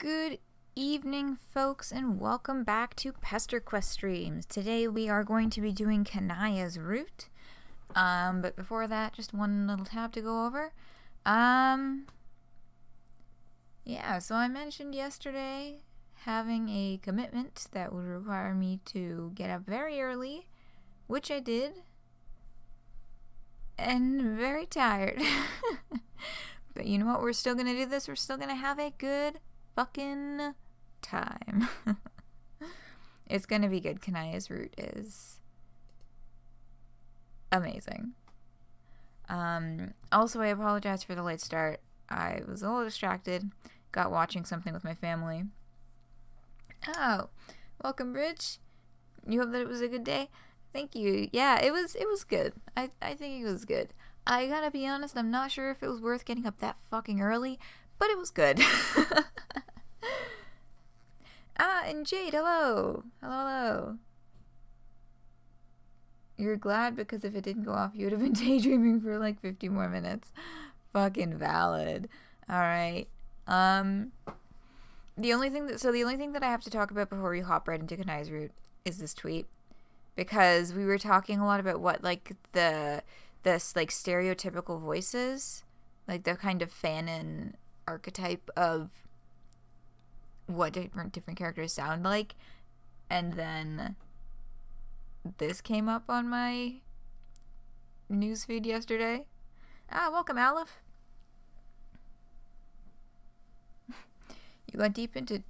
Good evening, folks, and welcome back to Pesterquest streams. Today we are going to be doing Kanaya's route. But before that, just one little tab to go over. Yeah, so I mentioned yesterday having a commitment that would require me to get up very early, which I did, and very tired. But you know what? We're still gonna do this. We're still gonna have a good fucking time. It's gonna be good. Kanaya's route is amazing. Also, I apologize for the late start. I was a little distracted. Got watching something with my family. Oh, welcome, Bridge. You hope that it was a good day? Thank you. Yeah, it was good. I think it was good. I gotta be honest, I'm not sure if it was worth getting up that fucking early, but it was good. And Jade, hello. Hello. You're glad because if it didn't go off, you would have been daydreaming for like 50 more minutes. Fucking valid. Alright. The only thing that I have to talk about before we hop right into Kanaya's route is this tweet. Because we were talking a lot about what, like, this like stereotypical voices, like the kind of fanon archetype of what different characters sound like, and then this came up on my newsfeed yesterday. Welcome, Aleph. You got deep into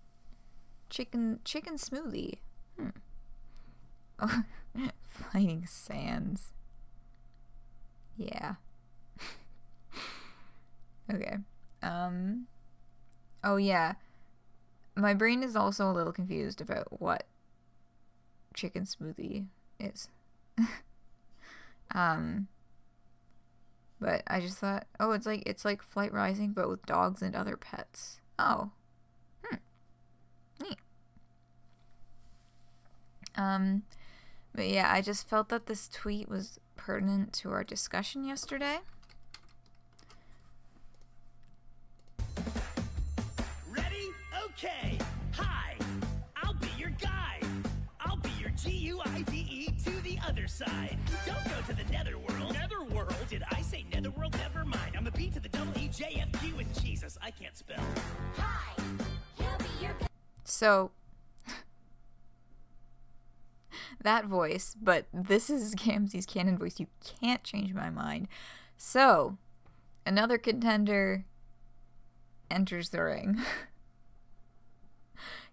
chicken smoothie. Oh, Fighting Sands. Yeah. Okay. Oh yeah. My brain is also a little confused about what chicken smoothie is. But I just thought, oh, it's like Flight Rising but with dogs and other pets. Oh. Neat. But yeah, I just felt that this tweet was pertinent to our discussion yesterday. Ready? Okay. Hi, I'll be your guide. I'll be your GUIDE to the other side. Don't go to the netherworld. Netherworld? Did I say netherworld? Never mind. I'm a B to the double E, J, F, Q, and Jesus. I can't spell. Hi, he'll be your guide. So that voice, but this is Gamzee's canon voice. You can't change my mind. So, another contender enters the ring.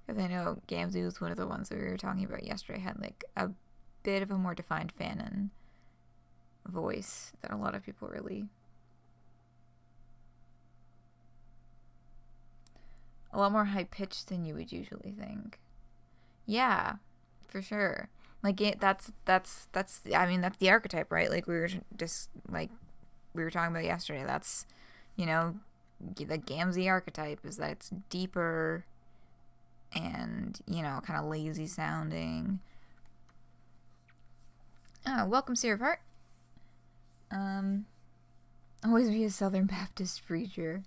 Because I know Gamzee was one of the ones that we were talking about yesterday, had like a bit of a more defined fanon voice that a lot of people really... A lot more high-pitched than you would usually think. Yeah, for sure. Like, that's I mean, that's the archetype, right? Like, we were talking about yesterday. That's, you know, the Gamzee archetype is that it's deeper and, you know, kind of lazy sounding. Welcome, Syrup Heart. Always be a Southern Baptist preacher.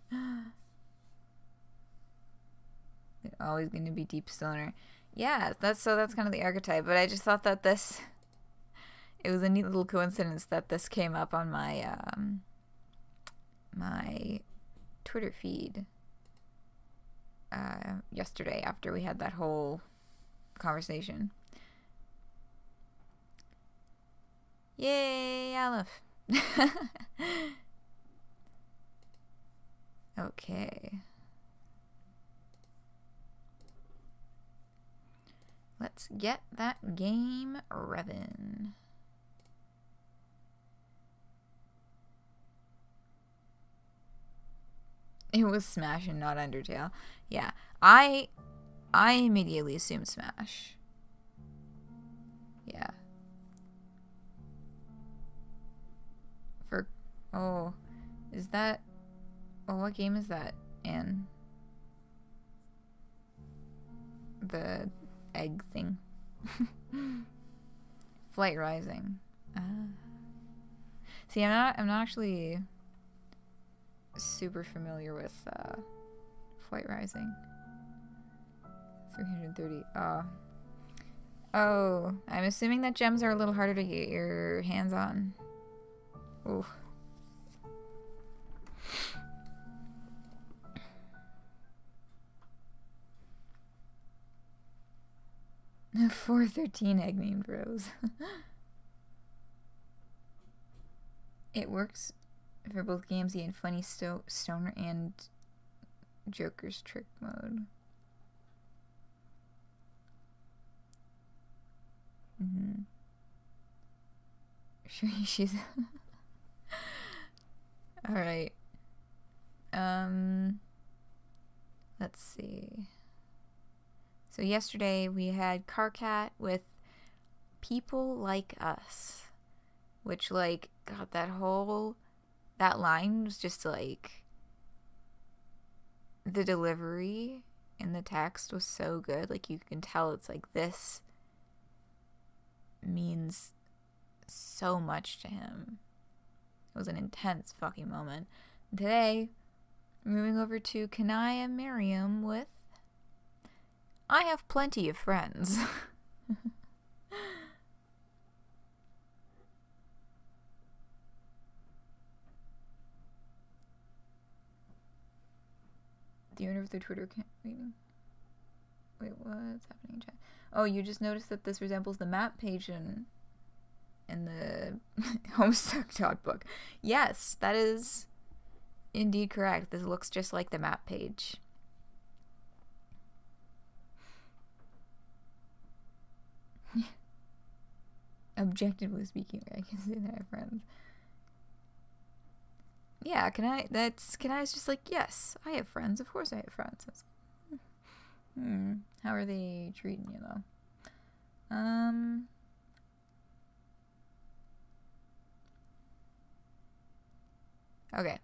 Always going to be deep stoner. Yeah, that's kind of the archetype, but I just thought that it was a neat little coincidence that this came up on my my Twitter feed yesterday after we had that whole conversation. Yay, Aleph. Okay. Let's get that game revving. It was Smash and not Undertale. Yeah, I immediately assumed Smash. Yeah. Is that... Oh, what game is that, Anne? The egg thing. Flight Rising. See, I'm not actually super familiar with Flight Rising. 330. Oh, I'm assuming that gems are a little harder to get your hands on. Ooh. The 413 egg named Rose. It works for both Gamzee and Funny Stoner and Joker's Trick mode. Sure, she's... Alright. Let's see. So yesterday we had Carcat with People Like Us. Which, like, God, that line was just, like, the delivery in the text was so good. Like, you can tell it's like, this means so much to him. It was an intense fucking moment. Today, moving over to Kanaya Maryam with I Have Plenty of Friends. Do you wonder if their Twitter meeting? Wait, what's happening in chat? Oh, you just noticed that this resembles the map page in the Homestuck book. Yes, that is indeed correct. This looks just like the map page. Objectively speaking, I can say that I have friends. Yeah, Kanaya's just like, yes, I have friends. Of course I have friends. How are they treating you, though? Okay.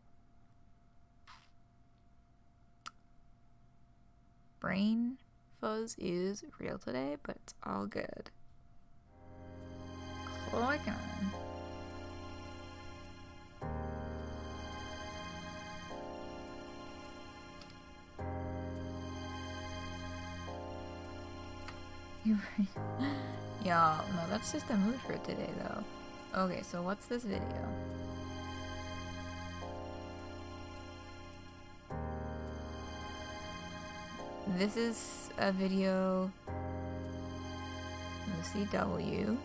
Brain fuzz is real today, but it's all good. Click on. Y'all, no, that's just a mood for today, though. Okay, so what's this video? This is a video from the CW.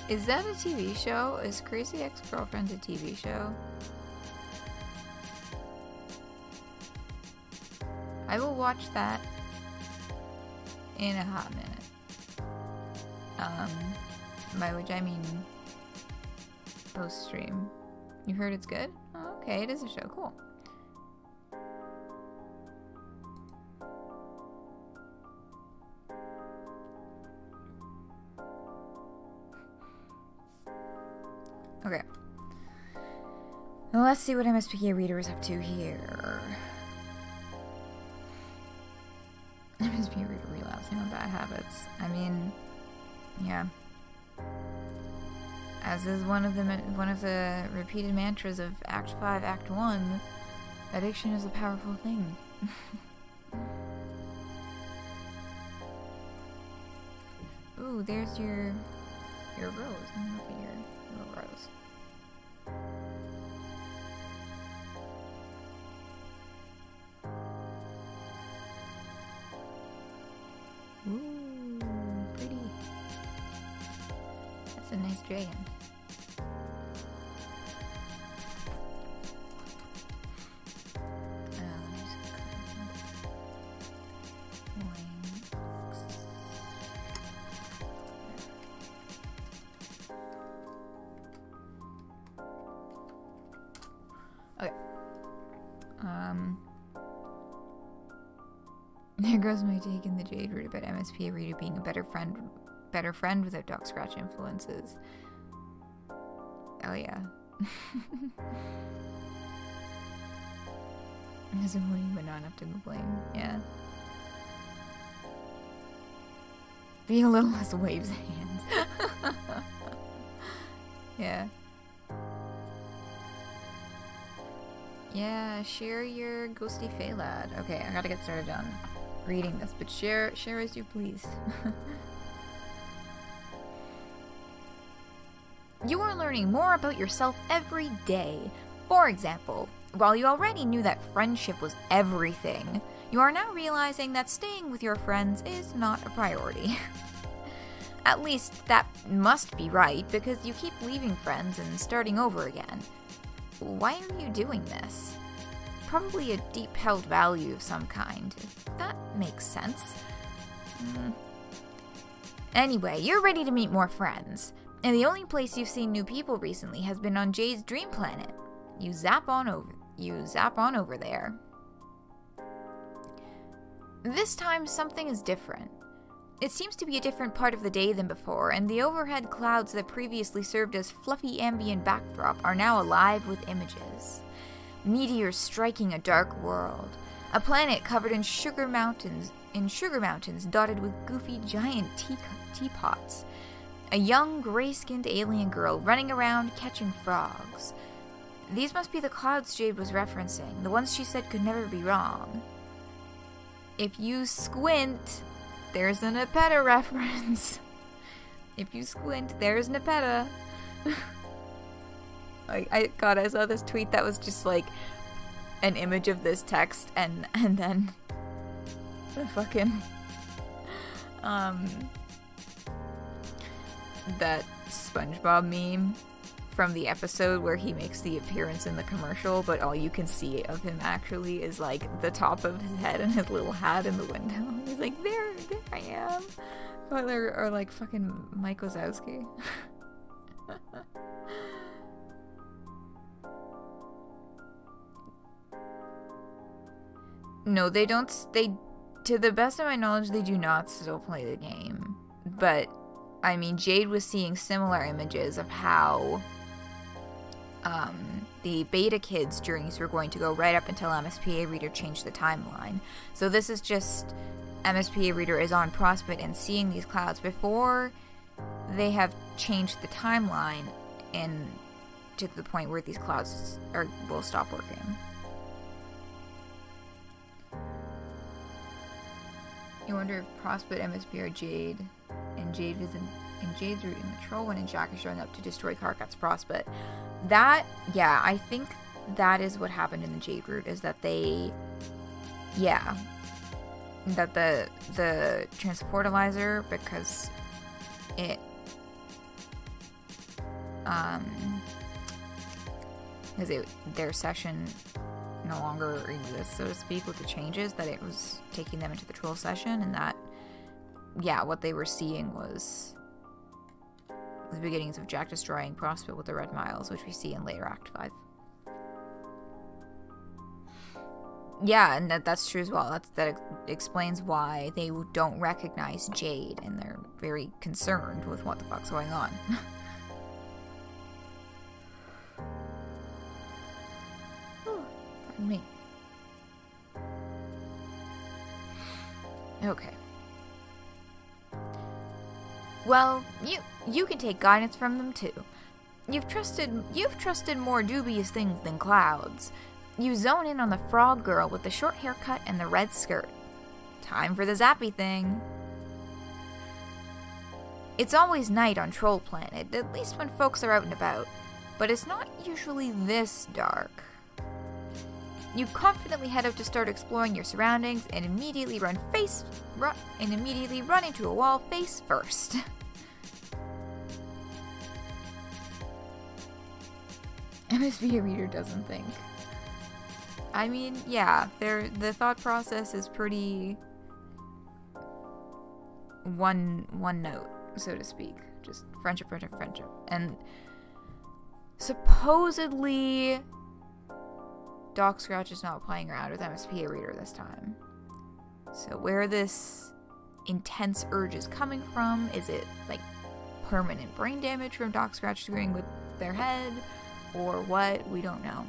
Is that a TV show? Is Crazy Ex-Girlfriend a TV show? I will watch that in a hot minute. By which I mean post-stream. You heard it's good? Oh, okay, it is a show. Cool. Okay. Well, let's see what MSPK Reader is up to here. MSPK Reader relapsing on bad habits. I mean, yeah. As is one of the repeated mantras of Act 5, Act 1, addiction is a powerful thing. Ooh, there's your rose. Let me look at your little rose. Ooh, pretty. That's a nice dragon. There goes my take in the Jade Root about MSPA Reader being a better friend without dog scratch influences. Oh yeah. Disappointing, but not enough to complain. Yeah. Be a little less waves hands. Yeah. Yeah, share your ghosty Fey lad. Okay, I gotta get started on reading this, but share as you please. You are learning more about yourself every day. For example, while you already knew that friendship was everything, you are now realizing that staying with your friends is not a priority. At least that must be right, because you keep leaving friends and starting over again. Why are you doing this? Probably a deep-held value of some kind. That makes sense. Anyway, you're ready to meet more friends. And the only place you've seen new people recently has been on Jade's dream planet. You zap on over there. This time, something is different. It seems to be a different part of the day than before, and the overhead clouds that previously served as fluffy ambient backdrop are now alive with images. Meteors striking a dark world. A planet covered in sugar mountains dotted with goofy giant teapots. A young, gray-skinned alien girl running around catching frogs. These must be the clouds Jade was referencing, the ones she said could never be wrong. If you squint, there's an Nepeta reference. If you squint, there's Nepeta. I saw this tweet that was just like an image of this text and then the fucking that SpongeBob meme from the episode where he makes the appearance in the commercial, but all you can see of him actually is like the top of his head and his little hat in the window. He's like, there I am. Or like fucking Mike Wazowski. No, they don't. To the best of my knowledge, they do not still play the game. But I mean, Jade was seeing similar images of how the beta kids' journeys were going to go right up until MSPA Reader changed the timeline. So this is just MSPA Reader is on Prospect and seeing these clouds before they have changed the timeline and to the point where these clouds will stop working. You wonder if Prospect, MSP, or Jade, and Jade's route in the Troll One and Jack is showing up to destroy Karkat's Prospect. That, yeah, I think that is what happened in the Jade route, is that they, yeah, that the transportalizer, because it, their session no longer exists, so to speak, with the changes, that it was taking them into the troll session, and that, yeah, what they were seeing was the beginnings of Jack destroying Prospect with the Red Miles, which we see in later Act 5. Yeah, and that's true as well. That explains why they don't recognize Jade, and they're very concerned with what the fuck's going on. Pardon me. Okay. Well, you can take guidance from them too. You've trusted more dubious things than clouds. You zone in on the frog girl with the short haircut and the red skirt. Time for the zappy thing. It's always night on Troll Planet, at least when folks are out and about, but it's not usually this dark. You confidently head out to start exploring your surroundings and immediately run into a wall face first. MSV Reader doesn't think. I mean, yeah, the thought process is pretty one note, so to speak. Just friendship, friendship, friendship. And supposedly Doc Scratch is not playing around with MSPA Reader this time. So where this intense urge is coming from, is it like permanent brain damage from Doc Scratch screwing with their head, or what? We don't know.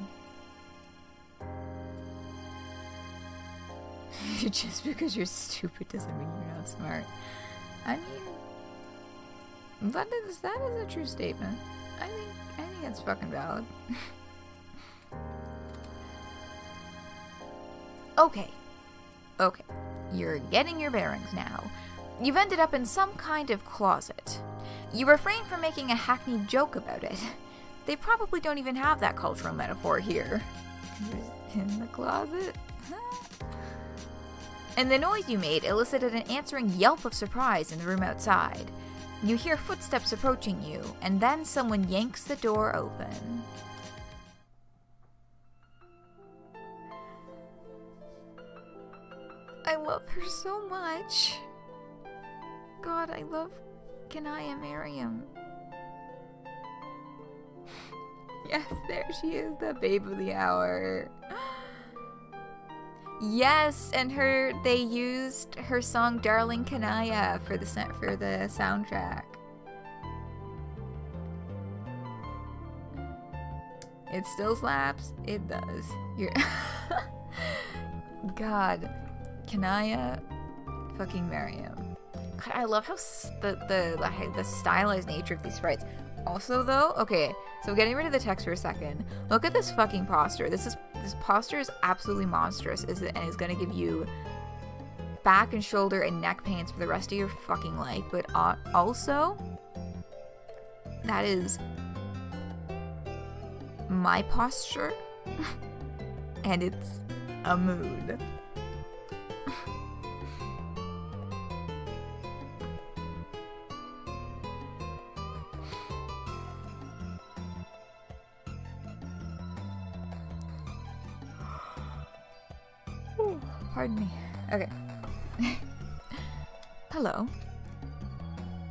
Just because you're stupid doesn't mean you're not smart. I mean, that is a true statement. I think that's fucking valid. Okay. Okay. You're getting your bearings now. You've ended up in some kind of closet. You refrain from making a hackneyed joke about it. They probably don't even have that cultural metaphor here. In the closet? And the noise you made elicited an answering yelp of surprise in the room outside. You hear footsteps approaching you, and then someone yanks the door open. I love her so much. God, I love Kanaya Maryam. Yes, there she is, the babe of the hour. Yes, and they used her song "Darling Kanaya" for the soundtrack. It still slaps. It does. God, Kanaya, fucking Maryam. God, I love how the stylized nature of these sprites. Also, though, okay, so getting rid of the text for a second. Look at this fucking posture. This posture is absolutely monstrous, and is gonna give you back and shoulder and neck pains for the rest of your fucking life. But also, that is my posture, and it's a mood. Pardon me. Okay. Hello.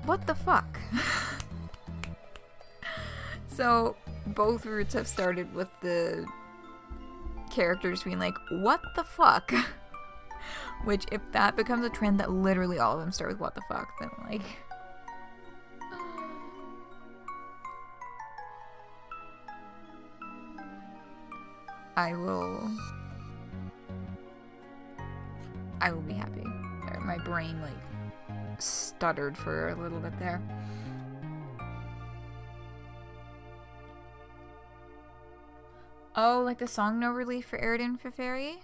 What the fuck? So, both routes have started with the characters being like, what the fuck? Which, if that becomes a trend that literally all of them start with what the fuck, then like... I will be happy. My brain, like, stuttered for a little bit there. Oh, like the song No Relief for Eridan Feferi?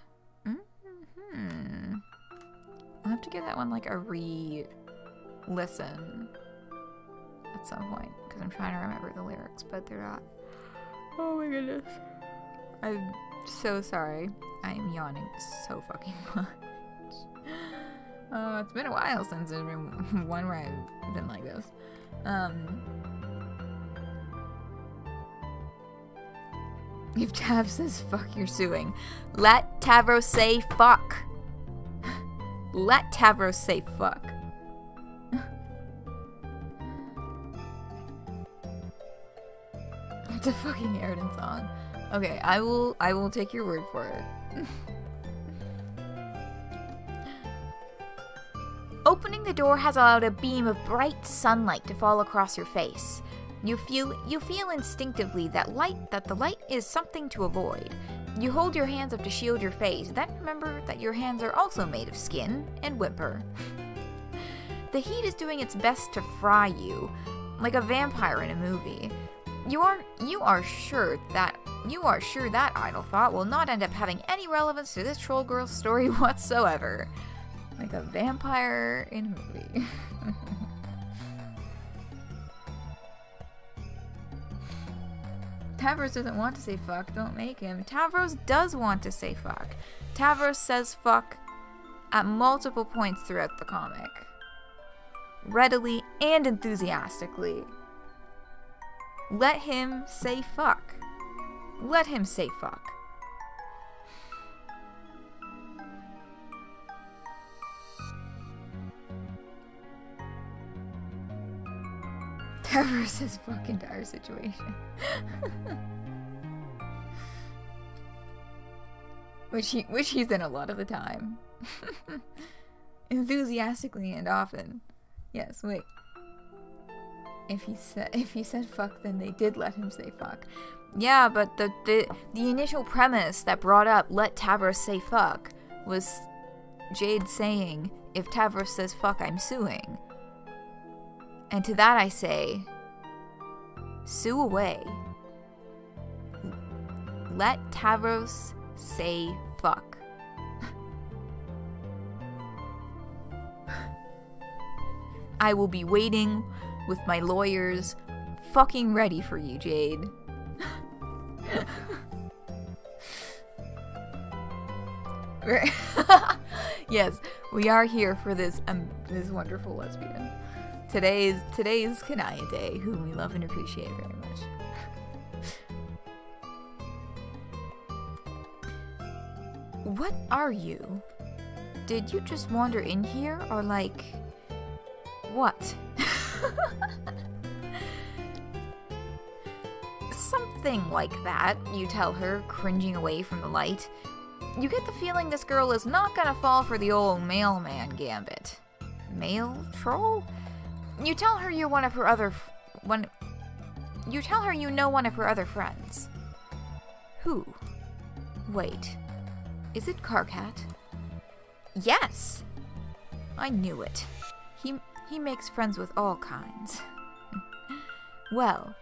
I'll have to give that one, like, a re-listen at some point, because I'm trying to remember the lyrics, but they're not. Oh my goodness. I'm so sorry. I am yawning so fucking much. Oh, it's been a while since there's been one where I've been like this. If Tav says fuck, you're suing. Let Tavros say fuck. Let Tavros say fuck. It's a fucking Eridan song. Okay, I will take your word for it. Opening the door has allowed a beam of bright sunlight to fall across your face. You feel instinctively that the light is something to avoid. You hold your hands up to shield your face, then remember that your hands are also made of skin, and whimper. The heat is doing its best to fry you, like a vampire in a movie. You are sure that idle thought will not end up having any relevance to this troll girl's story whatsoever. Like a vampire in a movie. Tavros doesn't want to say fuck, don't make him. Tavros does want to say fuck. Tavros says fuck at multiple points throughout the comic. Readily and enthusiastically. Let him say fuck. Let him say fuck. Tavros' fucking dire situation. which he's in a lot of the time. Enthusiastically and often. Yes, wait. If he said fuck, then they did let him say fuck. Yeah, but the initial premise that brought up let Tavros say fuck was Jade saying, if Tavros says fuck, I'm suing. And to that I say, sue away. Let Tavros say fuck. I will be waiting with my lawyers fucking ready for you, Jade. Yes, we are here for this wonderful lesbian. Today's Kanaya Day, whom we love and appreciate very much. What are you? Did you just wander in here, or like, what? Something like that, you tell her, cringing away from the light. You get the feeling this girl is not gonna fall for the old mailman gambit. Mail troll? You tell her you're one of her other you tell her you know one of her other friends. Who? Wait. Is it Karkat? Yes! I knew it. He makes friends with all kinds. Well,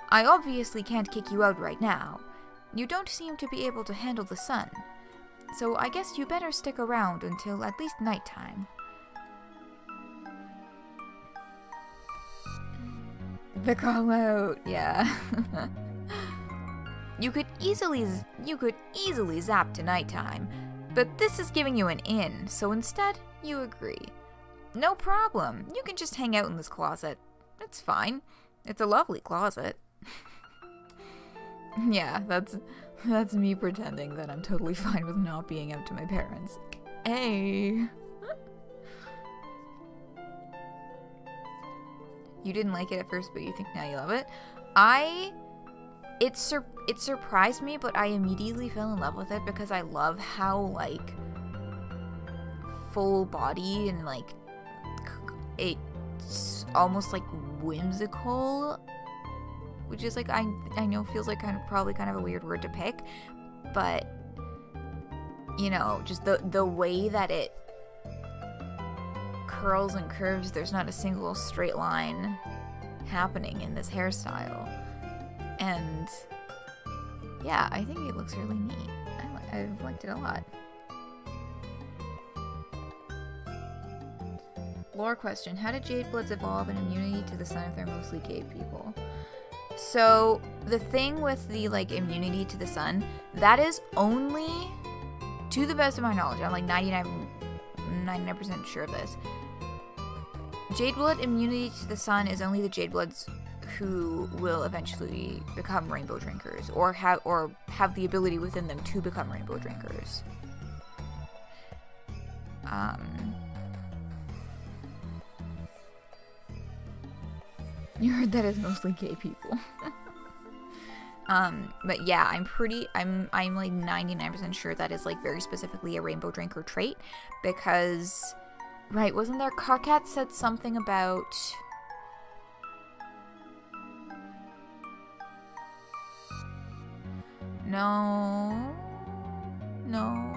I obviously can't kick you out right now. You don't seem to be able to handle the sun. So I guess you better stick around until at least nighttime. The call out, yeah. You could easily zap to nighttime, but this is giving you an in, so instead, you agree. No problem. You can just hang out in this closet. It's fine. It's a lovely closet. Yeah, that's me pretending that I'm totally fine with not being out to my parents. Hey. You didn't like it at first, but you think now you love it. It surprised me, but I immediately fell in love with it because I love how, like, full body and, like, it's almost, like, whimsical, which is, like, I know feels like probably kind of a weird word to pick, but, you know, just the way that it curls and curves, there's not a single straight line happening in this hairstyle. And yeah, I think it looks really neat. I've liked it a lot. Lore question: how did Jade Bloods evolve an immunity to the sun if they're mostly gay people? So the thing with the like immunity to the sun, that is only, to the best of my knowledge, I'm like 99% sure of this. Jade Blood immunity to the sun is only the Jade Bloods who will eventually become rainbow drinkers, or have the ability within them to become rainbow drinkers. You heard that is mostly gay people. But yeah, I'm like 99% sure that is like very specifically a rainbow drinker trait, because, right, wasn't there, Karkat said something about, no,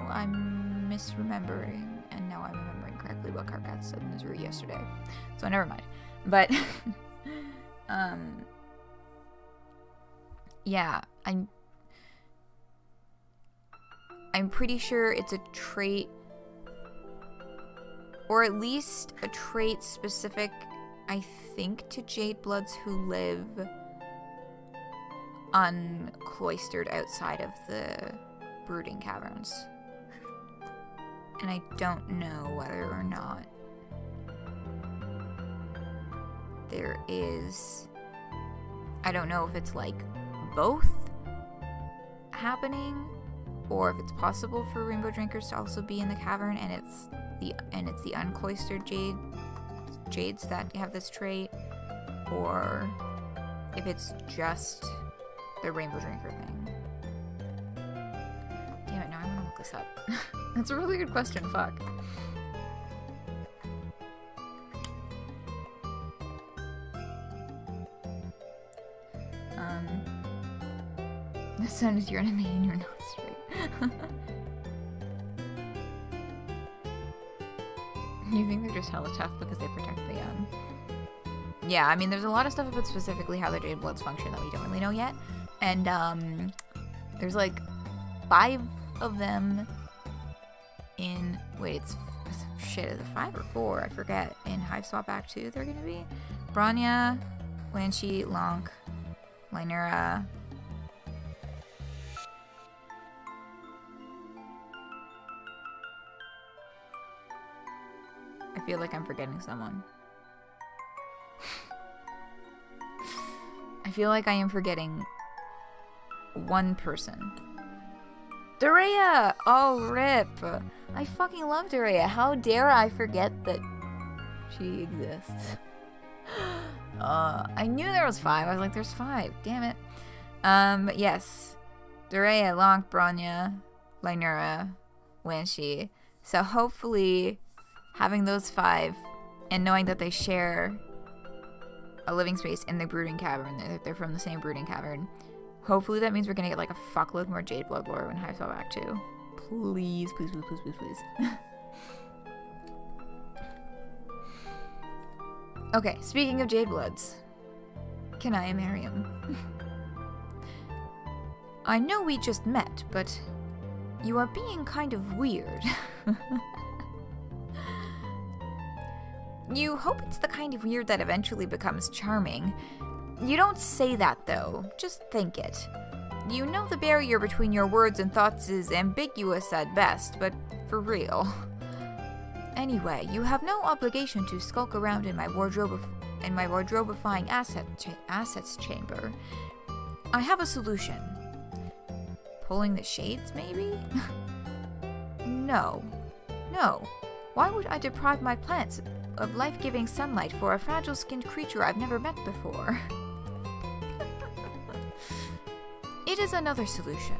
I'm misremembering, and now I'm remembering correctly what Karkat said in his room yesterday, so never mind. But yeah, I'm pretty sure it's a trait, or at least a trait specific, I think, to Jade Bloods who live uncloistered outside of the brooding caverns. And I don't know whether or not there is, I don't know if it's like both happening, or if it's possible for rainbow drinkers to also be in the cavern, and it's the uncloistered jades that have this trait, or if it's just the rainbow drinker thing. Damn it, now I want to look this up. That's a really good question, fuck. The sun is your enemy and you're not straight. You think they're just hella tough because they protect the young? Yeah, I mean, there's a lot of stuff about specifically how the Jade Bloods function that we don't really know yet. And, there's like 5 of them in, wait, it's Shit, is it 5 or 4? I forget. In Hive Swap Act 2, they're gonna be Bronya, Blanchie, Lonk, Lynera. I feel like I'm forgetting someone. I feel like I am forgetting one person. Dorea! Oh, rip! I fucking love Dorea. How dare I forget that she exists? I knew there was 5. I was like, there's 5. Damn it. But yes. Dorea, Lonk, Bronya, Lynera, Wenshi. So hopefully having those 5 and knowing that they share a living space in the Brooding Cavern, they're from the same Brooding Cavern, hopefully that means we're gonna get like a fuckload more Jade Blood lore when Hive Swap Act 2. Please, please, please, please, please, please. Okay, speaking of Jade Bloods, Kanaya Maryam. I know we just met, but you are being kind of weird. You hope it's the kind of weird that eventually becomes charming. You don't say that, though. Just think it. You know the barrier between your words and thoughts is ambiguous at best, but for real. Anyway, you have no obligation to skulk around in my wardrobeifying assets chamber. I have a solution. Pulling the shades, maybe? No. No. Why would I deprive my plants of life-giving sunlight for a fragile-skinned creature I've never met before? It is another solution.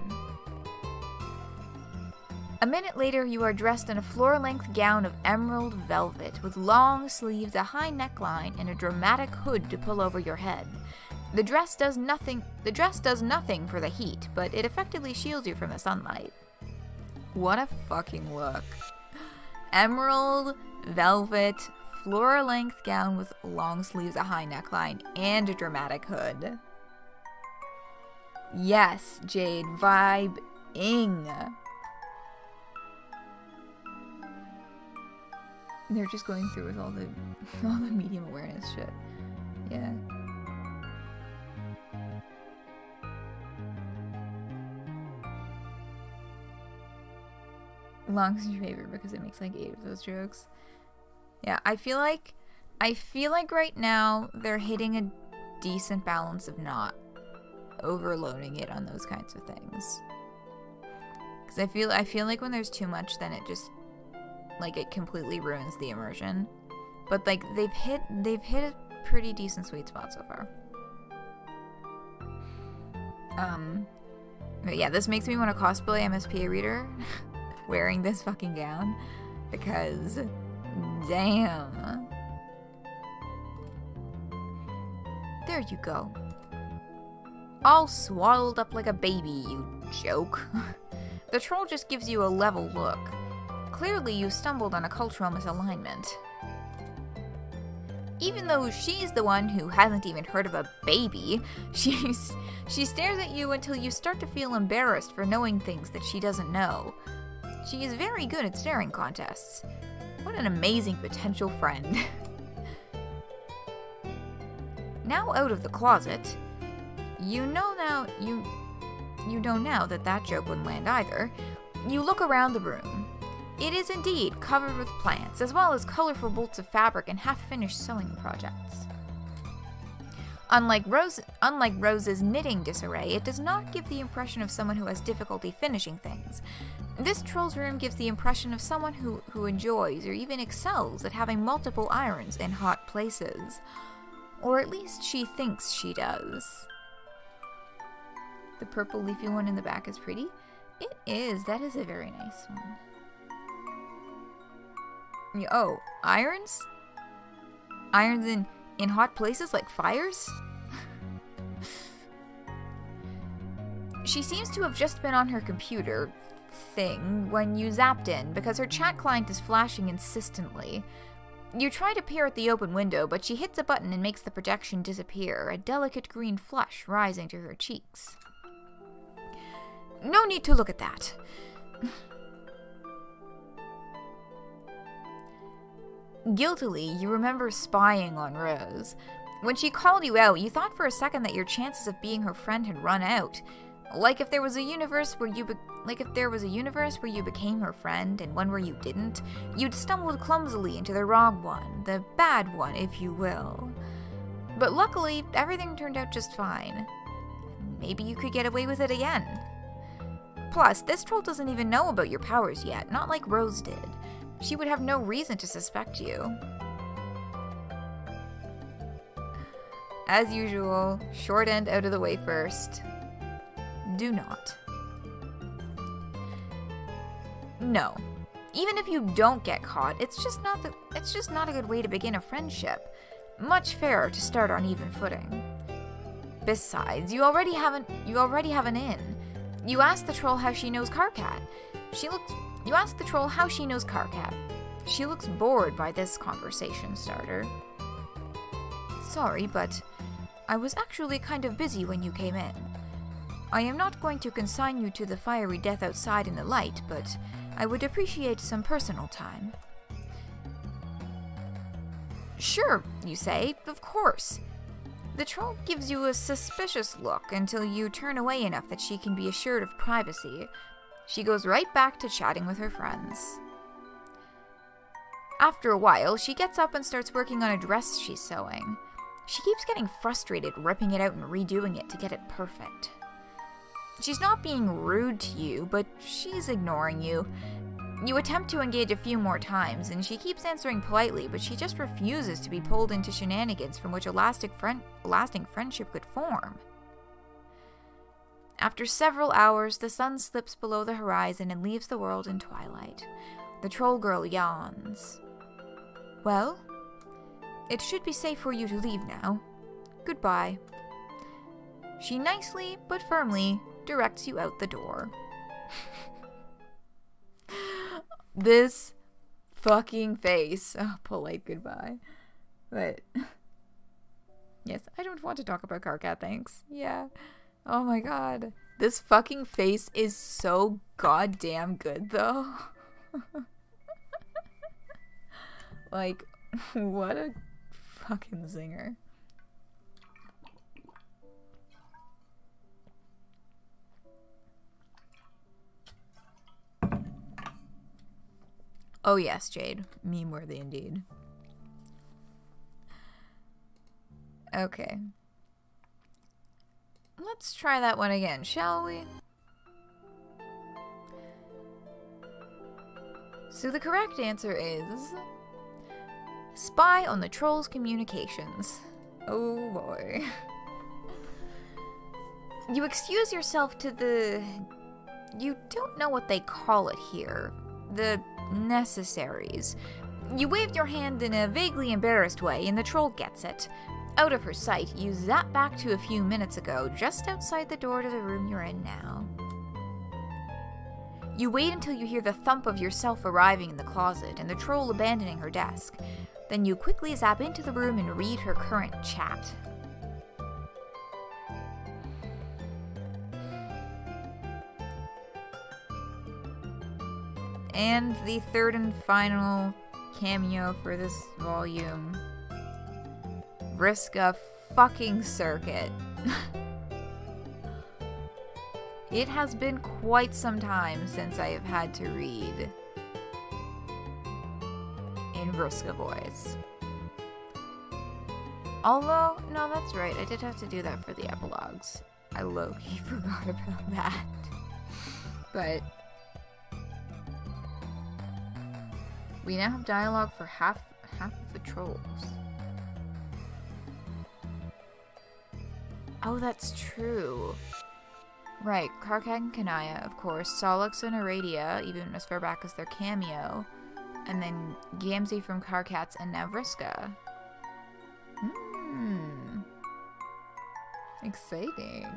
A minute later, you are dressed in a floor-length gown of emerald velvet with long sleeves, a high neckline, and a dramatic hood to pull over your head. The dress does nothing for the heat, but it effectively shields you from the sunlight. What a fucking look. Emerald velvet floor-length gown with long sleeves, a high neckline, and a dramatic hood. Yes, Jade, vibe-ing. They're just going through with all the medium awareness shit. Yeah. Long's your favorite because it makes like 8 of those jokes. Yeah, I feel like right now they're hitting a decent balance of not overloading it on those kinds of things. Because I feel like when there's too much, then it just like it completely ruins the immersion. But like they've hit a pretty decent sweet spot so far. But yeah, this makes me want to cosplay MSP reader wearing this fucking gown because damn. There you go. All swaddled up like a baby, you joke. The troll just gives you a level look. Clearly you stumbled on a cultural misalignment. Even though she's the one who hasn't even heard of a baby, she stares at you until you start to feel embarrassed for knowing things that she doesn't know. She is very good at staring contests. What an amazing potential friend. Now out of the closet, you know now that joke wouldn't land either. You look around the room. It is indeed covered with plants, as well as colorful bolts of fabric and half-finished sewing projects. Unlike Rose's knitting disarray, it does not give the impression of someone who has difficulty finishing things. This troll's room gives the impression of someone who enjoys or even excels at having multiple irons in hot places. Or at least she thinks she does. The purple leafy one in the back is pretty. It is. That is a very nice one. Oh, irons? Irons in hot places like fires? She seems to have just been on her computer thing when you zapped in because her chat client is flashing insistently. You try to peer at the open window, but she hits a button and makes the projection disappear, a delicate green flush rising to her cheeks. No need to look at that. Guiltily, you remember spying on Rose. When she called you out, you thought for a second that your chances of being her friend had run out. Like if there was a universe where you became her friend and one where you didn't, you'd stumbled clumsily into the wrong one, the bad one, if you will. But luckily, everything turned out just fine. Maybe you could get away with it again. Plus, this troll doesn't even know about your powers yet, not like Rose did. She would have no reason to suspect you. As usual, short end out of the way first. Do not. No. Even if you don't get caught, it's just not a good way to begin a friendship. Much fairer to start on even footing. Besides, you already have an in. You asked the troll how she knows Karkat. You asked the troll how she knows Karkat. She looks bored by this conversation starter. Sorry, but I was actually kind of busy when you came in. I am not going to consign you to the fiery death outside in the light, but I would appreciate some personal time. Sure, you say, of course. The troll gives you a suspicious look until you turn away enough that she can be assured of privacy. She goes right back to chatting with her friends. After a while, she gets up and starts working on a dress she's sewing. She keeps getting frustrated ripping it out and redoing it to get it perfect. She's not being rude to you, but she's ignoring you. You attempt to engage a few more times, and she keeps answering politely, but she just refuses to be pulled into shenanigans from which a lasting friendship could form. After several hours, the sun slips below the horizon and leaves the world in twilight. The troll girl yawns. Well, it should be safe for you to leave now. Goodbye. She nicely, but firmly, directs you out the door. This fucking face. Oh, polite goodbye. But, yes, I don't want to talk about Karkat, thanks. Yeah. Oh my god. This fucking face is so goddamn good, though. Like, what a fucking zinger. Oh yes, Jade. Meme-worthy indeed. Okay. Let's try that one again, shall we? So the correct answer is... spy on the troll's communications. Oh boy. You excuse yourself to the... you don't know what they call it here. The necessaries. You waved your hand in a vaguely embarrassed way, and the troll gets it. Out of her sight, you zap back to a few minutes ago, just outside the door to the room you're in now. You wait until you hear the thump of yourself arriving in the closet, and the troll abandoning her desk. Then you quickly zap into the room and read her current chat. And the third and final cameo for this volume. Vriska fucking Circuit. It has been quite some time since I have had to read in Vriska voice. Although, no, that's right, I did have to do that for the epilogues. I low-key forgot about that. But we now have dialogue for half of the trolls. Oh, that's true. Right, Karkat and Kanaya, of course, Solix and Aradia, even as far back as their cameo, and then Gamzee from Karkats and now Vriska. Exciting.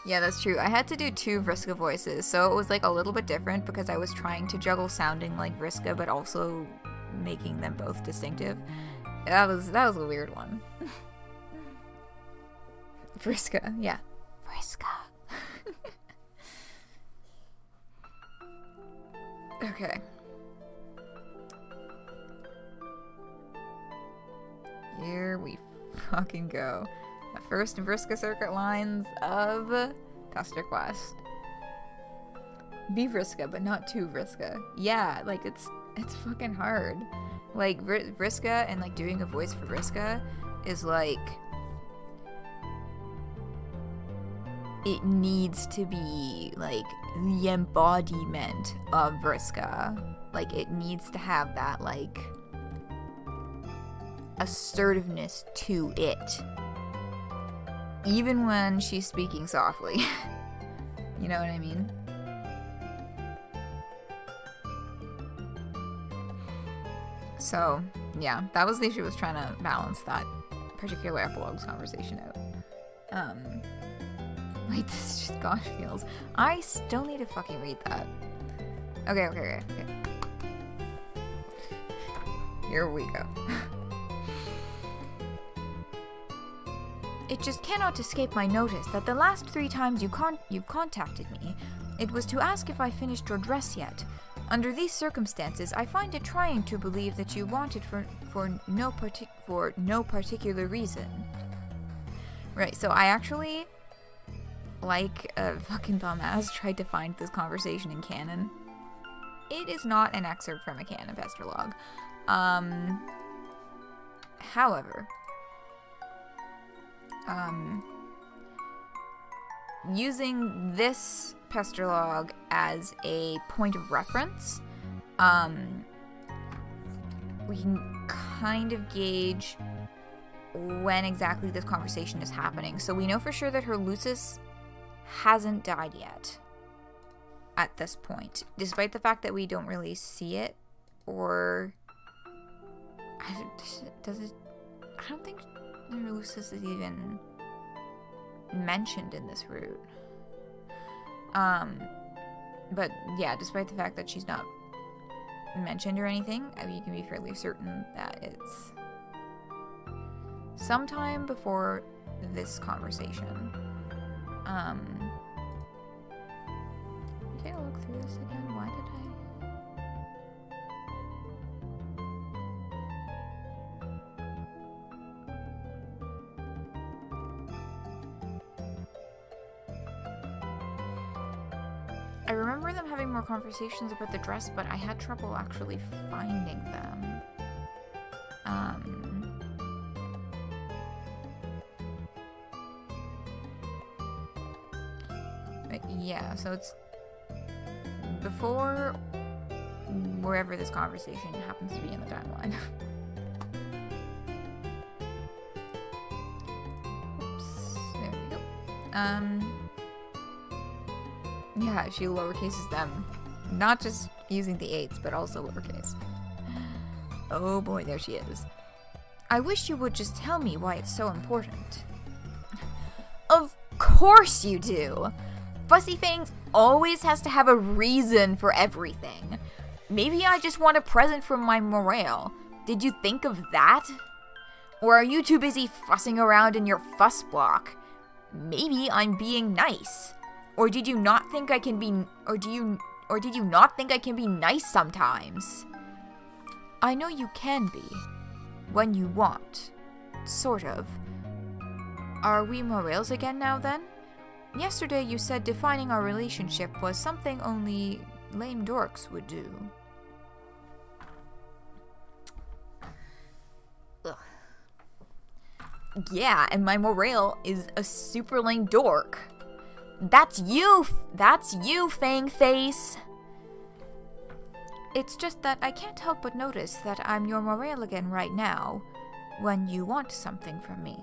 Yeah, that's true. I had to do 2 Vriska voices, so it was like a little bit different because I was trying to juggle sounding like Vriska, but also making them both distinctive. That was a weird one. Vriska, yeah. Vriska. Okay. Here we fucking go. The first Vriska circuit lines of Pesterquest. Be Vriska, but not too Vriska. Yeah, like it's fucking hard. Like Vriska and like doing a voice for Vriska is like it needs to be like the embodiment of Vriska. Like it needs to have that like assertiveness to it. Even when she's speaking softly. You know what I mean? So, yeah, that was the issue, was trying to balance that particular epilogue's conversation out. Like, this just gosh feels. I still need to fucking read that. Okay. Here we go. It just cannot escape my notice that the last 3 times you've contacted me, it was to ask if I finished your dress yet. Under these circumstances, I find it trying to believe that you want it for no particular reason. Right, so I actually, like a fucking dumbass, tried to find this conversation in canon. It is not an excerpt from a canon Pesterlog. However, using this Pesterlog as a point of reference, we can kind of gauge when exactly this conversation is happening. So we know for sure that her Lucis hasn't died yet at this point, despite the fact that we don't really see it, or does it? I don't think her Lucis is even mentioned in this route. But yeah, despite the fact that she's not mentioned or anything, I mean, you can be fairly certain that it's sometime before this conversation. Take a look through this again. Why did I remember them having more conversations about the dress, but I had trouble actually finding them. But yeah, so it's before wherever this conversation happens to be in the timeline. Oops, there we go. Yeah, she lowercases them. Not just using the 8s, but also lowercase. Oh boy, there she is. I wish you would just tell me why it's so important. Of course you do! Fussy Fangs always has to have a reason for everything. Maybe I just want a present from my morale. Did you think of that? Or are you too busy fussing around in your fuss block? Maybe I'm being nice. Or did you not think I can be, or did you not think I can be nice sometimes? I know you can be. When you want. Sort of. Are we morels again now then? Yesterday you said defining our relationship was something only lame dorks would do. Ugh. Yeah, and my morale is a super lame dork. That's you, Fang Face. It's just that I can't help but notice that I'm your morale again right now, when you want something from me.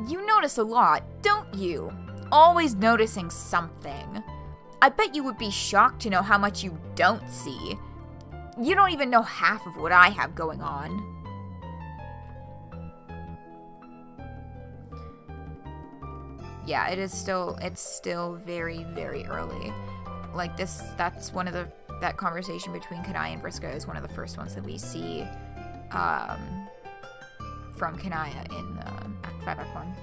You notice a lot, don't you? Always noticing something. I bet you would be shocked to know how much you don't see. You don't even know half of what I have going on. Yeah, it's still very, very early. Like that's one of that conversation between Kanaya and Vriska is one of the first ones that we see from Kanaya in Act 5, Act 1.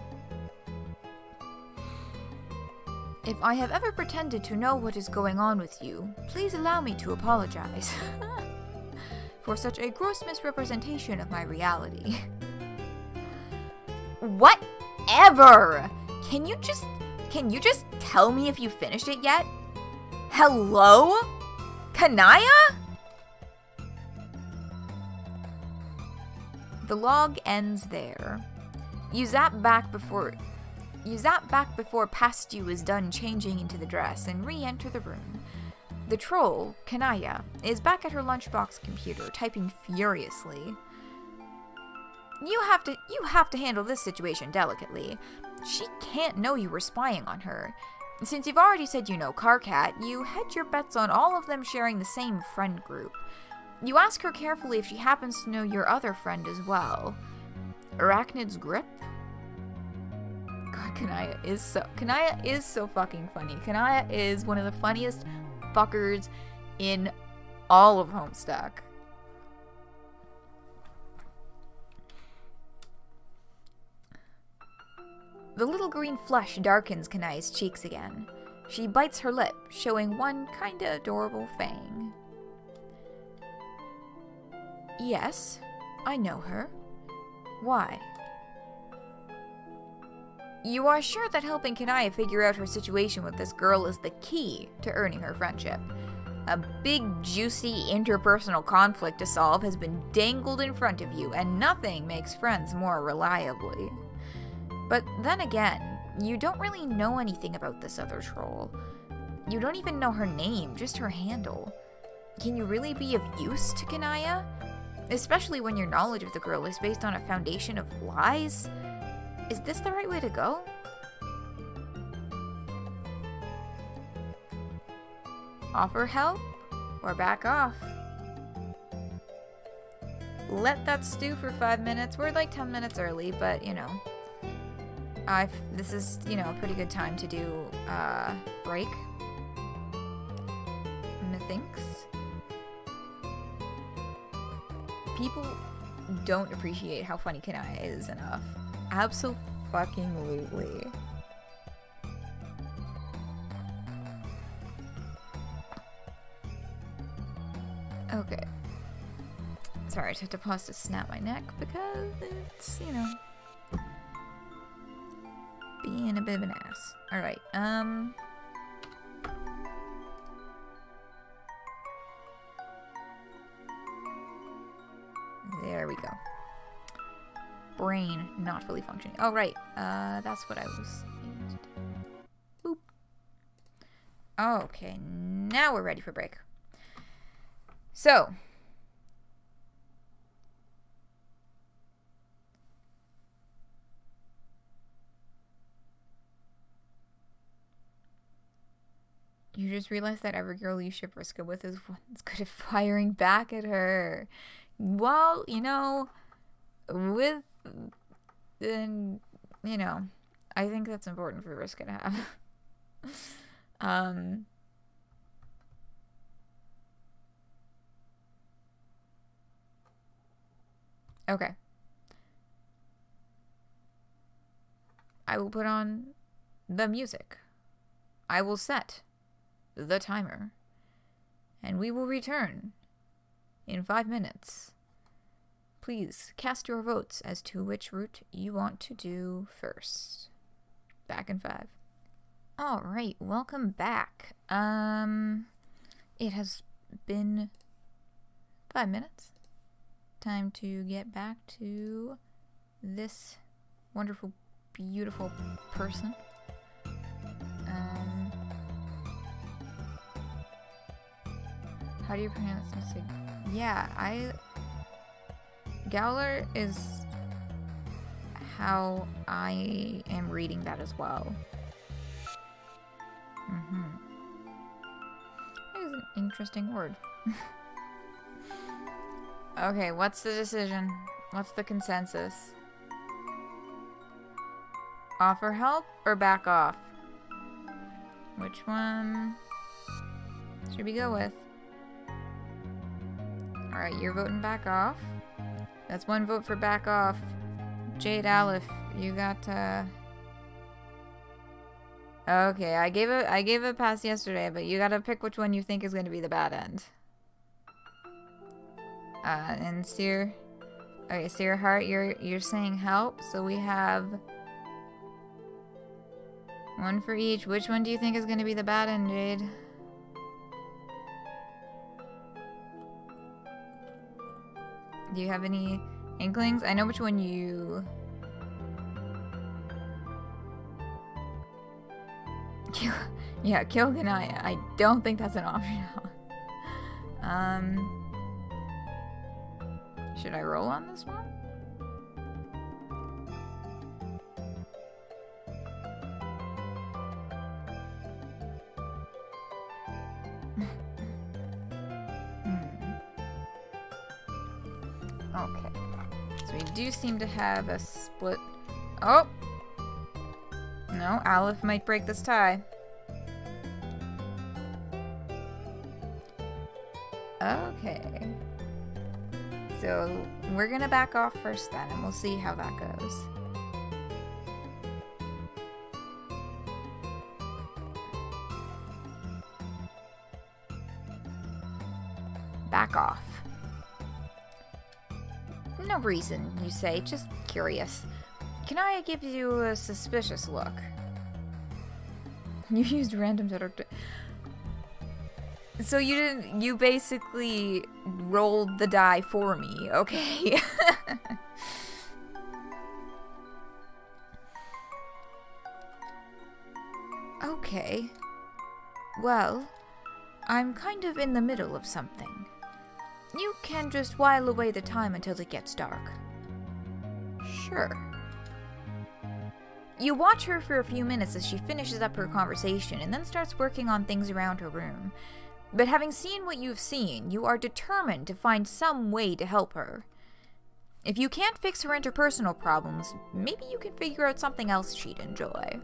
If I have ever pretended to know what is going on with you, please allow me to apologize. for such a gross misrepresentation of my reality. Whatever! Can you just tell me if you finished it yet? Hello? Kanaya? The log ends there. You zap back before Pastu is done changing into the dress and re-enter the room. The troll, Kanaya, is back at her lunchbox computer, typing furiously. You have to handle this situation delicately. She can't know you were spying on her. Since you've already said you know Karkat, you hedge your bets on all of them sharing the same friend group. You ask her carefully if she happens to know your other friend as well. Arachnid's Grip? God, Kanaya is so fucking funny. Kanaya is one of the funniest fuckers in all of Homestuck. The little green flush darkens Kanaya's cheeks again. She bites her lip, showing one kinda adorable fang. Yes, I know her. Why? You are sure that helping Kanaya figure out her situation with this girl is the key to earning her friendship. A big, juicy, interpersonal conflict to solve has been dangled in front of you, and nothing makes friends more reliably. But then again, you don't really know anything about this other troll. You don't even know her name, just her handle. Can you really be of use to Kanaya? Especially when your knowledge of the girl is based on a foundation of lies? Is this the right way to go? Offer help or back off? Let that stew for 5 minutes. We're like 10 minutes early, but you know. This is, you know, a pretty good time to do break. Methinks. People don't appreciate how funny Kanaya is enough. Abso-fucking-lutely. Okay. Sorry, I had to pause to snap my neck because it's, you know, being a bit of an ass. Alright, there we go. Brain not fully functioning. Oh, right. That's what I was needing to do. Boop. Okay, now we're ready for break. So. You just realized that every girl you ship Vriska with is one's good at firing back at her. Well, you know, with, you know, I think that's important for Vriska to have. Okay. I will put on the music. I will set the timer. And we will return in 5 minutes. Please cast your votes as to which route you want to do first. Back in 5. Alright, welcome back. It has been 5 minutes. Time to get back to this wonderful, beautiful person. How do you pronounce this? Yeah, Gowler is how I am reading that as well. It is an interesting word. Okay, what's the decision? What's the consensus? Offer help or back off? Which one should we go with? Alright, you're voting back off. That's one vote for back off. Jade Aleph, you got Okay, I gave a pass yesterday, but you gotta pick which one you think is gonna be the bad end. And Seer... Okay, Seer Heart, you're saying help, so we have... one for each. Which one do you think is going to be the bad end, Jade? Do you have any inklings? I know which one you... Yeah, kill Kanaya. I don't think that's an option. Should I roll on this one? Okay. So we do seem to have a split... Oh! No, Aleph might break this tie. Okay. So we're gonna back off first then, and we'll see how that goes. Back off. No reason, you say, just curious. Kanaya gives you a suspicious look. You used random deductive. So you basically rolled the die for me, okay? Okay. Well, I'm kind of in the middle of something. You can just while away the time until it gets dark. Sure. You watch her for a few minutes as she finishes up her conversation and then starts working on things around her room. But having seen what you've seen, you are determined to find some way to help her. If you can't fix her interpersonal problems, maybe you can figure out something else she'd enjoy.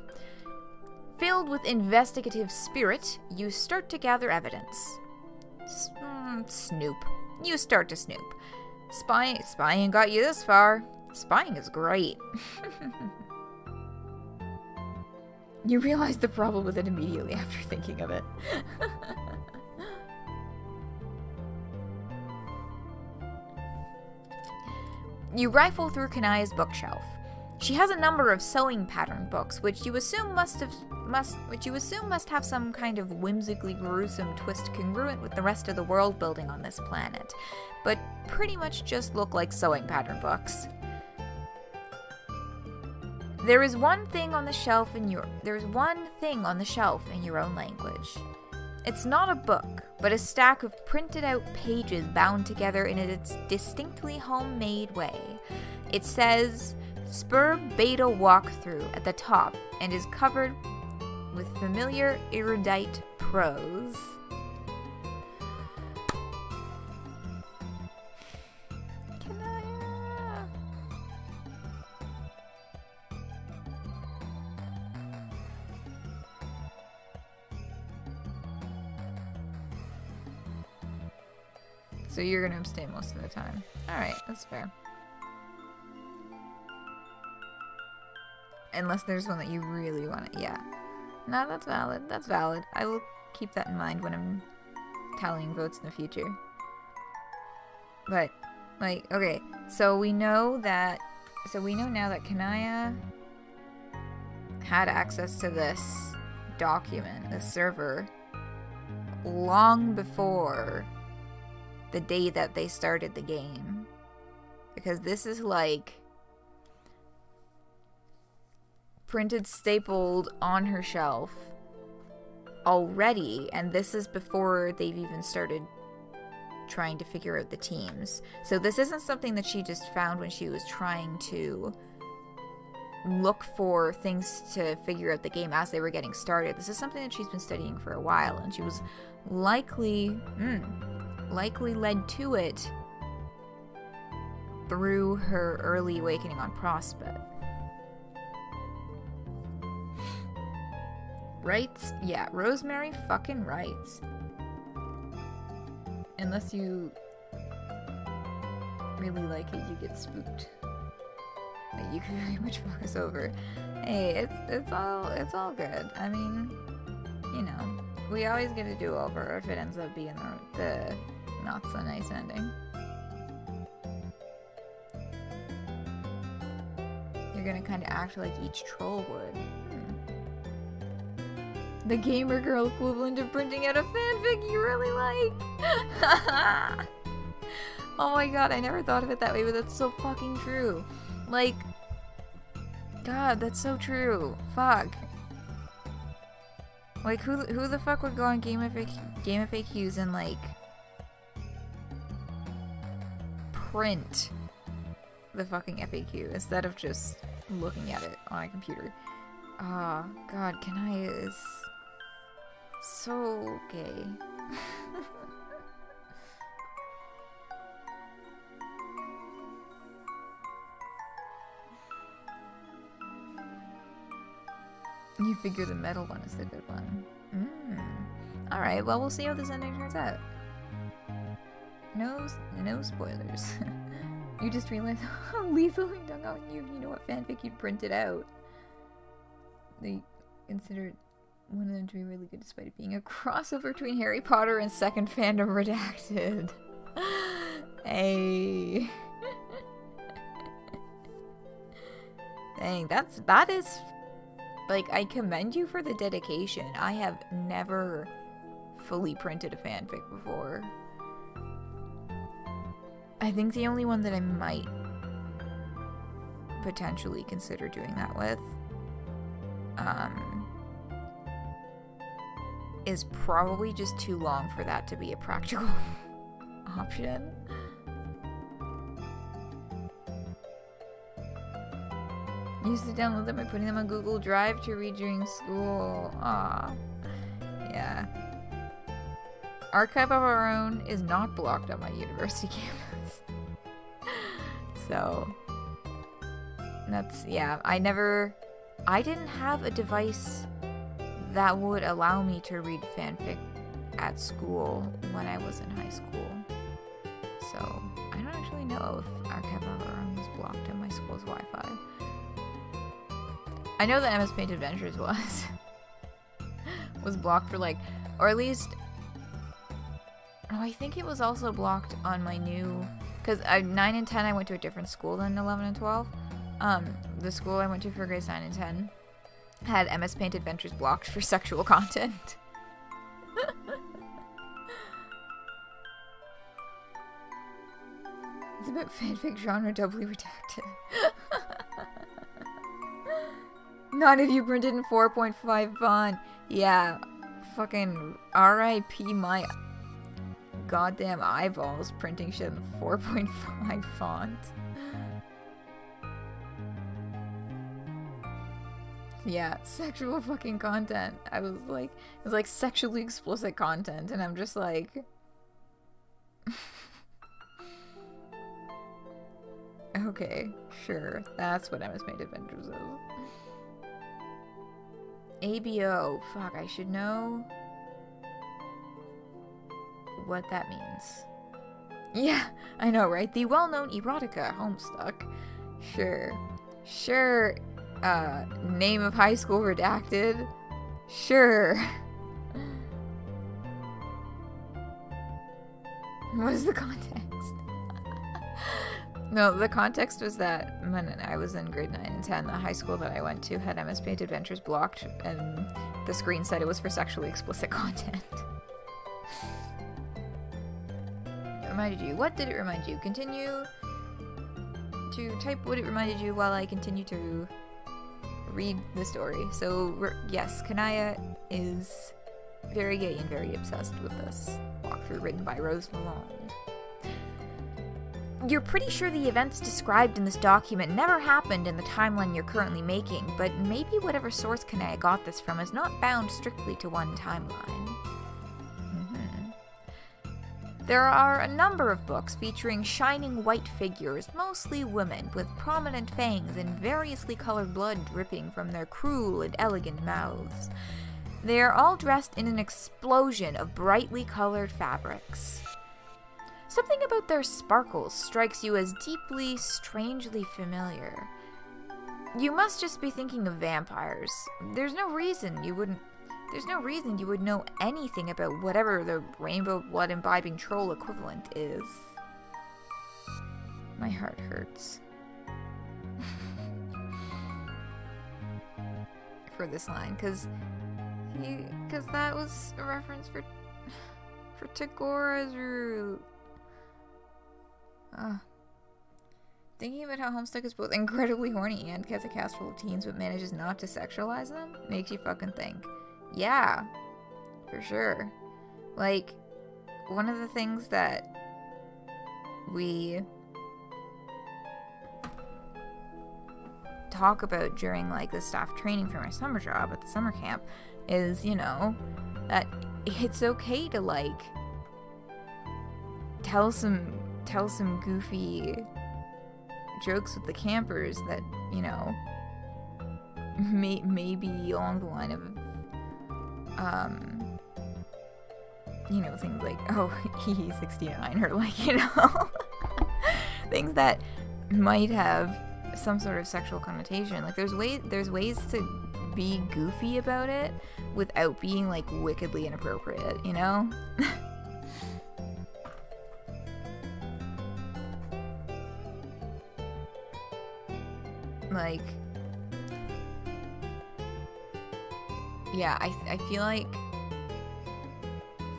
Filled with investigative spirit, you start to gather evidence. Snoop. You start to snoop. Spying got you this far. Spying is great. You realize the problem with it immediately after thinking of it. You rifle through Kanaya's bookshelf. She has a number of sewing pattern books, which you assume must have some kind of whimsically gruesome twist congruent with the rest of the world building on this planet, but pretty much just look like sewing pattern books. There is one thing on the shelf in your own language. It's not a book, but a stack of printed out pages bound together in a distinctly homemade way. It says Spur Beta Walkthrough at the top and is covered with familiar erudite prose. Kanaya. So you're gonna abstain most of the time. Alright, that's fair. Unless there's one that you really want to... Yeah. No, that's valid. That's valid. I will keep that in mind when I'm tallying votes in the future. But, like, okay. So we know that... So we know now that Kanaya had access to this document, this server, long before the day that they started the game. Because this is like... printed, stapled on her shelf already, and this is before they've even started trying to figure out the teams. So this isn't something that she just found when she was trying to look for things to figure out the game as they were getting started. This is something that she's been studying for a while, and she was likely led to it through her early awakening on Prospect. Rights? Yeah, Rosemary fucking writes. Unless you really like it, you get spooked. Like, you can very much fuck us over. Hey, it's all good. I mean, you know, we always get a do-over if it ends up being the not so nice ending. gonna kind of act like each troll would. The gamer girl equivalent of printing out a fanfic you really like. Oh my god, I never thought of it that way, but that's so fucking true. Like, God, that's so true. Fuck. Like, who the fuck would go on Game of FAQs and, like, print the fucking FAQ instead of just looking at it on a computer? Ah, oh, God, Kanaya is so gay. You figure the metal one is the good one. Alright, well, we'll see how this ending turns out. No spoilers. You just realized how lethally dug out you know what fanfic you'd printed out. They considered one of them to be really good despite it being a crossover between Harry Potter and Second Fandom Redacted. Hey. Dang, that is... Like, I commend you for the dedication. I have never fully printed a fanfic before. I think the only one that I might potentially consider doing that with is probably just too long for that to be a practical option. Used to download them by putting them on Google Drive to read during school. Aw. Yeah. Archive of Our Own is not blocked on my university campus. So, that's, yeah. I didn't have a device that would allow me to read fanfic at school when I was in high school. So, I don't actually know if Archive of Our Own was blocked on my school's Wi-Fi. I know that MS Paint Adventures was blocked for, like, or at least, oh, I think it was also blocked on my new, because 9 and 10 I went to a different school than 11 and 12. The school I went to for grades 9 and 10 had MS Paint Adventures blocked for sexual content. It's about fanfic genre doubly redacted. Not if you printed in 4.5 font. Yeah, fucking RIP my goddamn eyeballs printing shit in 4.5 font. Yeah, sexual fucking content. I was like, it was like sexually explicit content, and I'm just like... Okay, sure, that's what MS Paint Adventures is. ABO. Fuck, I should know what that means. Yeah, I know, right? The well-known erotica, Homestuck. Sure. Sure. Name of high school redacted. Sure. What is the context? No, the context was that when I was in grade 9 and 10, the high school that I went to had MS Paint Adventures blocked, and the screen said it was for sexually explicit content. It reminded you. What did it remind you? Continue to type what it reminded you while I continue to read the story. So, yes, Kanaya is very gay and very obsessed with this walkthrough written by Rose Lalonde. You're pretty sure the events described in this document never happened in the timeline you're currently making, but maybe whatever source Kanaya got this from is not bound strictly to one timeline. There are a number of books featuring shining white figures, mostly women, with prominent fangs and variously colored blood dripping from their cruel and elegant mouths. They are all dressed in an explosion of brightly colored fabrics. Something about their sparkles strikes you as deeply, strangely familiar. You must just be thinking of vampires. There's no reason you would know anything about whatever the rainbow blood imbibing troll equivalent is. My heart hurts. for this line, because that was a reference for Tagora's root. Thinking about how Homestuck is both incredibly horny and gets a cast full of teens but manages not to sexualize them makes you fucking think. Yeah, for sure. Like, one of the things that we talk about during, like, the staff training for my summer job at the summer camp is, you know, that it's okay to, like, tell some goofy jokes with the campers that, you know, may be along the line of, you know, things like, oh, he's 69, or, like, you know, things that might have some sort of sexual connotation. Like, there's ways to be goofy about it without being, like, wickedly inappropriate, you know? Like, yeah, I feel like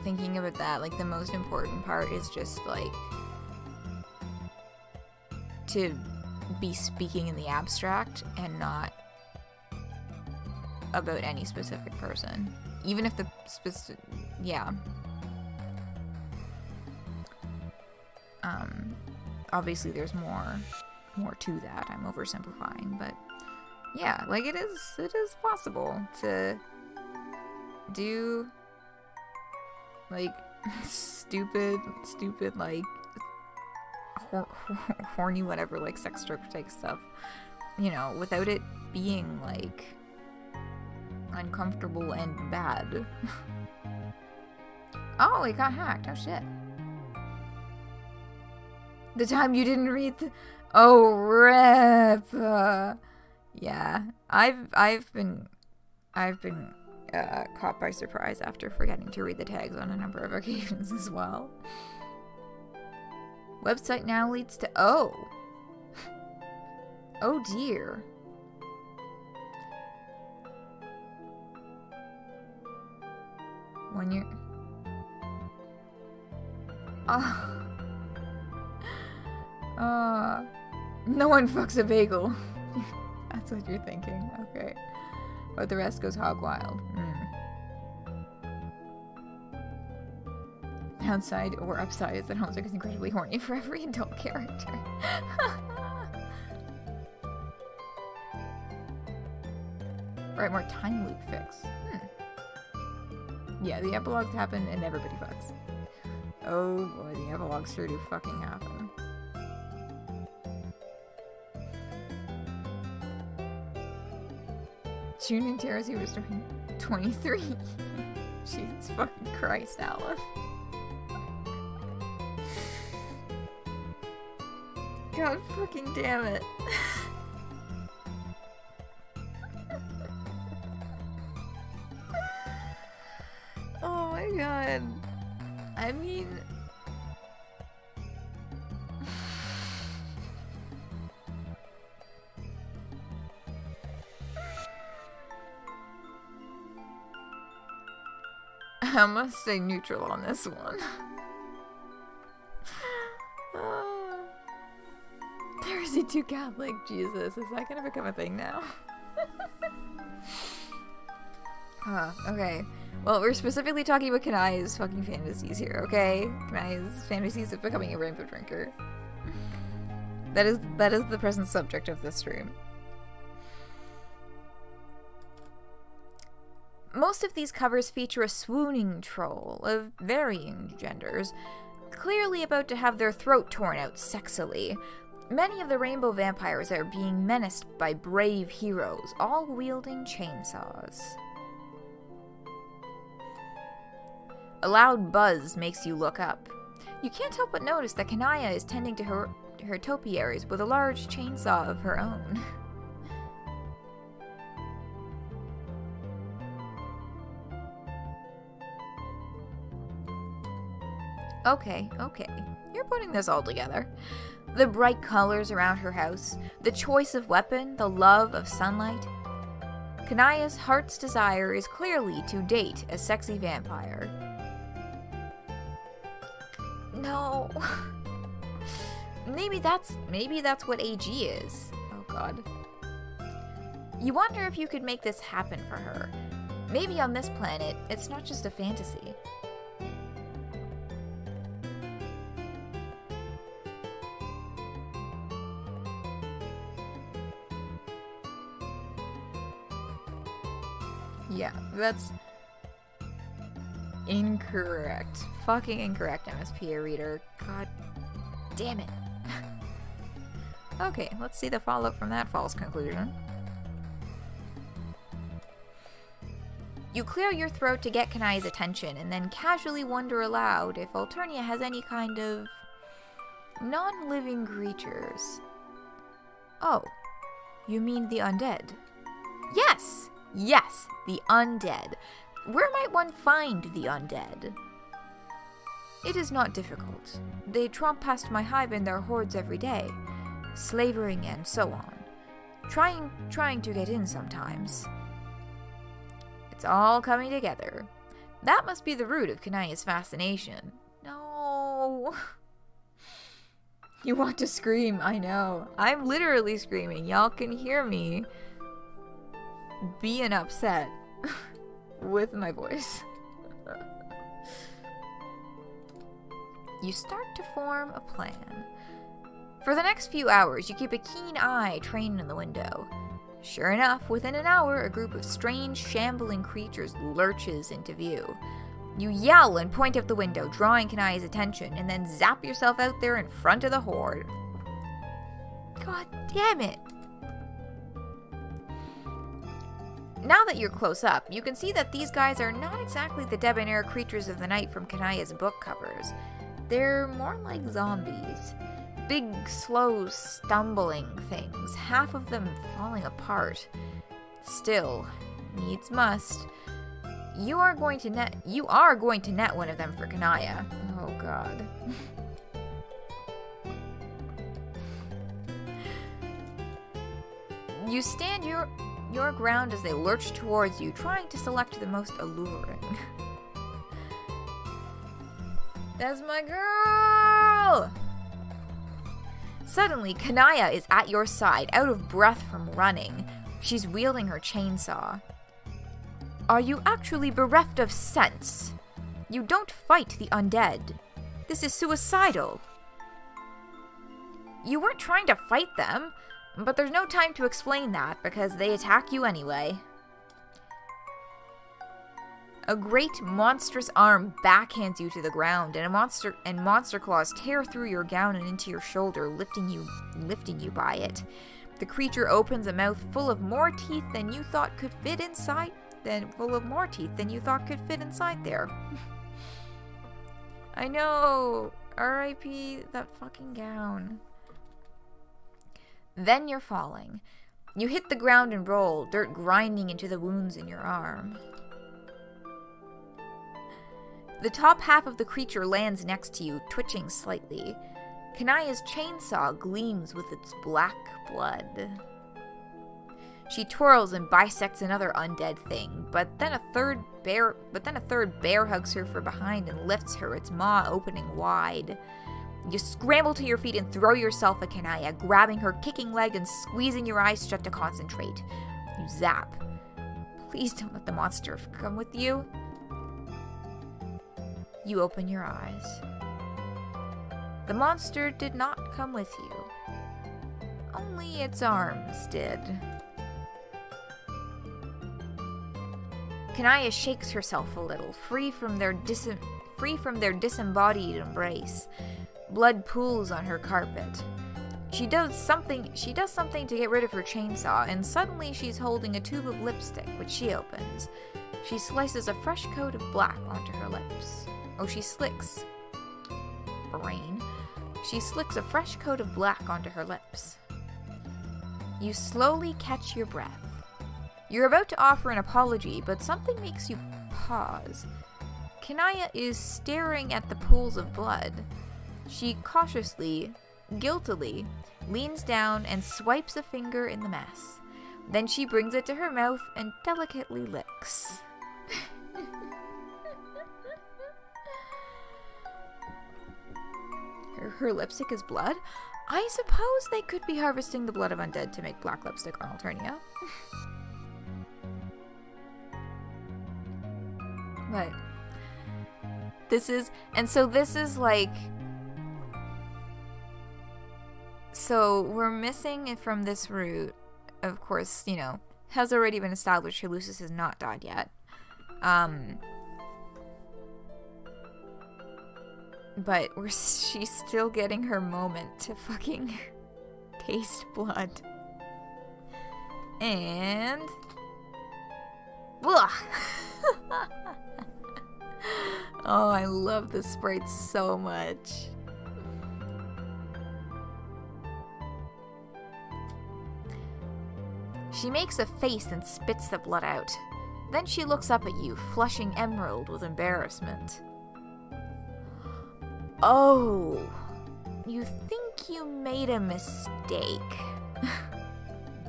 thinking about that, like, the most important part is just, like, to be speaking in the abstract and not about any specific person. Even if the specific, yeah. Obviously there's more to that. I'm oversimplifying, but yeah, like, it is possible to do, like, stupid, like, horny whatever, like, sex stroke type stuff, you know, without it being, like, uncomfortable and bad. Oh, it got hacked. Oh shit. The time you didn't read the... Oh, rip. Yeah, I've been caught by surprise after forgetting to read the tags on a number of occasions as well. Website now leads to oh dear. When you're no one fucks a bagel. That's what you're thinking. Okay. But the rest goes hog wild. Downside or upside is that Homestuck is incredibly horny for every adult character. Right, more time loop fix. Yeah, the epilogues happen and everybody fucks. Oh boy, the epilogues sure do fucking happen. June and Terrace was 23. Jesus fucking Christ, Aleph. God fucking damn it. Oh my god. I mean... I must stay neutral on this one. Is he too Catholic? Jesus, is that gonna become a thing now? Okay. Well, we're specifically talking about Kanaya's fucking fantasies here, okay? Kanaya's fantasies of becoming a rainbow drinker. That is the present subject of this stream. Most of these covers feature a swooning troll of varying genders, clearly about to have their throat torn out sexily. Many of the rainbow vampires are being menaced by brave heroes, all wielding chainsaws. A loud buzz makes you look up. You can't help but notice that Kanaya is tending to her topiaries with a large chainsaw of her own. Okay. You're putting this all together. The bright colors around her house, the choice of weapon, the love of sunlight. Kanaya's heart's desire is clearly to date a sexy vampire. No. Maybe that's what AG is. Oh god. You wonder if you could make this happen for her. Maybe on this planet, it's not just a fantasy. Yeah, that's incorrect. Fucking incorrect, MSPA reader. God damn it. Okay, let's see the follow-up from that false conclusion. You clear your throat to get Kanaya's attention, and then casually wonder aloud if Alternia has any kind of non-living creatures. Oh, you mean the undead? Yes! Yes, the undead. Where might one find the undead? It is not difficult. They tromp past my hive in their hordes every day, slavering and so on. Trying to get in sometimes. It's all coming together. That must be the root of Kanaya's fascination. No. You want to scream, I know. I'm literally screaming. Y'all can hear me being upset with my voice. You start to form a plan. For the next few hours, you keep a keen eye trained in the window. Sure enough, within an hour, a group of strange, shambling creatures lurches into view. You yell and point out the window, drawing Kanaya's attention, and then zap yourself out there in front of the horde. God damn it! Now that you're close up, you can see that these guys are not exactly the debonair creatures of the night from Kanaya's book covers. They're more like zombies. Big, slow, stumbling things, half of them falling apart. Still, needs must. You are going to net one of them for Kanaya. Oh god. You stand your ground as they lurch towards you, trying to select the most alluring. That's my girl! Suddenly, Kanaya is at your side, out of breath from running. She's wielding her chainsaw. Are you actually bereft of sense? You don't fight the undead. This is suicidal. You weren't trying to fight them, but there's no time to explain that because they attack you anyway. A great monstrous arm backhands you to the ground, and monster claws tear through your gown and into your shoulder, lifting you by it. The creature opens a mouth full of more teeth than you thought could fit inside. There. I know. R.I.P. that fucking gown. Then you're falling. You hit the ground and roll, dirt grinding into the wounds in your arm. The top half of the creature lands next to you, twitching slightly. Kanaya's chainsaw gleams with its black blood. She twirls and bisects another undead thing, but then a third bear hugs her from behind and lifts her, its maw opening wide. You scramble to your feet and throw yourself at Kanaya, grabbing her kicking leg and squeezing your eyes shut to concentrate. You zap. Please don't let the monster come with you. You open your eyes. The monster did not come with you. Only its arms did. Kanaya shakes herself a little, free from their disembodied embrace. Blood pools on her carpet. She does something to get rid of her chainsaw, and suddenly she's holding a tube of lipstick, which she opens. She slices a fresh coat of black onto her lips. Oh, she slicks a fresh coat of black onto her lips. You slowly catch your breath. You're about to offer an apology, but something makes you pause. Kanaya is staring at the pools of blood. She cautiously, guiltily, leans down and swipes a finger in the mess. Then she brings it to her mouth and delicately licks. Her lipstick is blood? I suppose they could be harvesting the blood of undead to make black lipstick on Alternia. But this is, and so this is like, so we're missing it from this route. Of course, you know, has already been established Lucis has not died yet. But she's still getting her moment to fucking taste blood. And... Ugh. Oh, I love this sprite so much. She makes a face and spits the blood out. Then she looks up at you, flushing emerald with embarrassment. Oh, you think you made a mistake.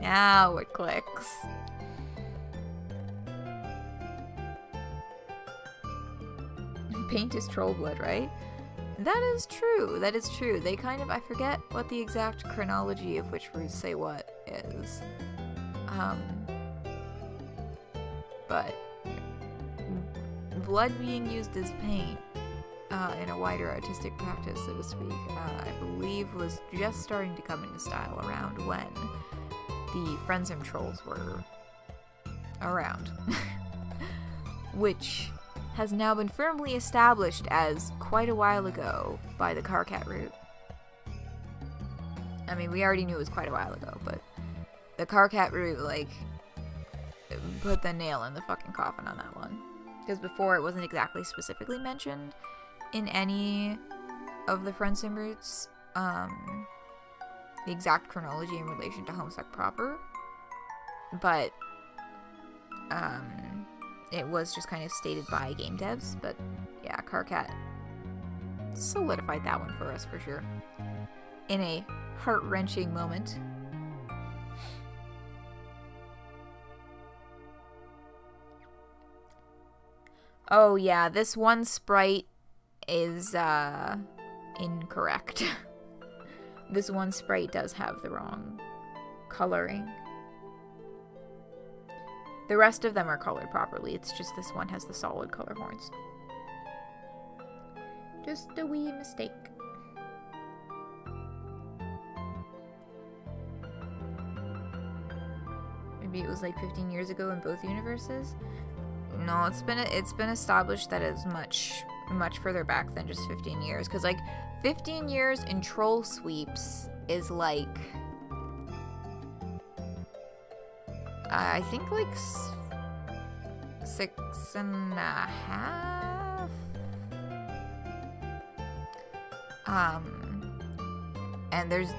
Now it clicks. Paint is troll blood, right? That is true. That is true. They kind of, I forget what the exact chronology of which roots say what is. But blood being used as paint in a wider artistic practice, so to speak, I believe was just starting to come into style around when the Frenzim trolls were around. Which has now been firmly established as quite a while ago by the Karkat route. I mean, we already knew it was quite a while ago, but the Karkat route, like, put the nail in the fucking coffin on that one. Because before it wasn't exactly specifically mentioned in any of the Frenzim routes, the exact chronology in relation to Homestuck proper. But, it was just kind of stated by game devs, but yeah, Karkat solidified that one for us for sure. In a heart-wrenching moment. Oh yeah, this one sprite is incorrect. This one sprite does have the wrong coloring. The rest of them are colored properly. It's just this one has the solid color horns. Just a wee mistake. Maybe it was like 15 years ago in both universes. No, it's been established that it's much further back than just 15 years. Because like 15 years in troll sweeps is like, I think like 6.5. And there's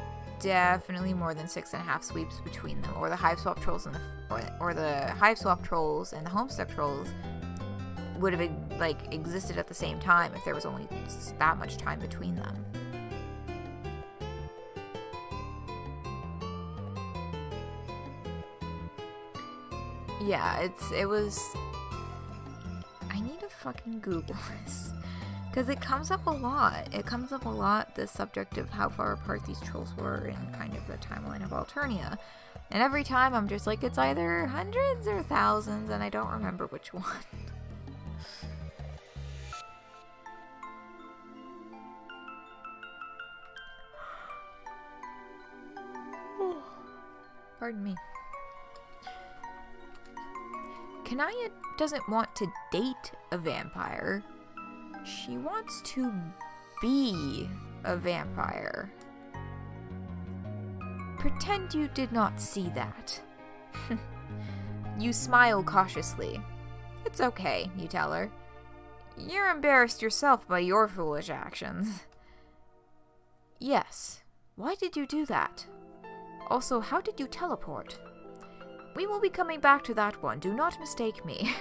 definitely more than 6.5 sweeps between them, or the hive swap trolls and the hive swap trolls and the Homestuck trolls would have like existed at the same time if there was only that much time between them. Yeah, it was. I need to fucking Google this. Because it comes up a lot. It comes up a lot, the subject of how far apart these trolls were in kind of the timeline of Alternia. And every time I'm just like, it's either hundreds or thousands, and I don't remember which one. Pardon me. Kanaya doesn't want to date a vampire. She wants to be a vampire. Pretend you did not see that. You smile cautiously. It's okay, you tell her. You're embarrassed yourself by your foolish actions. Yes. Why did you do that? Also, how did you teleport? We will be coming back to that one, do not mistake me.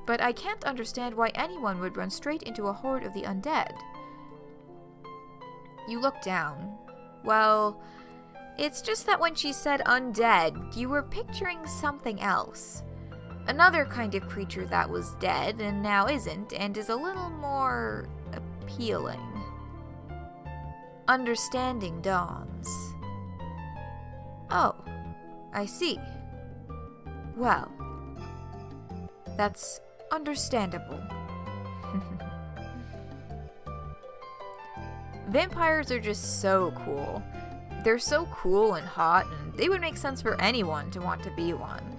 But I can't understand why anyone would run straight into a horde of the undead. You look down. Well, It's just that when she said undead, you were picturing something else. Another kind of creature that was dead and now isn't, and is a little more appealing. Understanding dawns. Oh, I see. Well, that's understandable. Vampires are just so cool. They're so cool and hot, and they would make sense for anyone to want to be one.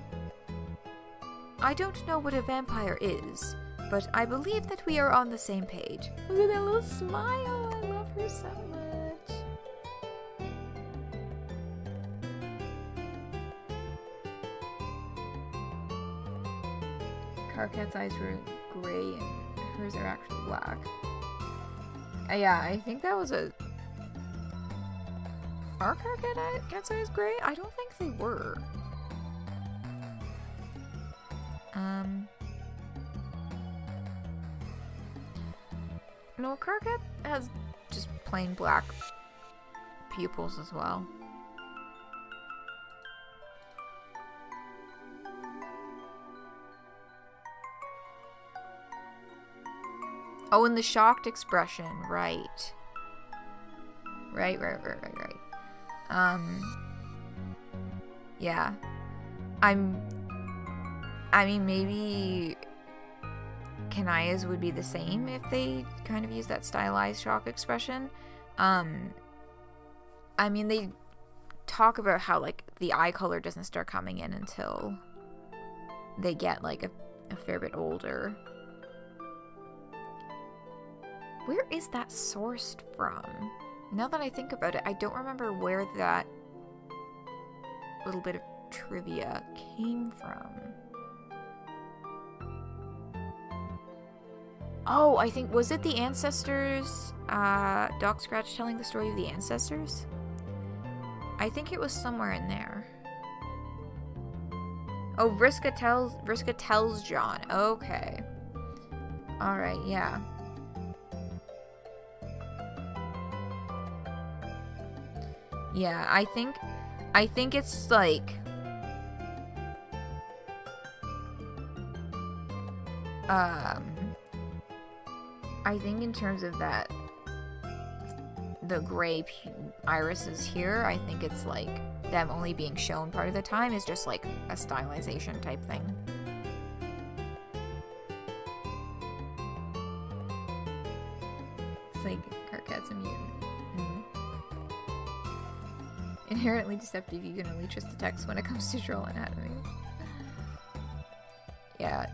I don't know what a vampire is, but I believe that we are on the same page. Look at that little smile. I love her so much. Carcat's eyes were gray and hers are actually black. Yeah, I think that was a... Are Carcat's eyes gray? I don't think they were. No, Carcat has just plain black pupils as well. Oh, and the shocked expression, right. Right. Yeah. I mean, maybe Kanaya's would be the same if they kind of use that stylized shock expression. I mean, they talk about how, like, the eye color doesn't start coming in until they get, like, a fair bit older. Where is that sourced from? Now that I think about it, I don't remember where that little bit of trivia came from. Oh, I think, was it the ancestors? Doc Scratch telling the story of the ancestors? I think it was somewhere in there. Oh, Vriska tells John. Okay. Alright, yeah. Yeah, I think it's like I think in terms of that, the gray irises here, I think it's like them only being shown part of the time is just like a stylization type thing. It's like Carcat's a mutant. Inherently deceptive, you can only trust the text when it comes to troll anatomy.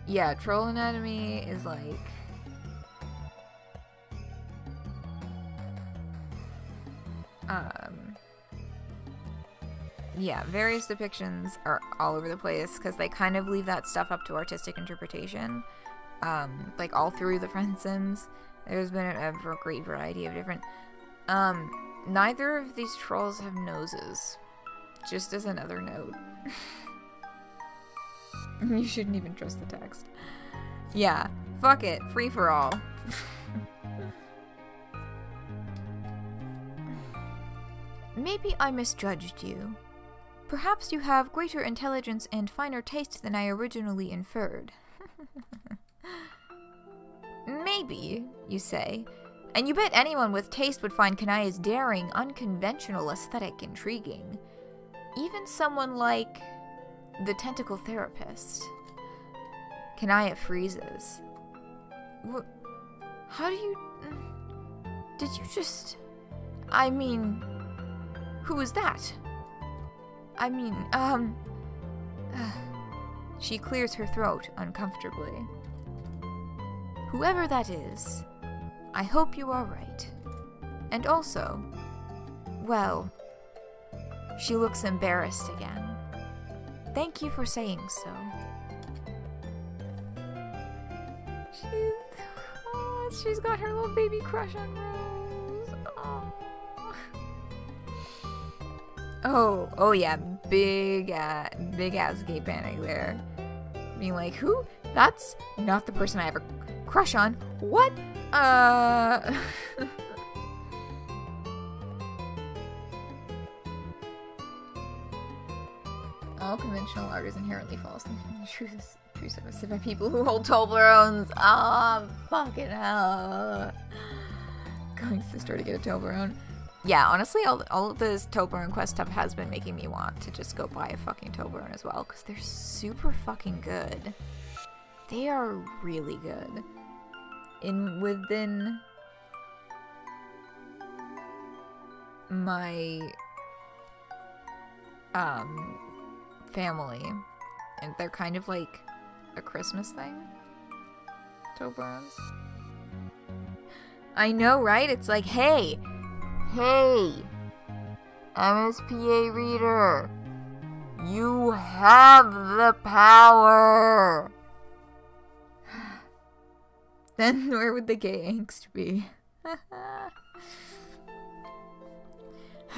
Yeah, troll anatomy is like... yeah, various depictions are all over the place because they kind of leave that stuff up to artistic interpretation. Like all through the Friend Sims, there's been a great variety of different... neither of these trolls have noses. Just as another note. You shouldn't even trust the text. Yeah, fuck it. Free for all. Maybe I misjudged you. Perhaps you have greater intelligence and finer taste than I originally inferred. Maybe, you say. And you bet anyone with taste would find Kanaya's daring, unconventional aesthetic intriguing. Even someone like the tentacle therapist. Kanaya freezes. How do you... Did you just... I mean... Who was that? I mean, She clears her throat uncomfortably. Whoever that is, I hope you are right. And also, well, she looks embarrassed again. Thank you for saying so. She's got her little baby crush on Rose. Oh yeah, big ass gay panic there. Being like, who? That's not the person I have a crush on. What? all conventional art is inherently false. The truth is by people who hold Toblerones. Fucking hell. Going to the store to get a Toblerone. Yeah, honestly, all of this Toblerone Quest stuff has been making me want to just go buy a fucking Toblerone as well, because they're super fucking good. They are really good. Within my family, and they're kind of like a Christmas thing. Toblerones. I know, right? It's like, hey, MSPA reader, you have the power. Then where would the gay angst be?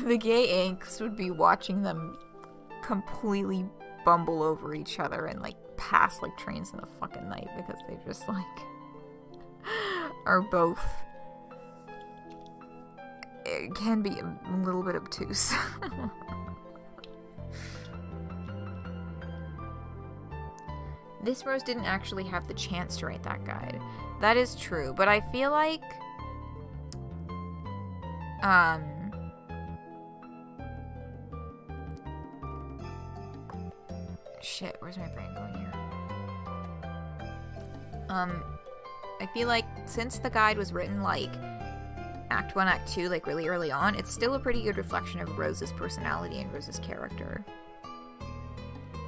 The gay angst would be watching them completely bumble over each other and like pass like trains in the fucking night because they just like are both, it can be a little bit obtuse. This Rose didn't actually have the chance to write that guide. That is true, but I feel like shit, where's my brain going here? I feel like since the guide was written like Act 1, Act 2, like really early on, it's still a pretty good reflection of Rose's personality and Rose's character.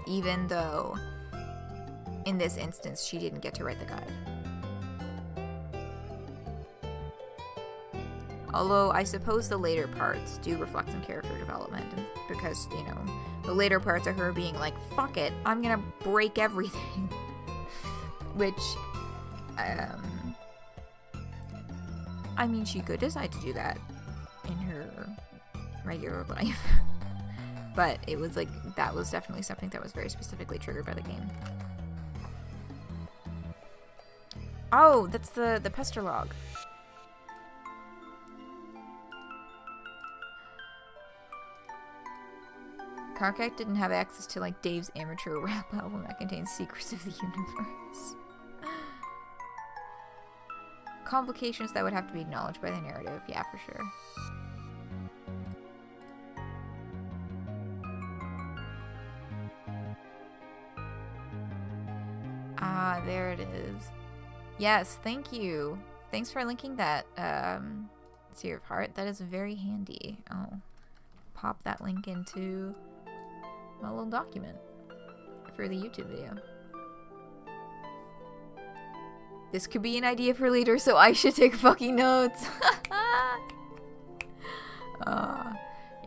Even though in this instance she didn't get to write the guide. Although I suppose the later parts do reflect some character development, because, you know, the later parts are her being like, fuck it, I'm gonna break everything. Which, I mean, she could decide to do that in her regular life. But it was like, that was definitely something that was very specifically triggered by the game. Oh, that's the Pester log. Karkak didn't have access to like Dave's amateur rap album that contains secrets of the universe. Complications that would have to be acknowledged by the narrative, yeah, for sure. Ah, there it is. Yes, thank you. Thanks for linking that, Seer of Heart. That is very handy. I'll pop that link into my little document for the YouTube video. This could be an idea for later, so I should take fucking notes.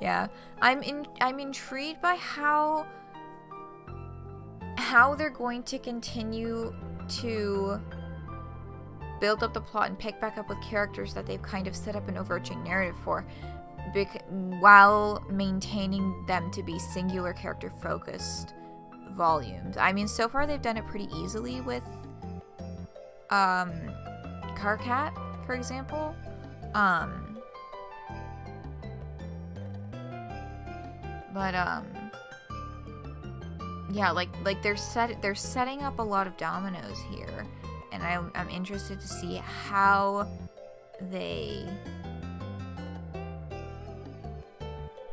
Yeah. I'm intrigued by how they're going to continue to build up the plot and pick back up with characters that they've kind of set up an overarching narrative for, while maintaining them to be singular character focused volumes. I mean, so far they've done it pretty easily with Karkat, for example. Yeah, like they're setting up a lot of dominoes here, and I'm interested to see how they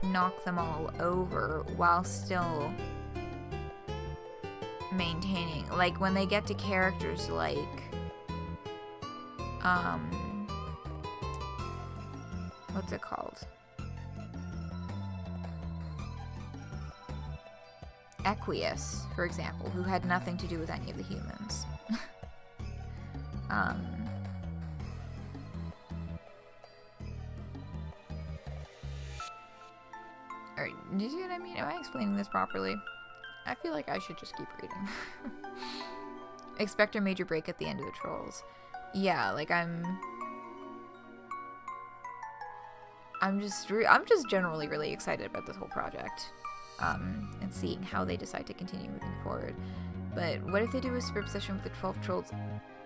knock them all over while still maintaining, like when they get to characters like what's it called? Equius, for example, who had nothing to do with any of the humans. Alright, do you see what I mean? Am I explaining this properly? I feel like I should just keep reading. Expect a major break at the end of the Trolls. Yeah, like I'm just generally really excited about this whole project. And seeing how they decide to continue moving forward. But what if they do a script session with the 12 Trolls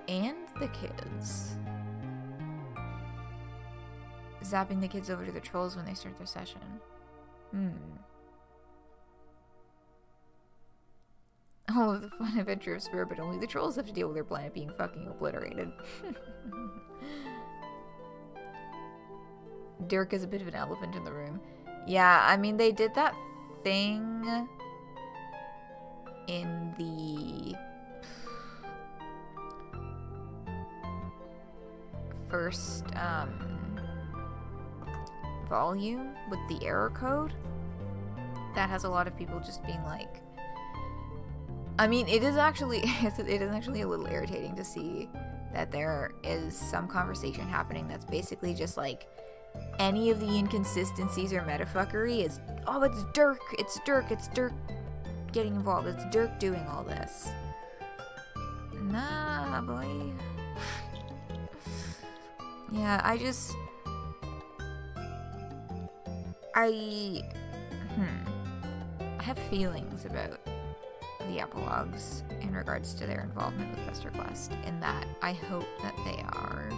and the kids? Zapping the kids over to the Trolls when they start their session. all of the fun adventure of Sphere, but only the trolls have to deal with their planet being fucking obliterated. Dirk is a bit of an elephant in the room. Yeah, I mean, they did that thing in the first volume with the error code. That has a lot of people just being like, I mean, it is actually a little irritating to see that there is some conversation happening that's basically just like, any of the inconsistencies or metafuckery is, oh, it's Dirk getting involved, it's Dirk doing all this. Nah, boy. Yeah, I have feelings about the epilogues in regards to their involvement with Pesterquest, in that I hope that they are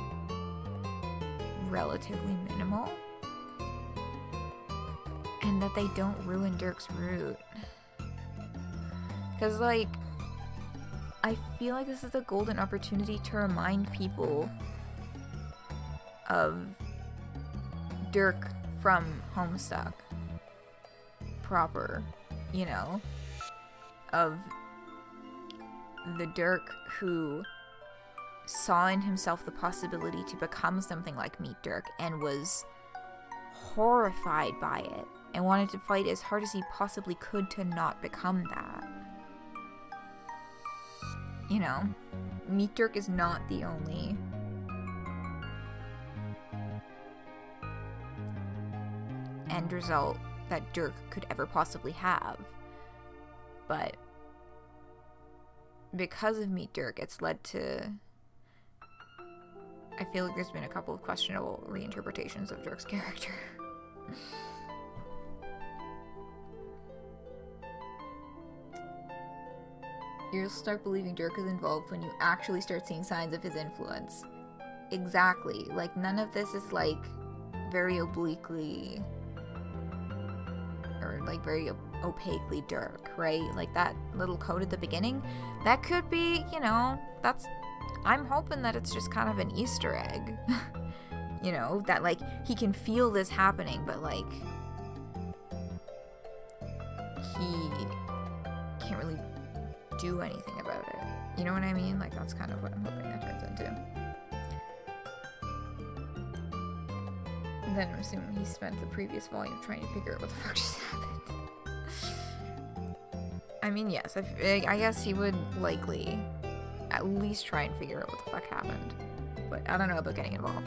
relatively minimal and that they don't ruin Dirk's route. Because, like, I feel like this is a golden opportunity to remind people of Dirk from Homestuck proper, you know, of the Dirk who saw in himself the possibility to become something like Meet Dirk and was horrified by it and wanted to fight as hard as he possibly could to not become that. You know, Meet Dirk is not the only end result that Dirk could ever possibly have, but because of Meet Dirk, it's led to, I feel like there's been a couple of questionable reinterpretations of Dirk's character. You'll start believing Dirk is involved when you actually start seeing signs of his influence. Exactly. Like, none of this is, like, very obliquely, or, like, very opaquely Dirk, right? Like, that little code at the beginning, that could be, you know, that's, I'm hoping that it's just kind of an Easter egg. You know, that, like, he can feel this happening, but, like, he can't really do anything about it. You know what I mean? Like, that's kind of what I'm hoping that turns into. And then I'm assuming he spent the previous volume trying to figure out what the fuck just happened. I mean, yes, I guess he would likely at least try and figure out what the fuck happened. But I don't know about getting involved.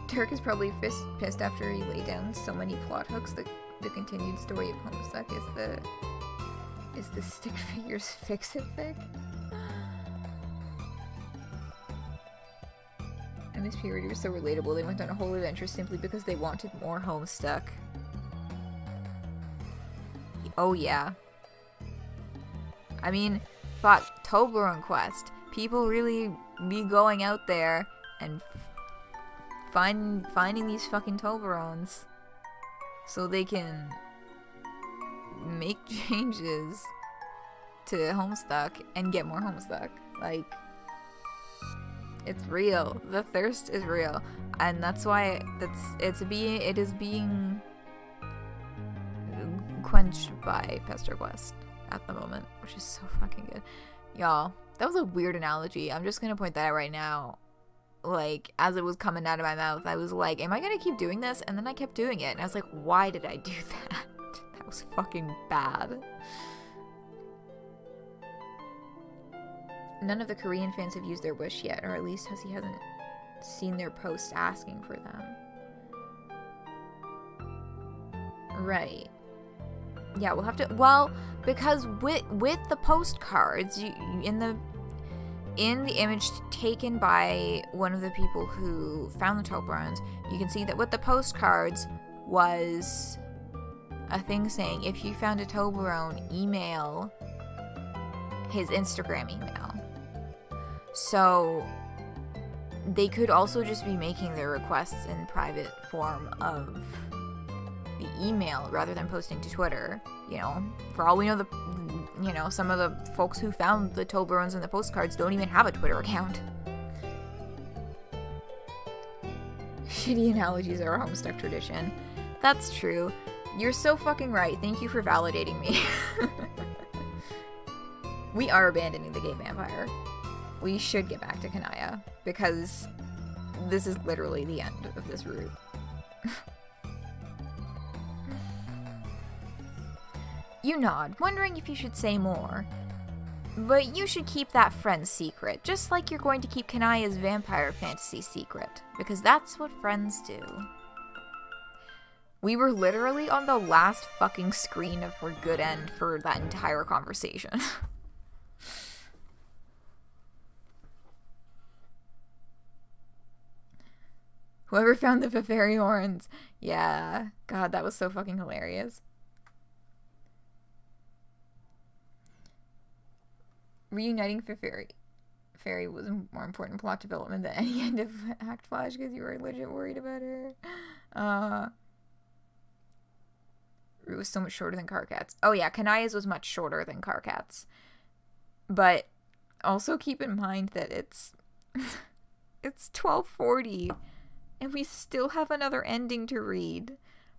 Dirk is probably pissed after he laid down so many plot hooks that the continued story of Homestuck is the stick figures fix-it fic. And this period was so relatable, they went on a whole adventure simply because they wanted more Homestuck. Oh yeah. I mean, fuck, Toblerone Quest. People really be going out there and finding these fucking Toblerones so they can make changes to Homestuck and get more Homestuck. Like, it's real. The thirst is real, and that's why it is being quenched by Pesterquest at the moment, which is so fucking good. Y'all, that was a weird analogy. I'm just gonna point that out right now. Like, as it was coming out of my mouth, I was like, am I gonna keep doing this? And then I kept doing it, and I was like, why did I do that? That was fucking bad. None of the Korean fans have used their wish yet, or at least he hasn't seen their posts asking for them. Right. Yeah, we'll have to, well, because with the postcards, in the image taken by one of the people who found the Toblerones, you can see that with the postcards was a thing saying, if you found a Toblerone, email his Instagram email. So they could also just be making their requests in private form of the the email rather than posting to Twitter. You know, for all we know, some of the folks who found the Toblerones and the postcards don't even have a Twitter account. Shitty analogies are a Homestuck tradition. That's true. You're so fucking right. Thank you for validating me. We are abandoning the gay vampire. We should get back to Kanaya, because this is literally the end of this route. You nod, wondering if you should say more. But you should keep that friend's secret, just like you're going to keep Kanaya's vampire fantasy secret, because that's what friends do. We were literally on the last fucking screen of her good end for that entire conversation. Whoever found the Feferi horns. Yeah. God, that was so fucking hilarious. Reuniting Feferi was a more important plot development than any end of Act Flash because you were legit worried about her. It was so much shorter than Karkat's. Oh yeah, Kanaya's was much shorter than Karkat's. But also keep in mind that it's 12:40 and we still have another ending to read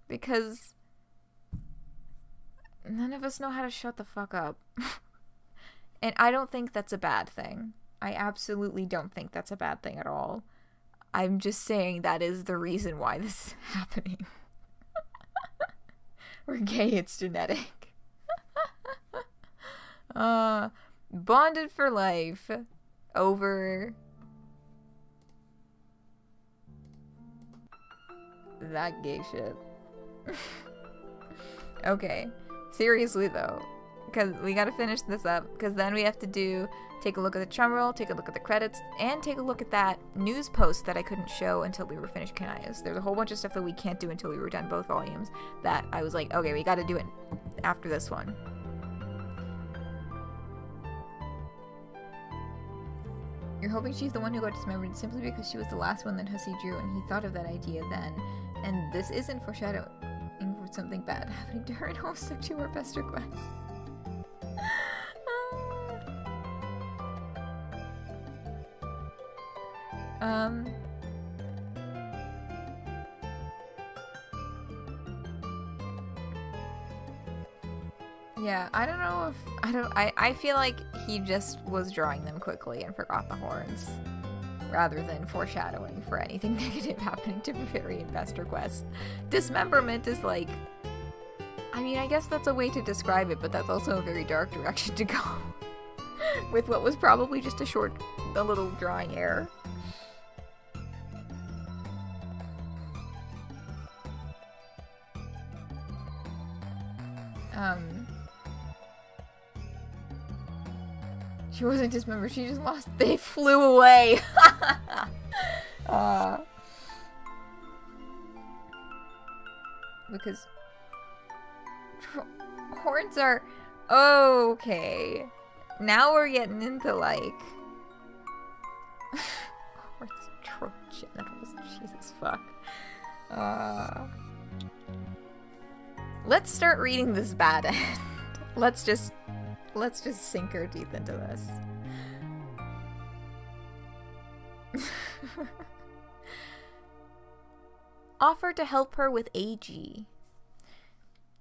because none of us know how to shut the fuck up. And I don't think that's a bad thing. I absolutely don't think that's a bad thing at all. I'm just saying that is the reason why this is happening. We're gay, it's genetic. Bonded for life. Over that gay shit. Okay. Seriously though. Because we gotta finish this up. Because then we have to take a look at the Chumroll, take a look at the credits, and take a look at that news post that I couldn't show until we were finished Kanaya's. There's a whole bunch of stuff that we can't do until we were done both volumes that I was like, okay, we gotta do it after this one. You're hoping she's the one who got dismembered simply because she was the last one that Hussey drew and he thought of that idea then. And this isn't foreshadowing for something bad happening to her in Homestuck 2 or Pesterquest. Yeah, I don't know if I feel like he just was drawing them quickly and forgot the horns rather than foreshadowing for anything negative happening to Feferi and Pesterquest. Dismemberment is like, I mean, I guess that's a way to describe it, but that's also a very dark direction to go with what was probably just a little drawing error. She wasn't dismembered, she just lost. They flew away! Because horns are okay. Now we're getting into like horns are genitals. Jesus fuck. Let's start reading this bad end. Let's just sink our teeth into this. Offer to help her with AG.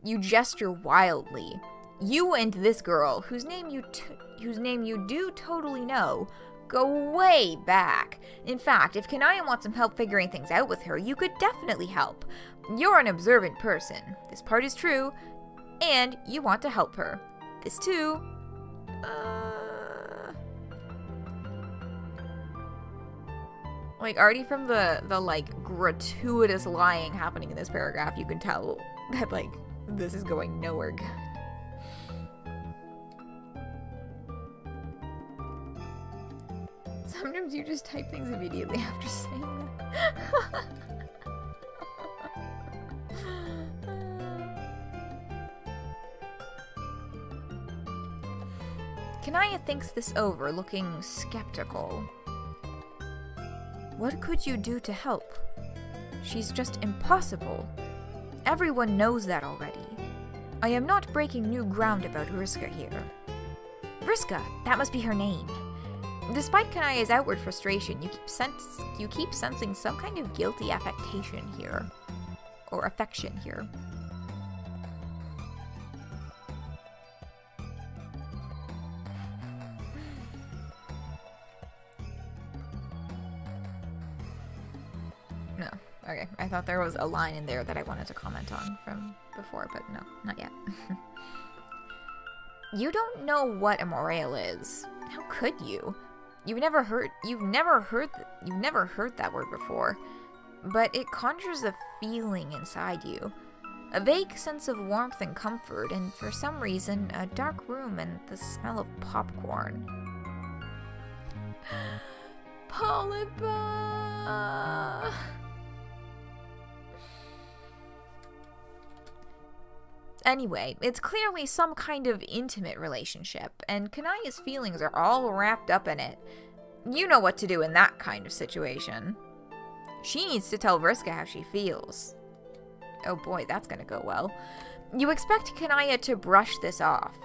You gesture wildly. You and this girl, whose name you do totally know, go way back. In fact, if Kanaya wants some help figuring things out with her, you could definitely help. You're an observant person. This part is true, and you want to help her. This too. Like, already from the like gratuitous lying happening in this paragraph, you can tell that like this is going nowhere good. Sometimes you just type things immediately after saying that. Kanaya thinks this over, looking skeptical. What could you do to help? She's just impossible. Everyone knows that already. I am not breaking new ground about Vriska here. Vriska, that must be her name. Despite Kanaya's outward frustration, you keep sensing some kind of guilty affectation here. Or affection here. No. Okay, I thought there was a line in there that I wanted to comment on from before, but no, not yet. You don't know what a morale is. How could you? You've never heard that word before. But it conjures a feeling inside you. A vague sense of warmth and comfort, and for some reason, a dark room and the smell of popcorn. Polypa! Anyway, it's clearly some kind of intimate relationship, and Kanaya's feelings are all wrapped up in it. You know what to do in that kind of situation. She needs to tell Vriska how she feels. Oh boy, that's gonna go well. You expect Kanaya to brush this off.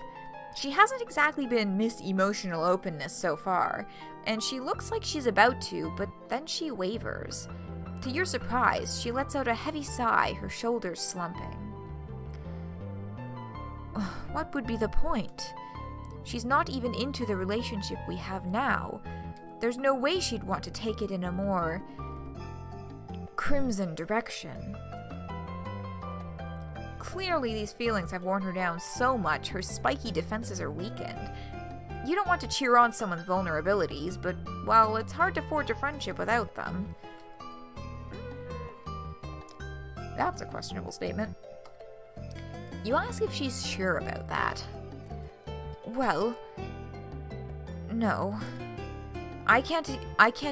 She hasn't exactly been Miss Emotional Openness so far, and she looks like she's about to, but then she wavers. To your surprise, she lets out a heavy sigh, her shoulders slumping. What would be the point? She's not even into the relationship we have now. There's no way she'd want to take it in a more crimson direction. Clearly, these feelings have worn her down so much her spiky defenses are weakened. You don't want to cheer on someone's vulnerabilities, but, well, it's hard to forge a friendship without them. That's a questionable statement. You ask if she's sure about that. Well, no. I can't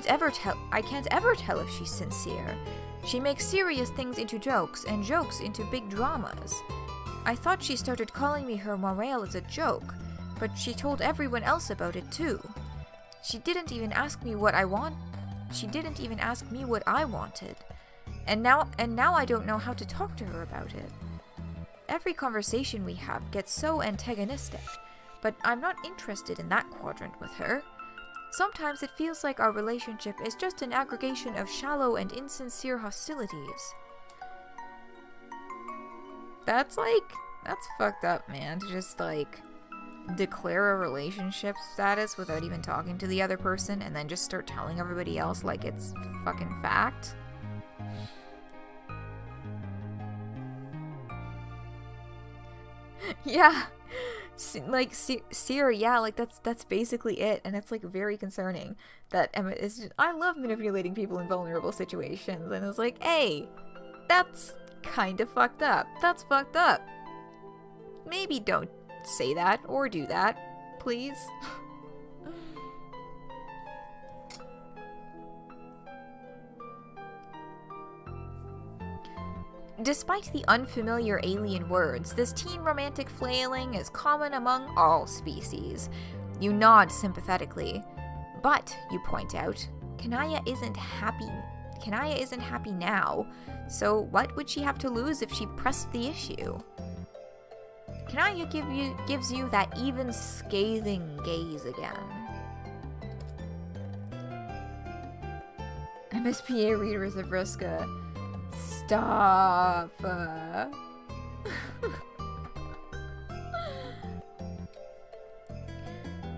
ever tell if she's sincere. She makes serious things into jokes, and jokes into big dramas. I thought she started calling me her morale as a joke, but she told everyone else about it too. She didn't even ask me what I wanted. And now I don't know how to talk to her about it. Every conversation we have gets so antagonistic, but I'm not interested in that quadrant with her. Sometimes it feels like our relationship is just an aggregation of shallow and insincere hostilities. That's fucked up, man, to just, like, declare a relationship status without even talking to the other person and then just start telling everybody else like it's fucking fact. Yeah. Like, Sierra, yeah, like, that's basically it, and it's, like, very concerning that Emma is just, I love manipulating people in vulnerable situations, and it's like, hey, that's kind of fucked up. That's fucked up. Maybe don't say that, or do that, please. Despite the unfamiliar alien words, this teen romantic flailing is common among all species. You nod sympathetically. But, you point out, Kanaya isn't happy now, so what would she have to lose if she pressed the issue? Kanaya gives you that even scathing gaze again. MSPA readers of Vriska. Stop.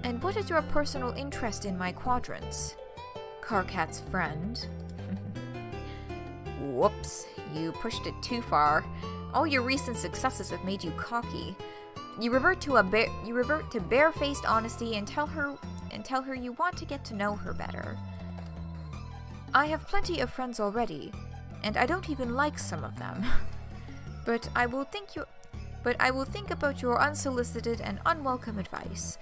And what is your personal interest in my quadrants? Karkat's friend. Whoops, you pushed it too far. All your recent successes have made you cocky. You revert to barefaced honesty and tell her you want to get to know her better. I have plenty of friends already, and I don't even like some of them. But I will think about your unsolicited and unwelcome advice.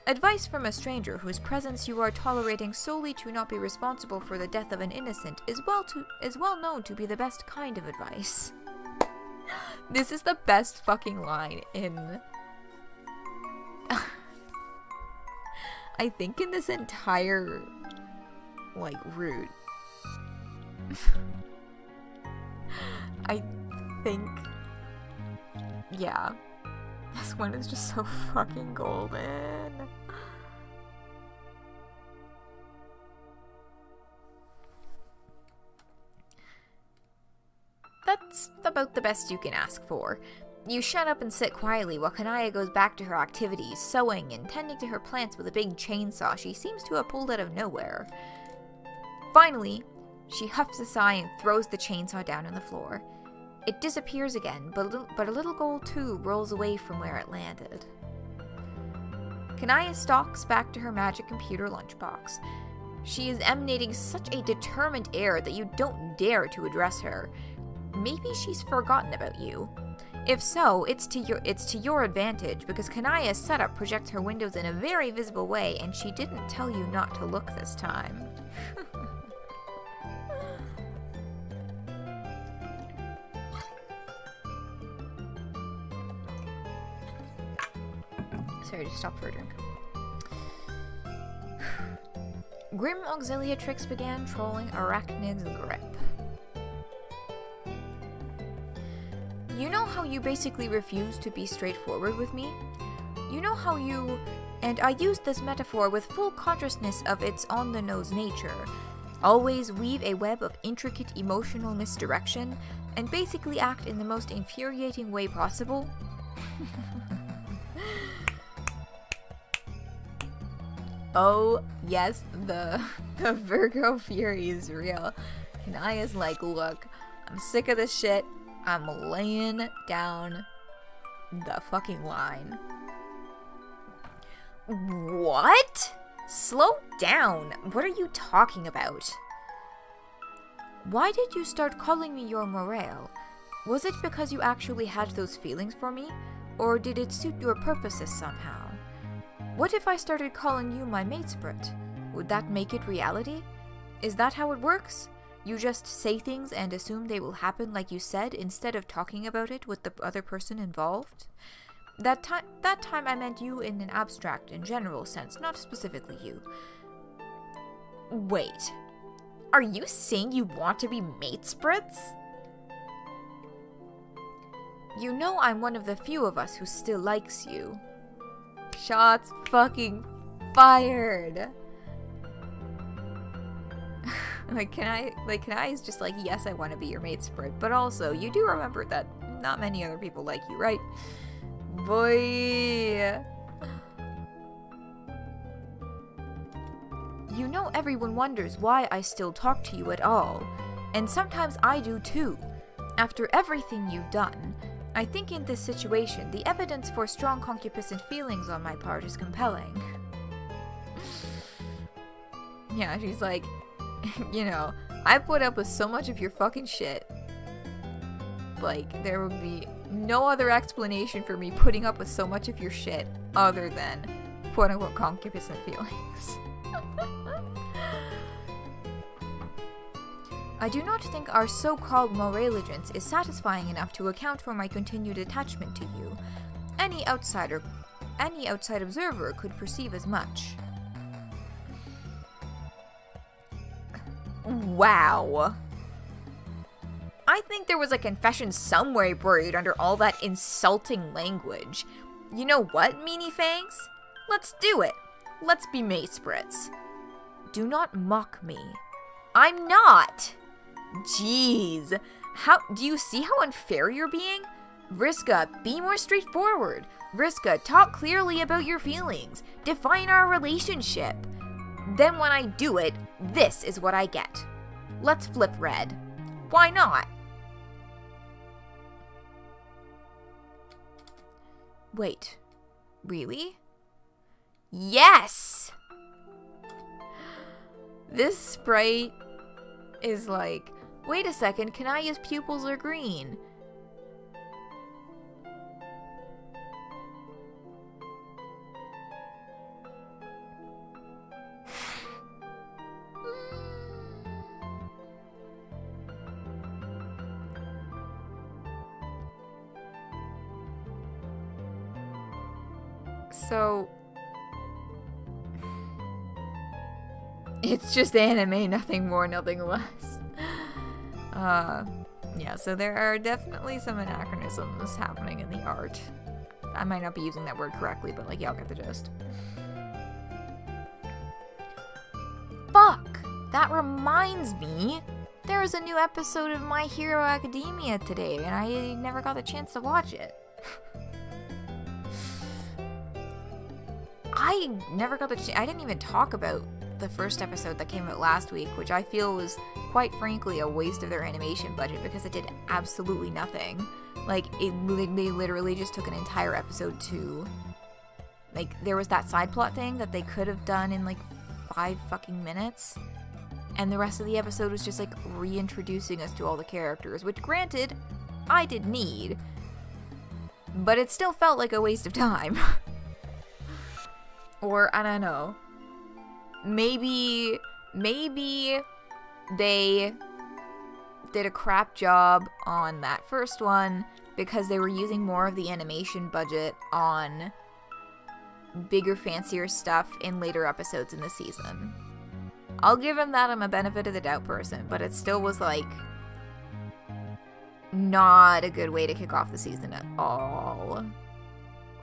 Advice from a stranger whose presence you are tolerating solely to not be responsible for the death of an innocent is well known to be the best kind of advice. This is the best fucking line in... I think in this entire, like, route. I think Yeah. This one is just so fucking golden. That's about the best you can ask for. You shut up and sit quietly while Kanaya goes back to her activities, sewing and tending to her plants with a big chainsaw she seems to have pulled out of nowhere. Finally, she huffs a sigh and throws the chainsaw down on the floor. It disappears again, but a little gold tube rolls away from where it landed. Kanaya stalks back to her magic computer lunchbox. She is emanating such a determined air that you don't dare to address her. Maybe she's forgotten about you. If so, it's to your advantage, because Kanaya's setup projects her windows in a very visible way, and she didn't tell you not to look this time. Sorry, just stop for a drink. Grim Auxiliatrix began trolling Arachnid's grip. You know how you basically refuse to be straightforward with me? You know how you... And I use this metaphor with full consciousness of its on-the-nose nature. Always weave a web of intricate emotional misdirection, and basically act in the most infuriating way possible? Oh, yes, the Virgo fury is real. Kanaya's like, look, I'm sick of this shit. I'm laying down the fucking line. What? Slow down. What are you talking about? Why did you start calling me your Morale? Was it because you actually had those feelings for me? Or did it suit your purposes somehow? What if I started calling you my matesprit? Would that make it reality? Is that how it works? You just say things and assume they will happen like you said instead of talking about it with the other person involved? That time I meant you in an abstract and general sense, not specifically you. Wait. Are you saying you want to be matesprits? You know I'm one of the few of us who still likes you. Shots fucking fired. Kanaya is just like, yes, I want to be your matesprit, but also, you do remember that not many other people like you, right? Boy. You know everyone wonders why I still talk to you at all, and sometimes I do too. After everything you've done, I think in this situation, the evidence for strong concupiscent feelings on my part is compelling. Yeah, she's like, you know, I put up with so much of your fucking shit. Like, there would be no other explanation for me putting up with so much of your shit other than quote-unquote concupiscent feelings. I do not think our so-called moralligence is satisfying enough to account for my continued attachment to you. Any outside observer could perceive as much. Wow. I think there was a confession somewhere buried under all that insulting language. You know what, Meanie Fangs? Let's do it. Let's be matesprits. Do not mock me. I'm not. Jeez. How do you see how unfair you're being? Vriska, be more straightforward. Vriska, talk clearly about your feelings. Define our relationship. Then when I do it, this is what I get. Let's flip red. Why not? Wait. Really? Yes! This sprite is like, wait a second, Kanaya's pupils are green. So, it's just anime, nothing more, nothing less. Yeah, so there are definitely some anachronisms happening in the art. I might not be using that word correctly, but like, y'all get the gist. Fuck! That reminds me! There is a new episode of My Hero Academia today, and I never got the chance to watch it. I never got the chance. I didn't even talk about the first episode that came out last week, which I feel was, quite frankly, a waste of their animation budget because it did absolutely nothing. Like, they literally just took an entire episode to... Like, there was that side plot thing that they could have done in, like, 5 fucking minutes. And the rest of the episode was just, like, reintroducing us to all the characters, which, granted, I did need. But it still felt like a waste of time. Or, I don't know. Maybe they did a crap job on that first one because they were using more of the animation budget on bigger, fancier stuff in later episodes in the season. I'll give him that. I'm a benefit of the doubt person, but it still was, like, not a good way to kick off the season at all.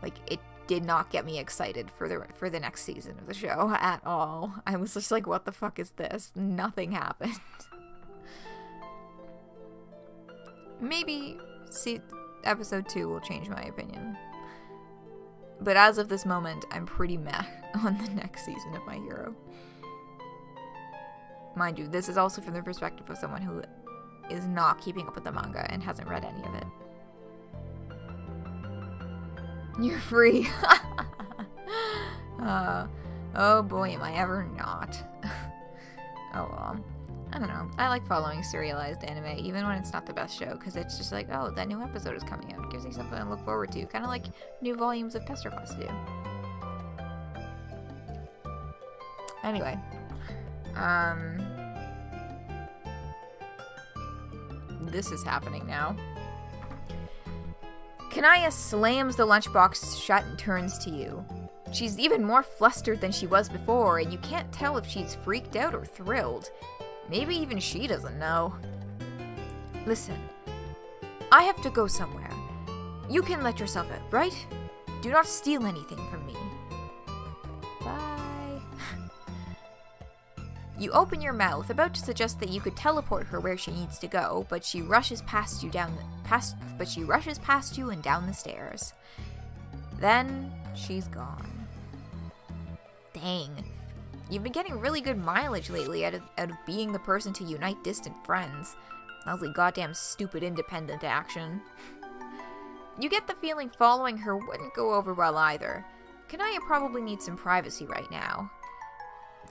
Like, it did not get me excited for the next season of the show at all. I was just like, what the fuck is this? Nothing happened. Maybe episode 2 will change my opinion. But as of this moment, I'm pretty meh on the next season of My Hero. Mind you, this is also from the perspective of someone who is not keeping up with the manga and hasn't read any of it. You're free. Oh boy, am I ever not. Oh well. I don't know. I like following serialized anime, even when it's not the best show, because it's just like, oh, that new episode is coming out. It gives me something to look forward to. Kind of like new volumes of Pesterquest do. Anyway. This is happening now. Kanaya slams the lunchbox shut and turns to you. She's even more flustered than she was before, and you can't tell if she's freaked out or thrilled. Maybe even she doesn't know. Listen, I have to go somewhere. You can let yourself out, right? Do not steal anything from me. Bye. You open your mouth, about to suggest that you could teleport her where she needs to go, but she rushes past you and down the stairs. Then she's gone. Dang. You've been getting really good mileage lately out of being the person to unite distant friends. Mostly goddamn stupid independent action. You get the feeling following her wouldn't go over well either. Kanaya probably needs some privacy right now.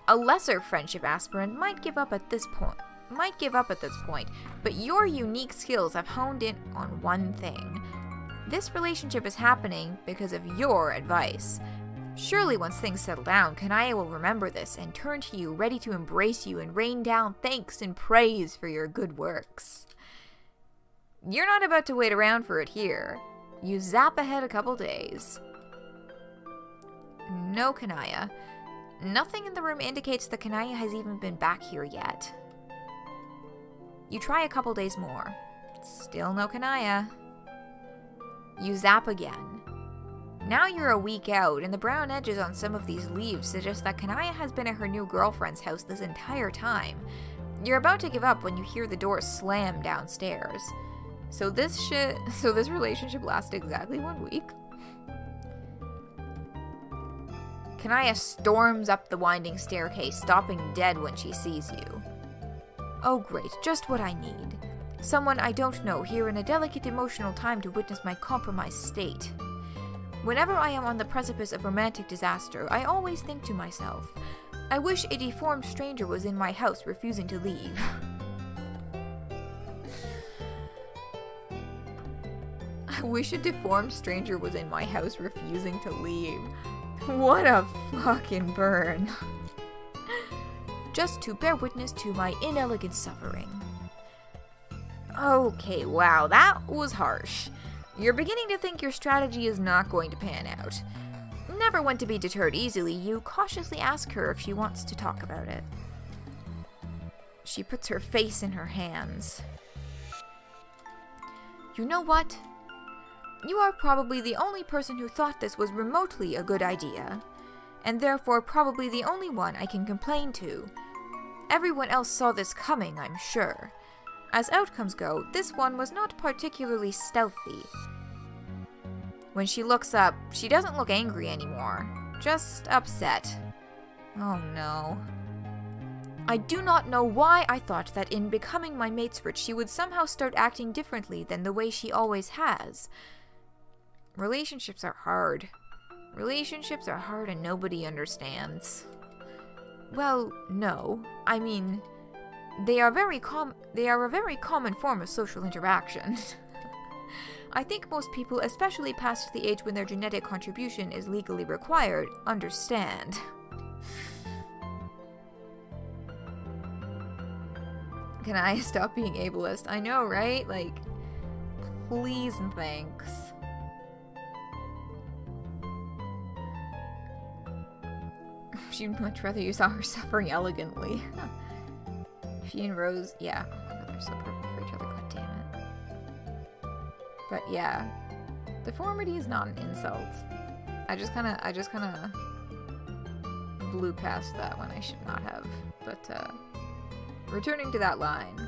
A lesser friendship aspirant might give up at this point, but your unique skills have honed in on one thing. This relationship is happening because of your advice. Surely once things settle down, Kanaya will remember this and turn to you, ready to embrace you and rain down thanks and praise for your good works. You're not about to wait around for it here. You zap ahead a couple days. No Kanaya. Nothing in the room indicates that Kanaya has even been back here yet. You try a couple days more. Still no Kanaya. You zap again. Now you're a week out, and the brown edges on some of these leaves suggest that Kanaya has been at her new girlfriend's house this entire time. You're about to give up when you hear the door slam downstairs. So this relationship lasts exactly 1 week. Kanaya storms up the winding staircase, stopping dead when she sees you. Oh great, just what I need. Someone I don't know here in a delicate emotional time to witness my compromised state. Whenever I am on the precipice of romantic disaster, I always think to myself, I wish a deformed stranger was in my house refusing to leave. I wish a deformed stranger was in my house refusing to leave. What a fucking burn. Just to bear witness to my inelegant suffering. Okay, wow, that was harsh. You're beginning to think your strategy is not going to pan out. Never one to be deterred easily, you cautiously ask her if she wants to talk about it. She puts her face in her hands. You know what? You are probably the only person who thought this was remotely a good idea, and therefore probably the only one I can complain to. Everyone else saw this coming, I'm sure. As outcomes go, this one was not particularly stealthy. When she looks up, she doesn't look angry anymore, just upset. Oh no. I do not know why I thought that in becoming my matesprit she would somehow start acting differently than the way she always has. Relationships are hard. Relationships are hard and nobody understands. Well, no. I mean, they are a very common form of social interaction. I think most people, especially past the age when their genetic contribution is legally required, understand. Can I stop being ableist? I know, right? Like, please and thanks. She'd much rather you saw her suffering elegantly. She and Rose, yeah. Oh my god, they're so perfect for each other, god damn it. But yeah, deformity is not an insult. I just kinda blew past that when I should not have. But returning to that line.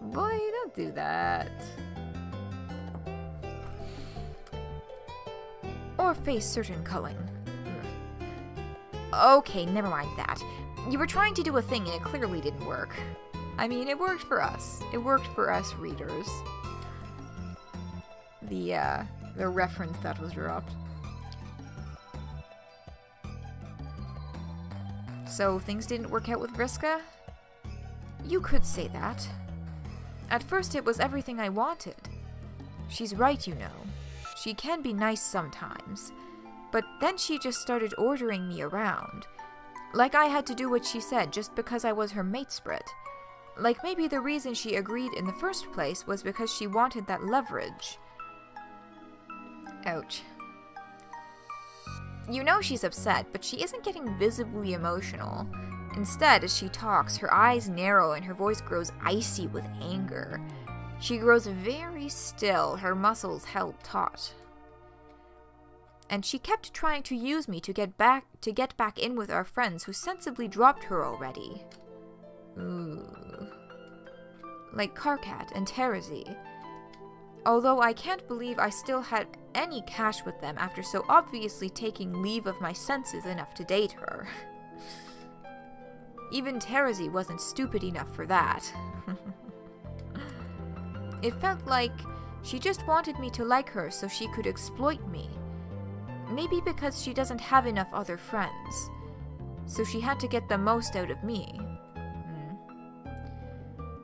Boy, don't do that. Or face certain culling. Okay, never mind that. You were trying to do a thing and it clearly didn't work. I mean, it worked for us. It worked for us readers. The reference that was dropped. So, things didn't work out with Vriska? You could say that. At first it was everything I wanted. She's right, you know. She can be nice sometimes. But then she just started ordering me around. Like I had to do what she said just because I was her matesprit. Like maybe the reason she agreed in the first place was because she wanted that leverage. Ouch. You know she's upset, but she isn't getting visibly emotional. Instead, as she talks, her eyes narrow and her voice grows icy with anger. She grows very still, her muscles held taut. And she kept trying to use me to get back in with our friends who sensibly dropped her already. Ooh. Like Karkat and Terezi. Although I can't believe I still had any cash with them after so obviously taking leave of my senses enough to date her. Even Terezi wasn't stupid enough for that. It felt like she just wanted me to like her so she could exploit me. Maybe because she doesn't have enough other friends. So she had to get the most out of me.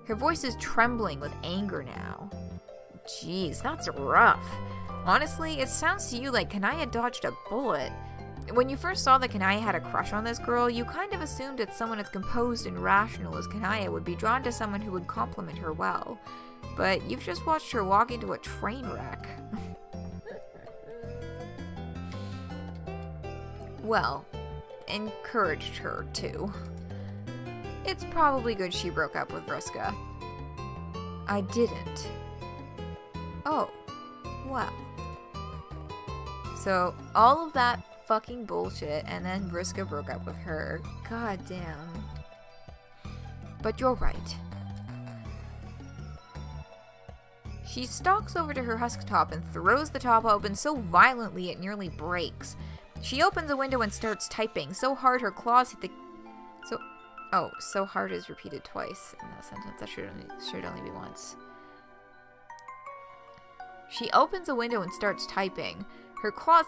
Her voice is trembling with anger now. Jeez, that's rough. Honestly, it sounds to you like Kanaya dodged a bullet. When you first saw that Kanaya had a crush on this girl, you kind of assumed that someone as composed and rational as Kanaya would be drawn to someone who would compliment her well. But you've just watched her walk into a train wreck. Well, encouraged her to. It's probably good she broke up with Vriska. I didn't. Oh, well. So, all of that fucking bullshit, and then Vriska broke up with her. God damn. But you're right. She stalks over to her husk top and throws the top open so violently it nearly breaks. She opens a window and starts typing so hard her claws hit the... so hard is repeated twice in that sentence. That should only be once. She opens a window and starts typing. Her claws...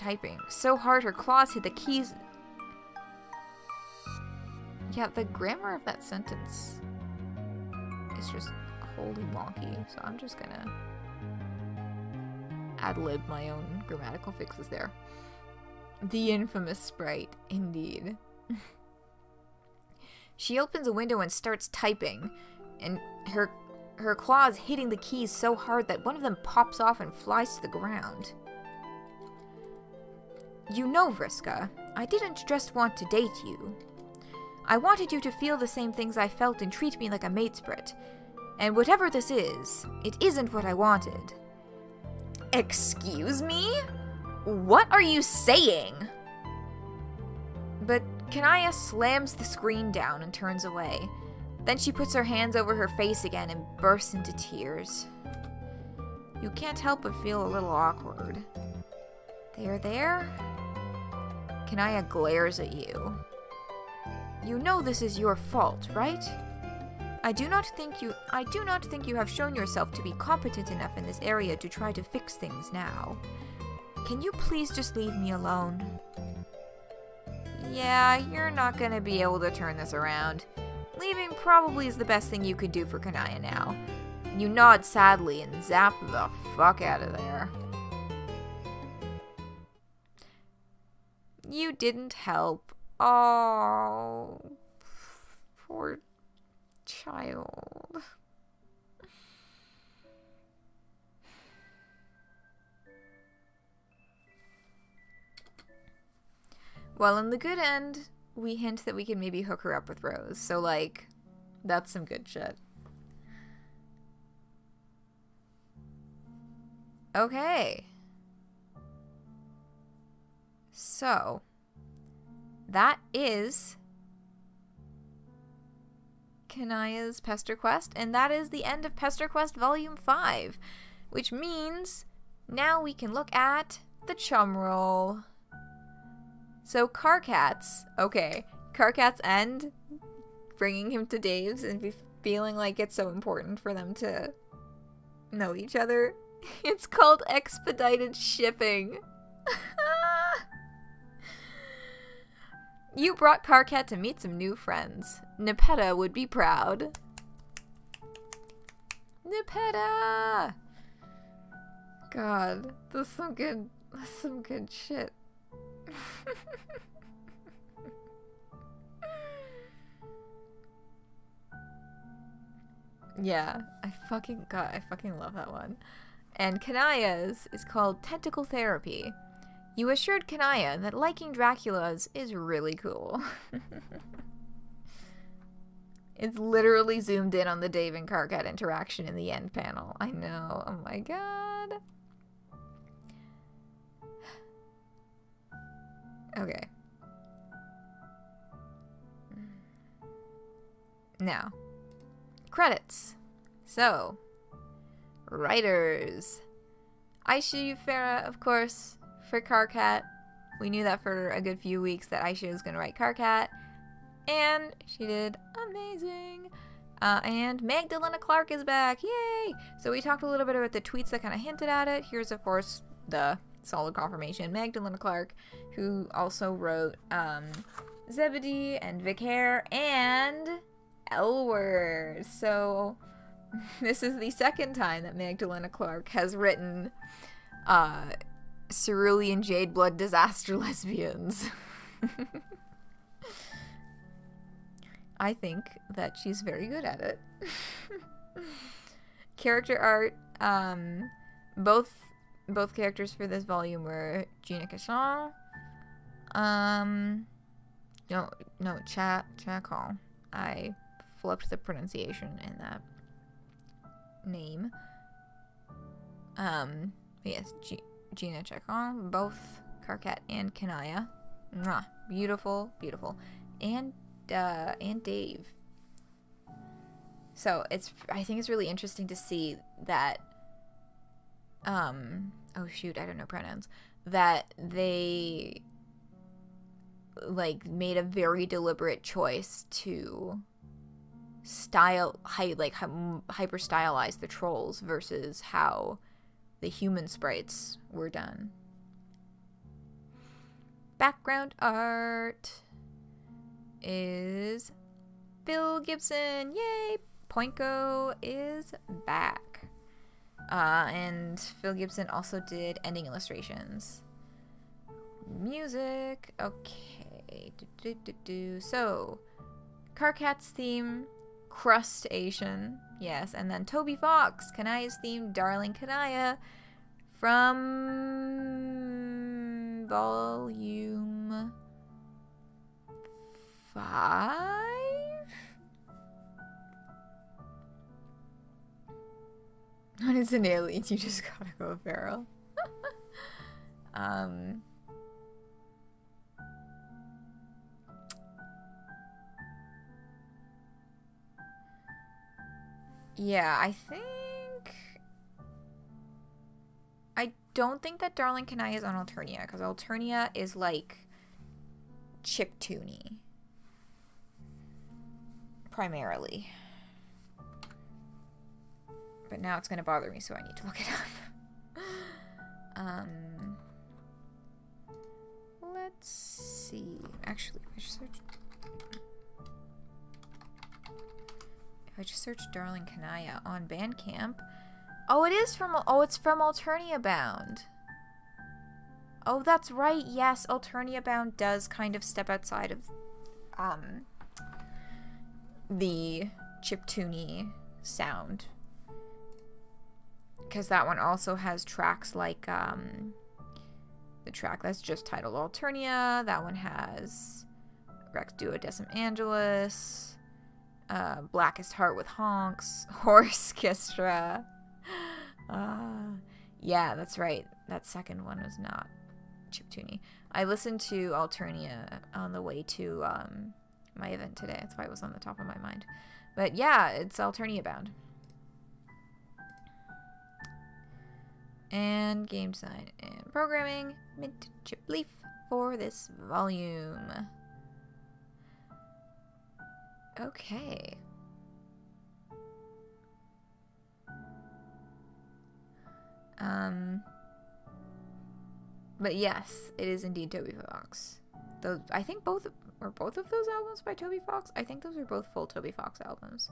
Typing so hard her claws hit the keys... Yeah, the grammar of that sentence is just wholly wonky, so I'm just gonna ad-lib my own grammatical fixes there. The infamous sprite, indeed. She opens a window and starts typing, and her claws hitting the keys so hard that one of them pops off and flies to the ground. You know, Vriska, I didn't just want to date you. I wanted you to feel the same things I felt and treat me like a matesprit. And whatever this is, it isn't what I wanted. Excuse me? What are you saying? But Kanaya slams the screen down and turns away. Then she puts her hands over her face again and bursts into tears. You can't help but feel a little awkward. There? Kanaya glares at you. You know this is your fault, right? I do not think you have shown yourself to be competent enough in this area to try to fix things now. Can you please just leave me alone? Yeah, you're not gonna be able to turn this around. Leaving probably is the best thing you could do for Kanaya now. You nod sadly and zap the fuck out of there. You didn't help. Oh, poor child. Well, in the good end, we hint that we can maybe hook her up with Rose. So, like, that's some good shit. Okay. So, that is Kanaya's Pesterquest, and that is the end of Pesterquest Volume 5, which means now we can look at the Chumroll. So Carcats, okay, Carcats end bringing him to Dave's and feeling like it's so important for them to know each other. It's called expedited shipping. You brought Carcat to meet some new friends. Nepeta would be proud. Nepeta! God, that's some good shit. Yeah, I fucking love that one. And Kanaya's is called Tentacle Therapy. You assured Kanaya that liking Dracula's is really cool. It's literally zoomed in on the Dave and Carcat interaction in the end panel. I know. Oh my god. Okay. Now, credits. So, writers. Aisha Farah, of course, for Carcat. We knew that for a good few weeks that Aisha was going to write Carcat. And she did amazing. And Magdalena Clark is back. Yay! So we talked a little bit about the tweets that kind of hinted at it. Here's, of course, the solid confirmation. Magdalena Clark, who also wrote Zebedee and Vicaire and Elward. So this is the second time that Magdalena Clark has written Cerulean Jade Blood Disaster Lesbians. I think that she's very good at it. Character art, both characters for this volume were Gina Cachan. Chacon. I flipped the pronunciation in that name. Yes, Gina Chacon, both Carcat and Kanaya. Mwah. Beautiful, beautiful. And Dave. So I think it's really interesting to see that oh shoot, I don't know pronouns, that they like made a very deliberate choice to hyper stylize the trolls versus how the human sprites were done. Background art is Phil Gibson. Yay! Poinko is back. And Phil Gibson also did ending illustrations. Music. Okay. So, Carcat's theme, Crustation. Yes. And then Toby Fox, Kanaya's theme, Darling Kanaya, from volume 5? When it's an alien, you just gotta go feral. Yeah, I don't think that Darling Kanaya is on Alternia, because Alternia is like chiptune-y. Primarily. But now it's gonna bother me, so I need to look it up. Let's see. Actually, if I just search Darling Kanaya on Bandcamp. Oh, it's from Alternia Bound. Oh, that's right. Yes, Alternia Bound does kind of step outside of the chiptune sound. Because that one also has tracks like the track that's just titled Alternia. That one has Rex Duodecim Angelus, Blackest Heart with Honks, Horse Kistra. Yeah, that's right. That second one was not chiptune-y. I listened to Alternia on the way to my event today. That's why it was on the top of my mind. But yeah, it's Alternia Bound. And game design and programming, Mint Chip Leaf for this volume. Okay. But yes, it is indeed Toby Fox. Those, I think both of those albums by Toby Fox? I think those are both full Toby Fox albums.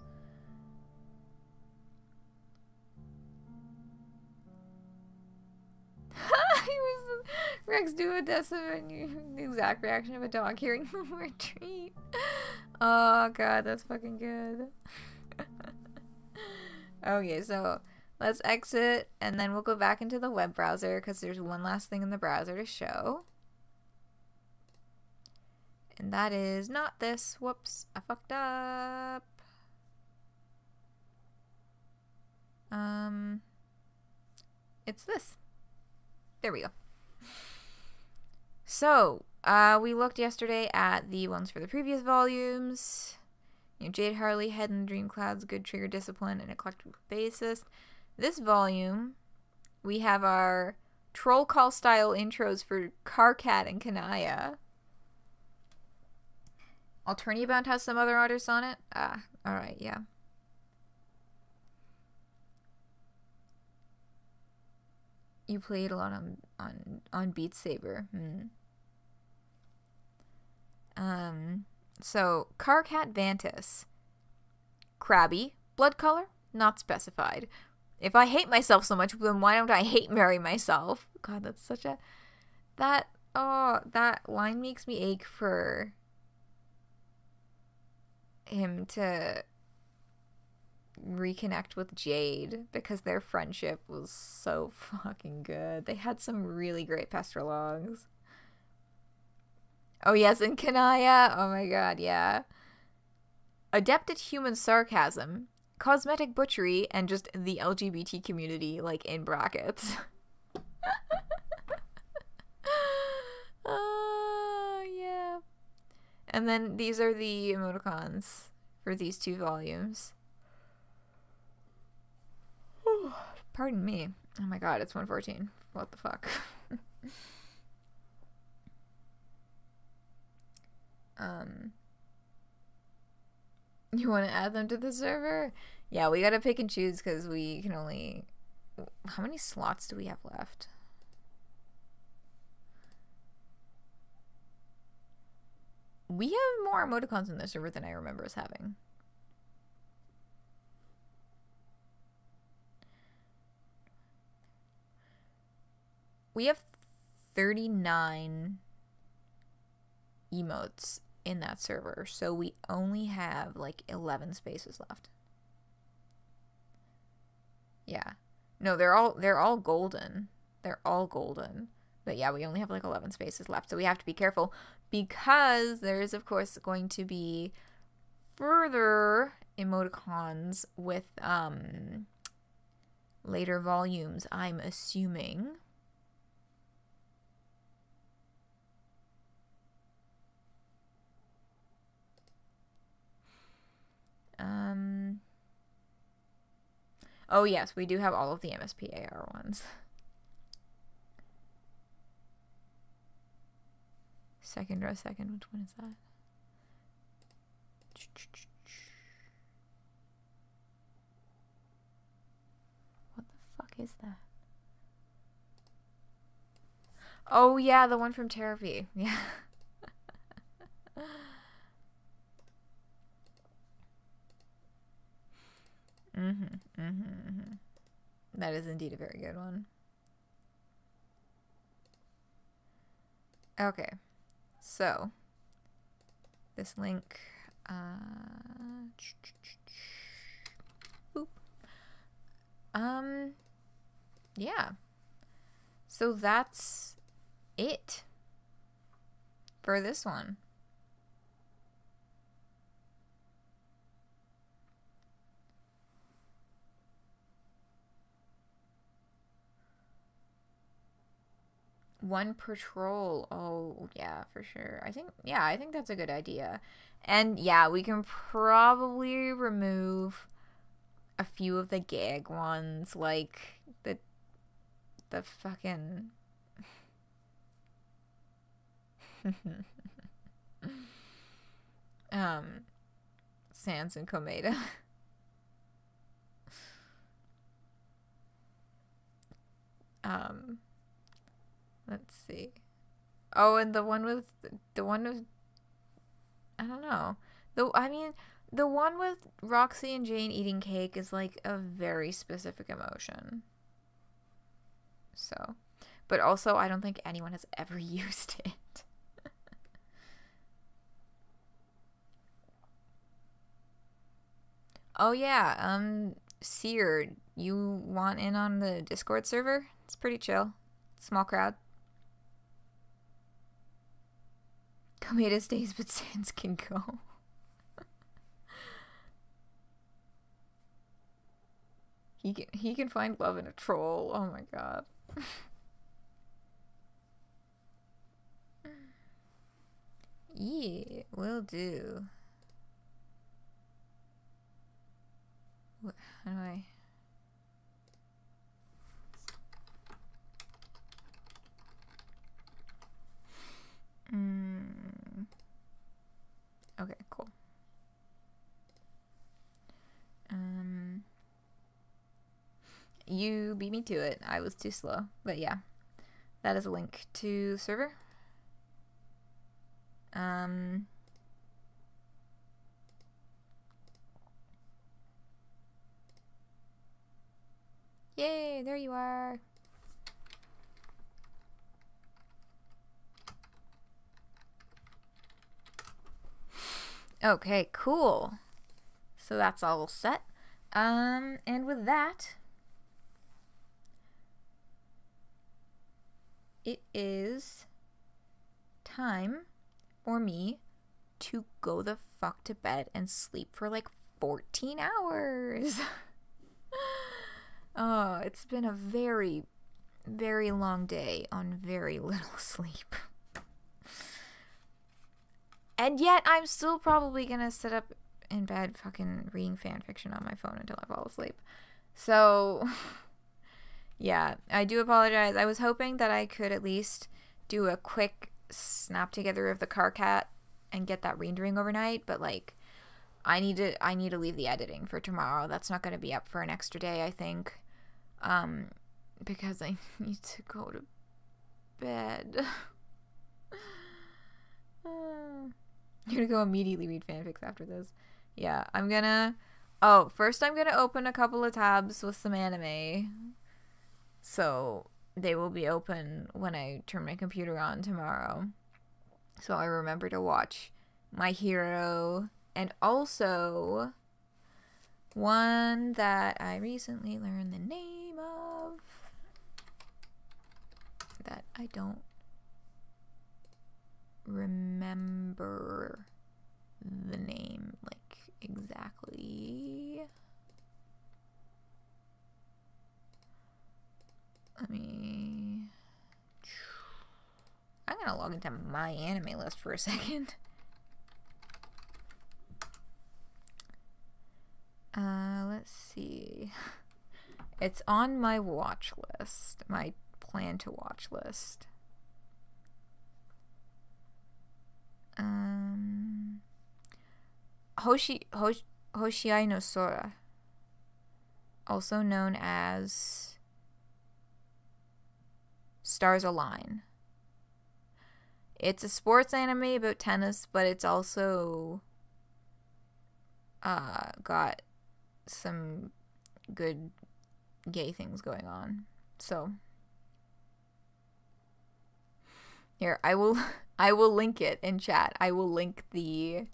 He was Rex Duodecim and the exact reaction of a dog hearing the word treat. Oh god, that's fucking good. Okay, so let's exit and then we'll go back into the web browser because there's one last thing in the browser to show. And that is not this. Whoops, I fucked up. It's this. There we go. So, we looked yesterday at the ones for the previous volumes. You know, Jade Harley, Head in the Dream Clouds, Good Trigger Discipline, and Eclectic Bassist. This volume, we have our troll call style intros for Carcat and Kanaya. Alternia Bound has some other artists on it. Alright, yeah. You played a lot on Beat Saber. So Carcat Vantis. Crabby. Blood color? Not specified. If I hate myself so much, then why don't I hate marry myself? God, that's such a... That line makes me ache for him to reconnect with Jade because their friendship was so fucking good. They had some really great Pesterlogs. Oh yes, and Kanaya. Oh my god, yeah. Adept at human sarcasm, cosmetic butchery, and just the LGBT community, like in brackets. Yeah. And then these are the emoticons for these two volumes. Pardon me. Oh my god, it's 1:14. What the fuck? You want to add them to the server? Yeah, we gotta pick and choose because we can only... How many slots do we have left? We have more emoticons in the server than I remember us having. We have 39 emotes in that server, so we only have like 11 spaces left. Yeah. No, they're all golden. They're all golden. But yeah, we only have like 11 spaces left, so we have to be careful because there is of course going to be further emoticons with later volumes, I'm assuming. Oh yes, we do have all of the MSPAR ones. Second row, second. Which one is that? What the fuck is that? Oh yeah, the one from Therapy. Yeah. That is indeed a very good one. Okay, so this link, boop. Yeah. So that's it for this one. One patrol. Oh, yeah, for sure. I think that's a good idea. And yeah, we can probably remove a few of the gag ones, like the fucking Sans and Komeda. Let's see. Oh, and the one with I don't know. The one with Roxy and Jane eating cake is like a very specific emotion. So, but also I don't think anyone has ever used it. Oh yeah, Seared, you want in on the Discord server? It's pretty chill. Small crowd. Komeda stays, but Sans can go. He can find love in a troll. Oh my god. Yeah, will do. How do I? Okay, cool. You beat me to it. I was too slow. But yeah. That is a link to the server. Yay, there you are. Okay, cool. So that's all set. And with that, it is time for me to go the fuck to bed and sleep for like 14 hours. Oh, it's been a very, very long day on very little sleep. And yet, I'm still probably gonna sit up in bed fucking reading fanfiction on my phone until I fall asleep. So, yeah, I do apologize. I was hoping that I could at least do a quick snap together of the car cat and get that rendering overnight, but like, I need to leave the editing for tomorrow. That's not gonna be up for an extra day, I think. Because I need to go to bed. You're gonna go immediately read fanfics after this. Yeah, first I'm gonna open a couple of tabs with some anime. So they will be open when I turn my computer on tomorrow. So I remember to watch My Hero, and also one that I recently learned the name of that I don't remember the name like exactly. Let me... I'm gonna log into my anime list for a second. Let's see. It's on my watch list. My plan to watch list. Hoshiai no Sora. Also known as Stars Align. It's a sports anime about tennis, but it's also got some good gay things going on. So here, I will link it in chat. I will link the...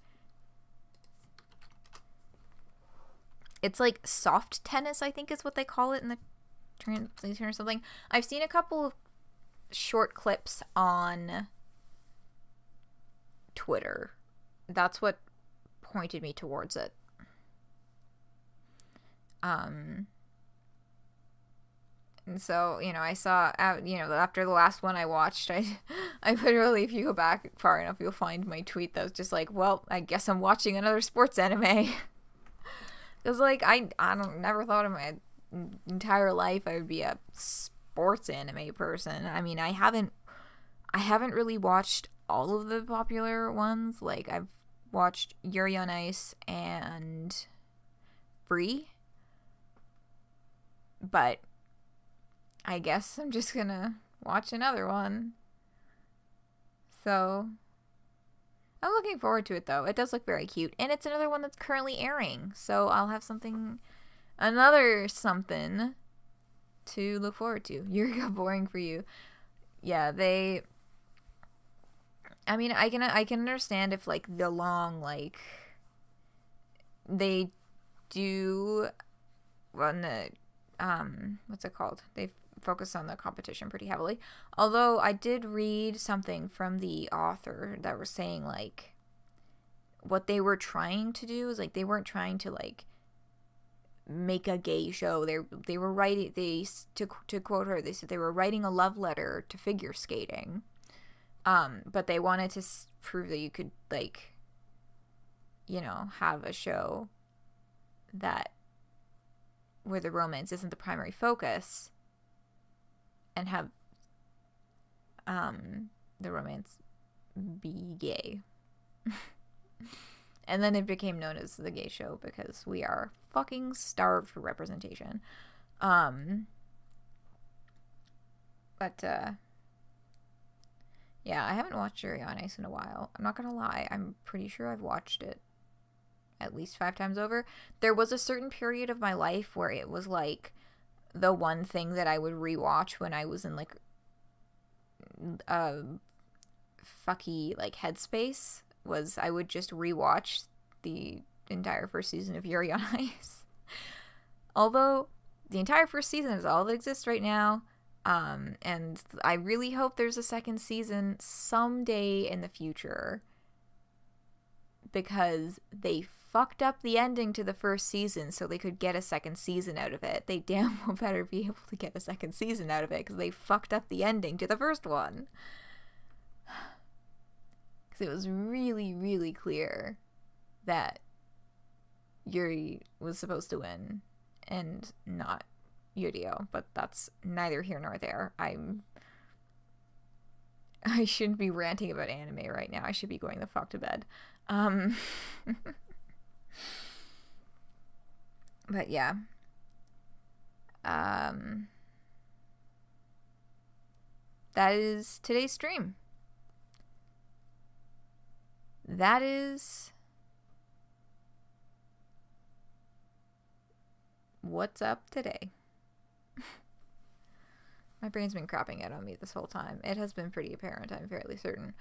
It's like soft tennis, I think is what they call it in the translation or something. I've seen a couple of short clips on Twitter. That's what pointed me towards it. And so, you know, I saw, you know, after the last one I watched, I literally, if you go back far enough, you'll find my tweet that was just like, well, I guess I'm watching another sports anime. Because, like, I never thought in my entire life I would be a sports anime person. I mean, I haven't really watched all of the popular ones. Like, I've watched Yuri on Ice and Free. But I guess I'm just gonna watch another one. So I'm looking forward to it, though. It does look very cute. And it's another one that's currently airing. So I'll have another something to look forward to. Eureka boring for you. Yeah, I mean, I can understand if, like, the long, like, they do, on the, what's it called? They focus on the competition pretty heavily. Although I did read something from the author that was saying, like, what they were trying to do is, like, they weren't trying to, like, make a gay show. They were writing, to quote her, they said they were writing a love letter to figure skating. But they wanted to prove that you could, like, you know, have a show where the romance isn't the primary focus, and have the romance be gay. And then it became known as the gay show because we are fucking starved for representation. But yeah, I haven't watched Yuri on Ice in a while. I'm not gonna lie, I'm pretty sure I've watched it at least 5 times over. There was a certain period of my life where it was like the one thing that I would rewatch when I was in, like, fucky, like, headspace, was I would just rewatch the entire first season of Yuri on Ice. Although the entire first season is all that exists right now. And I really hope there's a second season someday in the future, because they fucked up the ending to the first season so they could get a second season out of it. They damn well better be able to get a second season out of it, because they fucked up the ending to the first one. Because it was really, really clear that Yuri was supposed to win and not Yurio, but that's neither here nor there. I shouldn't be ranting about anime right now. I should be going the fuck to bed. But yeah. That is today's stream. That is what's up today. My brain's been crapping out on me this whole time. It has been pretty apparent, I'm fairly certain.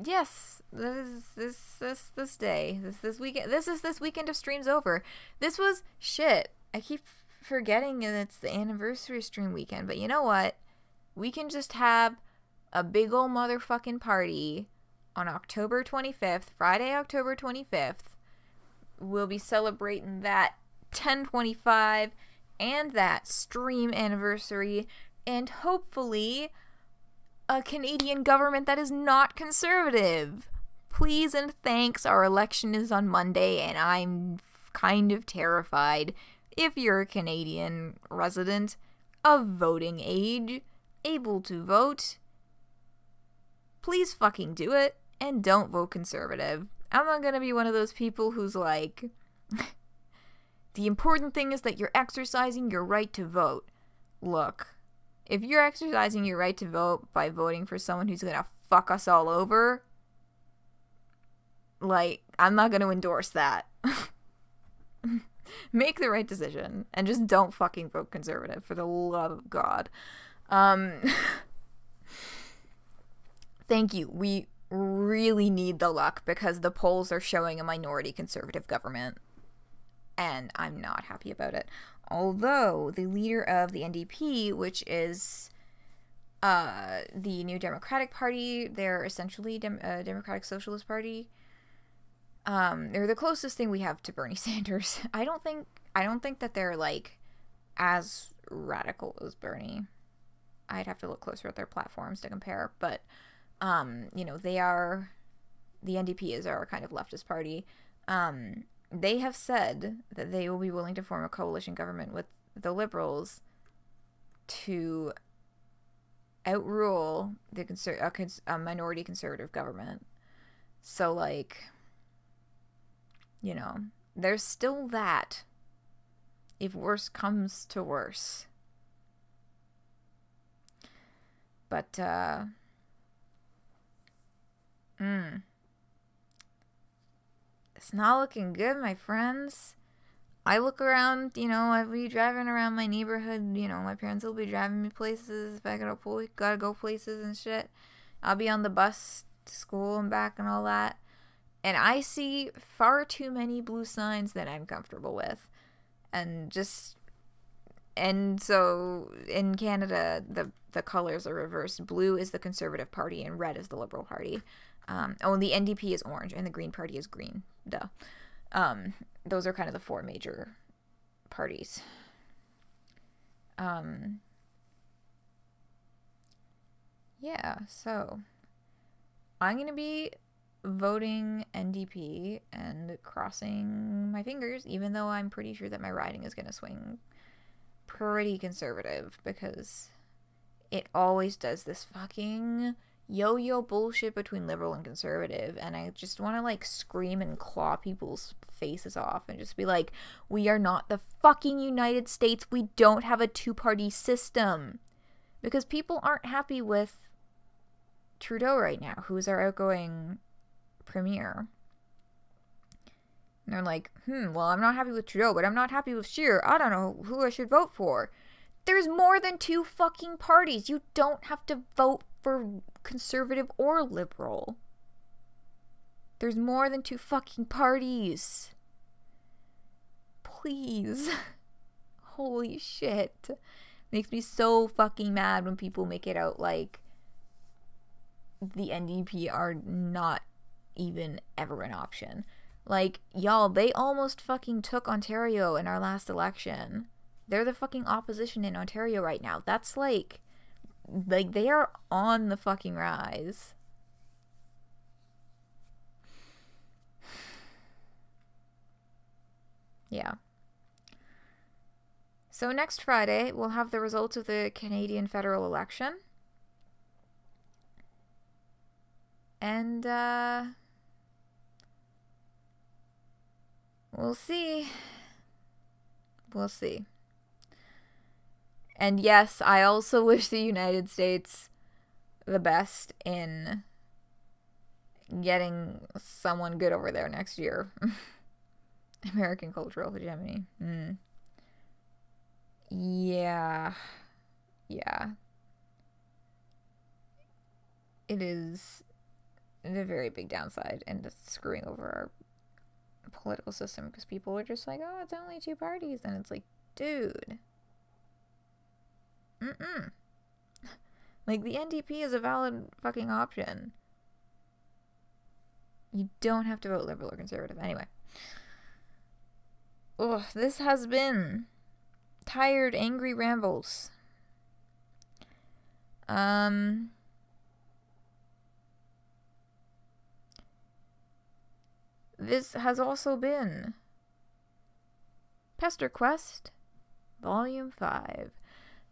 Yes, this day. This weekend. This is this weekend of streams over. This was shit. I keep forgetting that it's the anniversary stream weekend, but you know what? We can just have a big ol' motherfucking party on October 25th, Friday, October 25th, we'll be celebrating that 10/25 and that stream anniversary, and hopefully a Canadian government that is not conservative. Please and thanks. Our election is on Monday, and I'm kind of terrified. If you're a Canadian resident of voting age, able to vote, please fucking do it, and don't vote conservative. I'm not gonna be one of those people who's like, the important thing is that you're exercising your right to vote. Look, if you're exercising your right to vote by voting for someone who's gonna fuck us all over, like, I'm not gonna endorse that. Make the right decision, and just don't fucking vote conservative, for the love of God. Thank you. We really need the luck, because the polls are showing a minority conservative government, and I'm not happy about it. Although the leader of the NDP, which is the New Democratic Party, they're essentially a Democratic Socialist Party. They're the closest thing we have to Bernie Sanders. I don't think that they're like as radical as Bernie. I'd have to look closer at their platforms to compare, but you know, the NDP is our kind of leftist party. They have said that they will be willing to form a coalition government with the Liberals to outrule a minority conservative government. So, like, you know, there's still that, if worse comes to worse. But, it's not looking good, my friends. I look around, you know, I'll be driving around my neighborhood, you know, my parents will be driving me places if I gotta go places and shit. I'll be on the bus to school and back and all that. And I see far too many blue signs that I'm comfortable with. And so in Canada, the colors are reversed. Blue is the Conservative Party and red is the Liberal Party. The NDP is orange and the Green Party is green. Duh. Those are kind of the four major parties. Yeah, so I'm going to be voting NDP and crossing my fingers, even though I'm pretty sure that my riding is going to swing pretty conservative, because it always does this fucking yo-yo bullshit between liberal and conservative, and I just want to like scream and claw people's faces off and just be like, we are not the fucking United States. We don't have a two-party system. Because people aren't happy with Trudeau right now, who is our outgoing premier. And they're like, well, I'm not happy with Trudeau, but I'm not happy with Scheer. I don't know who I should vote for. There's more than two fucking parties. You don't have to vote for conservative or liberal. There's more than two fucking parties. Please. Holy shit. Makes me so fucking mad when people make it out like the NDP are not even ever an option. Like, y'all, they almost fucking took Ontario in our last election. They're the fucking opposition in Ontario right now. That's like they are on the fucking rise. Yeah. So next Friday, we'll have the results of the Canadian federal election. And, we'll see. We'll see. And yes, I also wish the United States the best in getting someone good over there next year. American cultural hegemony. Yeah. Yeah. It is a very big downside, and it's screwing over our political system, because people are just like, oh, it's only two parties, and it's like, dude. Like, the NDP is a valid fucking option. You don't have to vote liberal or conservative. Anyway. ugh, this has been Tired Angry Rambles. This has also been Pesterquest Volume 5.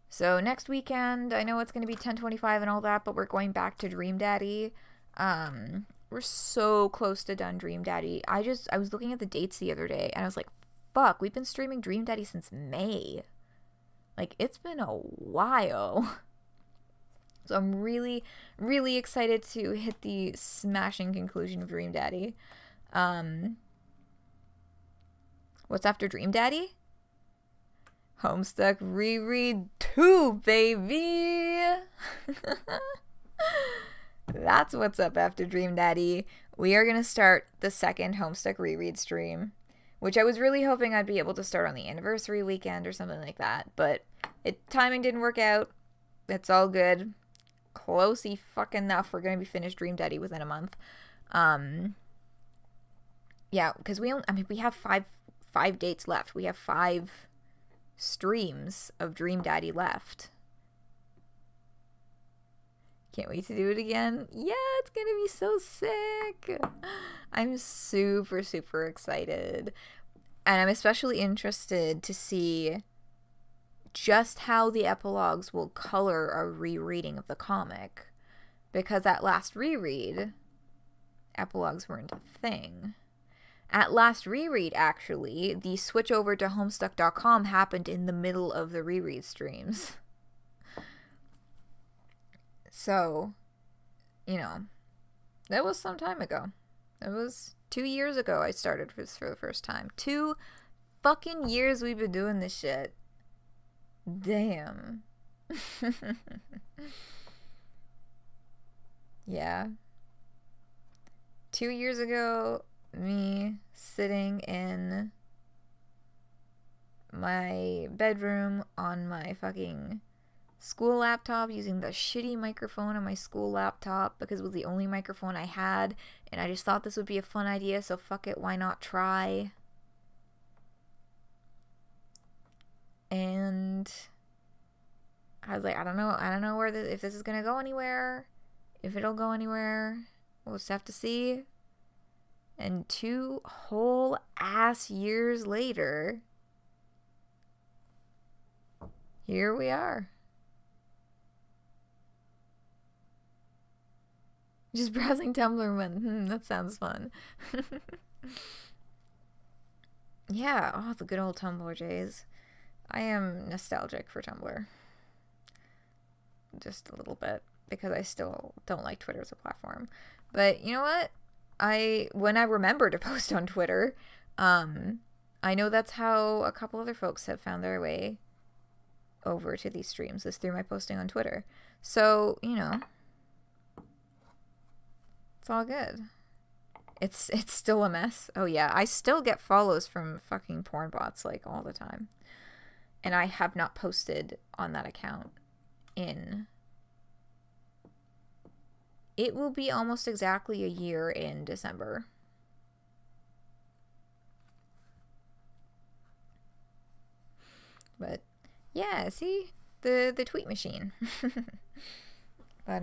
So next weekend, I know it's going to be 10/25 and all that, but we're going back to Dream Daddy. We're so close to done Dream Daddy. I was looking at the dates the other day, and I was like, fuck, we've been streaming Dream Daddy since May. Like, it's been a while. So I'm really, really excited to hit the smashing conclusion of Dream Daddy. What's after Dream Daddy? Homestuck Reread 2, baby! That's what's up after Dream Daddy. We are going to start the second Homestuck Reread stream, which I was really hoping I'd be able to start on the anniversary weekend or something like that, but timing didn't work out. It's all good. Closey fucking enough. We're going to be finished Dream Daddy within a month. Yeah, because we have five dates left. We have 5 streams of Dream Daddy left. Can't wait to do it again. Yeah, it's gonna be so sick. I'm super, super excited. And I'm especially interested to see just how the epilogues will color a rereading of the comic. Because at last reread, epilogues weren't a thing. At last reread, actually, the switch over to Homestuck.com happened in the middle of the reread streams. So, you know, that was some time ago. It was 2 years ago I started this for the first time. 2 fucking years we've been doing this shit. Damn. Yeah. 2 years ago, me sitting in my bedroom on my fucking school laptop using the shitty microphone on my school laptop because it was the only microphone I had, and I just thought this would be a fun idea, so fuck it, why not try? And I was like, I don't know if this is gonna go anywhere, if it'll go anywhere, we'll just have to see. And 2 whole ass years later, here we are. Just browsing Tumblr and went, that sounds fun. Yeah, oh, the good old Tumblr days. I am nostalgic for Tumblr. Just a little bit, because I still don't like Twitter as a platform. But you know what? When I remember to post on Twitter, I know that's how a couple other folks have found their way over to these streams, is through my posting on Twitter. So, you know, it's all good. It's still a mess. Oh yeah, I still get follows from fucking porn bots like all the time. And I have not posted on that account in... It will be almost exactly a year in December. But yeah, see, the tweet machine. But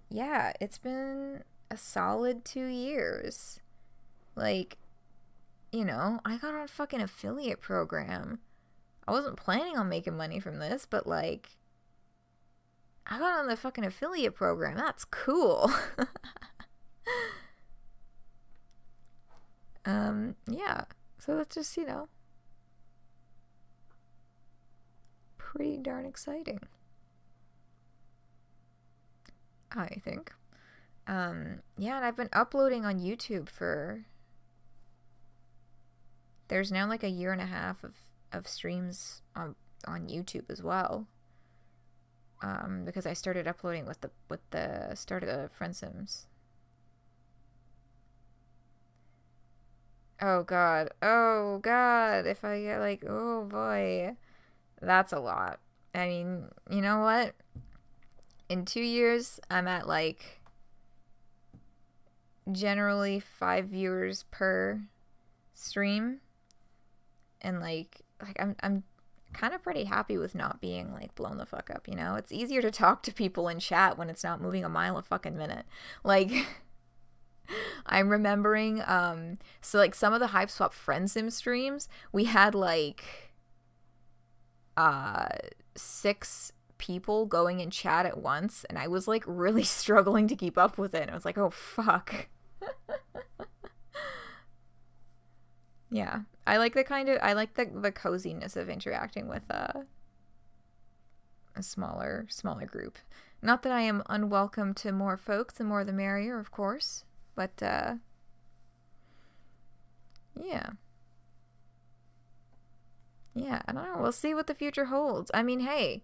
yeah, it's been a solid 2 years. Like, you know, I got on a fucking affiliate program. I wasn't planning on making money from this, but like, I got on the fucking affiliate program. That's cool. Yeah. So that's just, you know, pretty darn exciting, I think. Yeah, and I've been uploading on YouTube for... There's now like a year and a half of streams on YouTube as well. Because I started uploading with the start of the Friend Sims. Oh god. Oh god. If I get like, oh boy. That's a lot. I mean, you know what? In 2 years, I'm at like generally 5 viewers per stream. And like I'm kind of pretty happy with not being like blown the fuck up, you know? It's easier to talk to people in chat when it's not moving a mile a fucking minute. Like I'm remembering so like some of the Hype Swap Friend Sim streams, we had like 6 people going in chat at once, and I was like really struggling to keep up with it. And I was like, oh fuck. Yeah. I like the coziness of interacting with a smaller group. Not that I am unwelcome to more folks, the more the merrier, of course. But yeah. Yeah, I don't know. We'll see what the future holds. I mean, hey,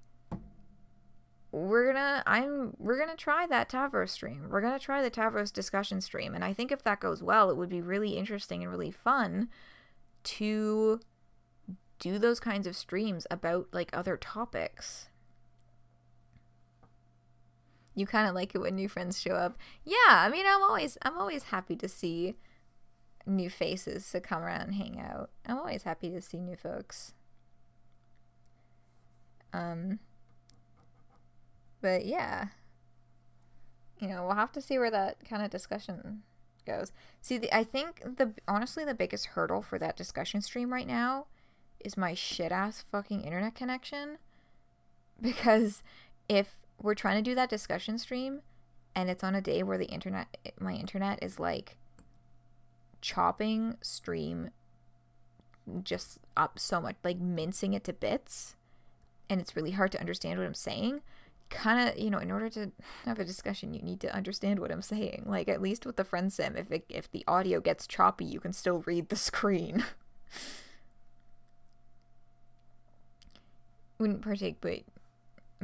we're gonna try that Tavros stream. We're gonna try the Tavros discussion stream, and I think if that goes well, it would be really interesting and really fun to do those kinds of streams about like other topics. You kind of like it when new friends show up. Yeah, I mean, I'm always happy to see new faces to come around and hang out. I'm always happy to see new folks. But yeah, you know, we'll have to see where that kind of discussion goes. See, I think honestly the biggest hurdle for that discussion stream right now is my shit ass fucking internet connection. Because if we're trying to do that discussion stream and it's on a day where my internet is like chopping stream just up so much, like mincing it to bits, and it's really hard to understand what I'm saying, kind of, you know, in order to have a discussion, you need to understand what I'm saying. Like, at least with the friend sim, if the audio gets choppy, you can still read the screen. Wouldn't partake, but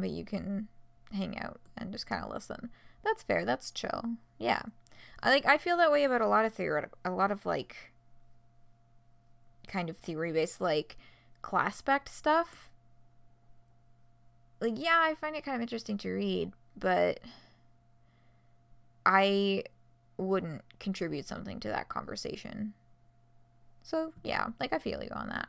you can hang out and just kind of listen. That's fair. That's chill. Yeah. I feel that way about a lot of like kind of theory-based like class spec stuff. Like, yeah, I find it kind of interesting to read, but I wouldn't contribute something to that conversation. So, yeah, like, I feel you on that.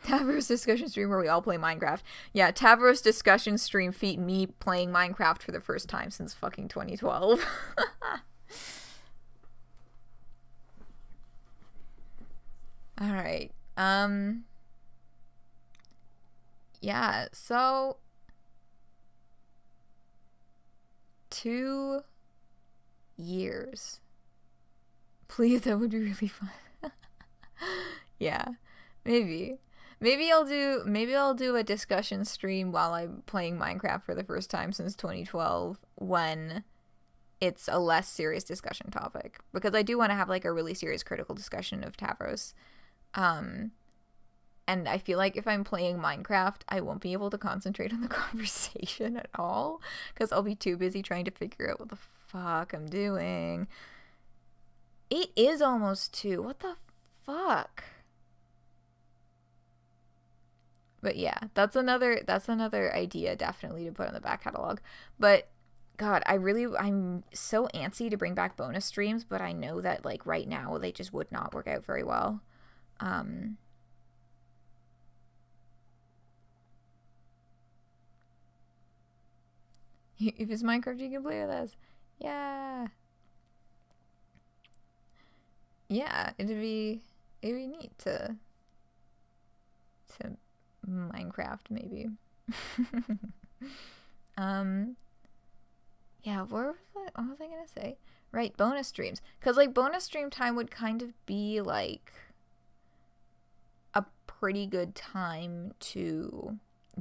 Tavros discussion stream where we all play Minecraft. Yeah, Tavros discussion stream feat me playing Minecraft for the first time since fucking 2012. Alright, yeah, so 2 years. Please, that would be really fun. Yeah, maybe I'll do a discussion stream while I'm playing Minecraft for the first time since 2012 when it's a less serious discussion topic, because I do want to have like a really serious critical discussion of Tavros. And I feel like if I'm playing Minecraft, I won't be able to concentrate on the conversation at all, because I'll be too busy trying to figure out what the fuck I'm doing. It is almost 2. What the fuck? But yeah, that's another idea definitely to put on the back catalog. But God, I'm so antsy to bring back bonus streams, but I know that like right now they just would not work out very well. If it's Minecraft, you can play with us. Yeah. Yeah, it'd be neat to Minecraft maybe. Yeah, what was I gonna say? Right, bonus streams. Because like bonus stream time would kind of be like a pretty good time to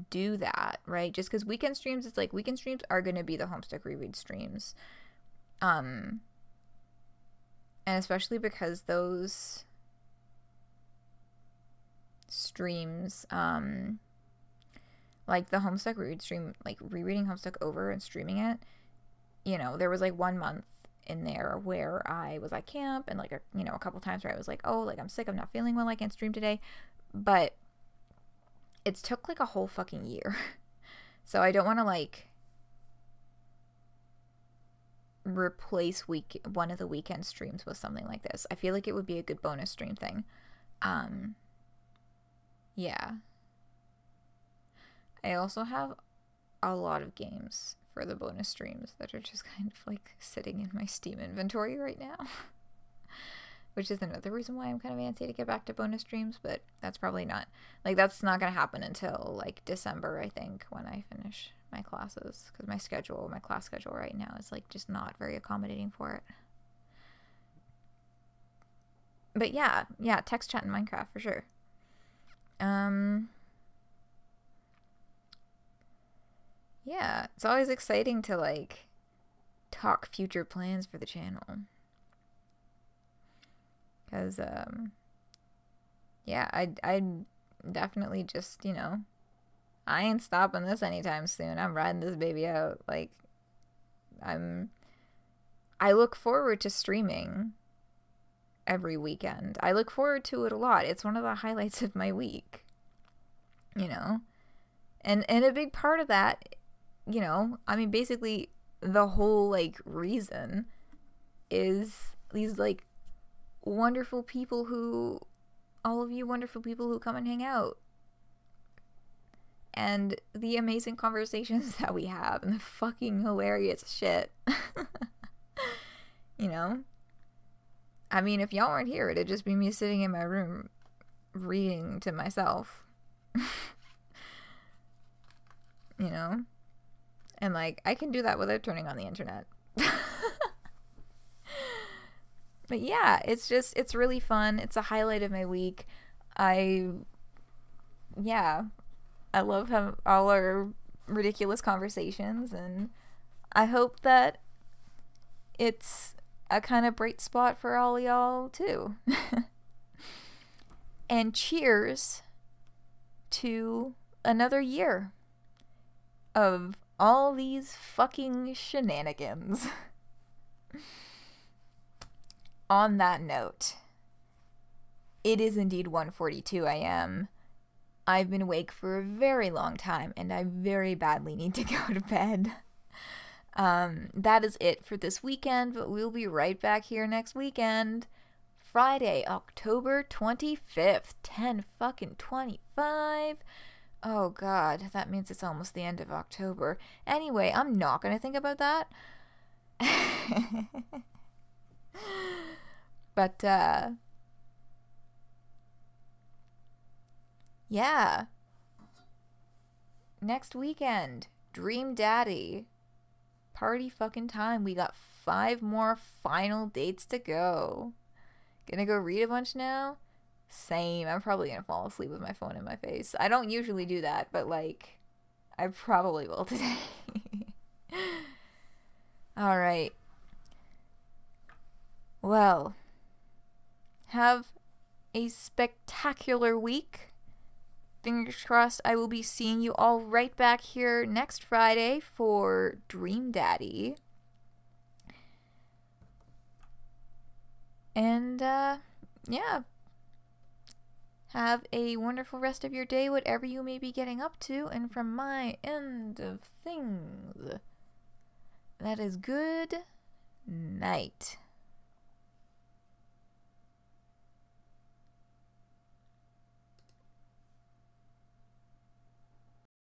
do that, right? Just because weekend streams, it's like weekend streams are gonna be the Homestuck reread streams. And especially because those streams, like the Homestuck reread stream, like rereading Homestuck over and streaming it, you know, there was like 1 month in there where I was at camp, and like a couple times where I was like, oh, like I'm sick, I'm not feeling well, I can't stream today. But it's took like a whole fucking year. So I don't want to like replace one of the weekend streams with something like this. I feel like it would be a good bonus stream thing. Yeah. I also have a lot of games for the bonus streams that are just kind of like sitting in my Steam inventory right now. Which is another reason why I'm kind of antsy to get back to bonus streams, but that's probably not, like, that's not going to happen until like December, I think, when I finish my classes, because my class schedule right now is like just not very accommodating for it. But yeah, text chat in Minecraft for sure. Yeah, it's always exciting to like talk future plans for the channel. Because, yeah, I'd definitely just, you know, I ain't stopping this anytime soon. I'm riding this baby out. Like, I look forward to streaming every weekend. I look forward to it a lot. It's one of the highlights of my week, you know? And a big part of that, you know, I mean, basically the whole, like, reason is these, like, wonderful people who, all of you wonderful people who come and hang out, and the amazing conversations that we have, and the fucking hilarious shit. You know? I mean, if y'all weren't here, it'd just be me sitting in my room reading to myself. You know? And like, I can do that without turning on the internet. But yeah, it's really fun. It's a highlight of my week. I love having all our ridiculous conversations, and I hope that it's a kind of bright spot for all y'all too. And cheers to another year of all these fucking shenanigans. On that note, it is indeed 1:42 a.m. I've been awake for a very long time, and I very badly need to go to bed. That is it for this weekend, but we'll be right back here next weekend. Friday, October 25th, 10:25. Oh god, that means it's almost the end of October. Anyway, I'm not gonna think about that. But, yeah. Next weekend, Dream Daddy. Party fucking time. We got 5 more final dates to go. Gonna go read a bunch now? Same. I'm probably gonna fall asleep with my phone in my face. I don't usually do that, but, like, I probably will today. Alright. Well, have a spectacular week. Fingers crossed I will be seeing you all right back here next Friday for Dream Daddy. And, yeah. Have a wonderful rest of your day, whatever you may be getting up to. And from my end of things, that is good night.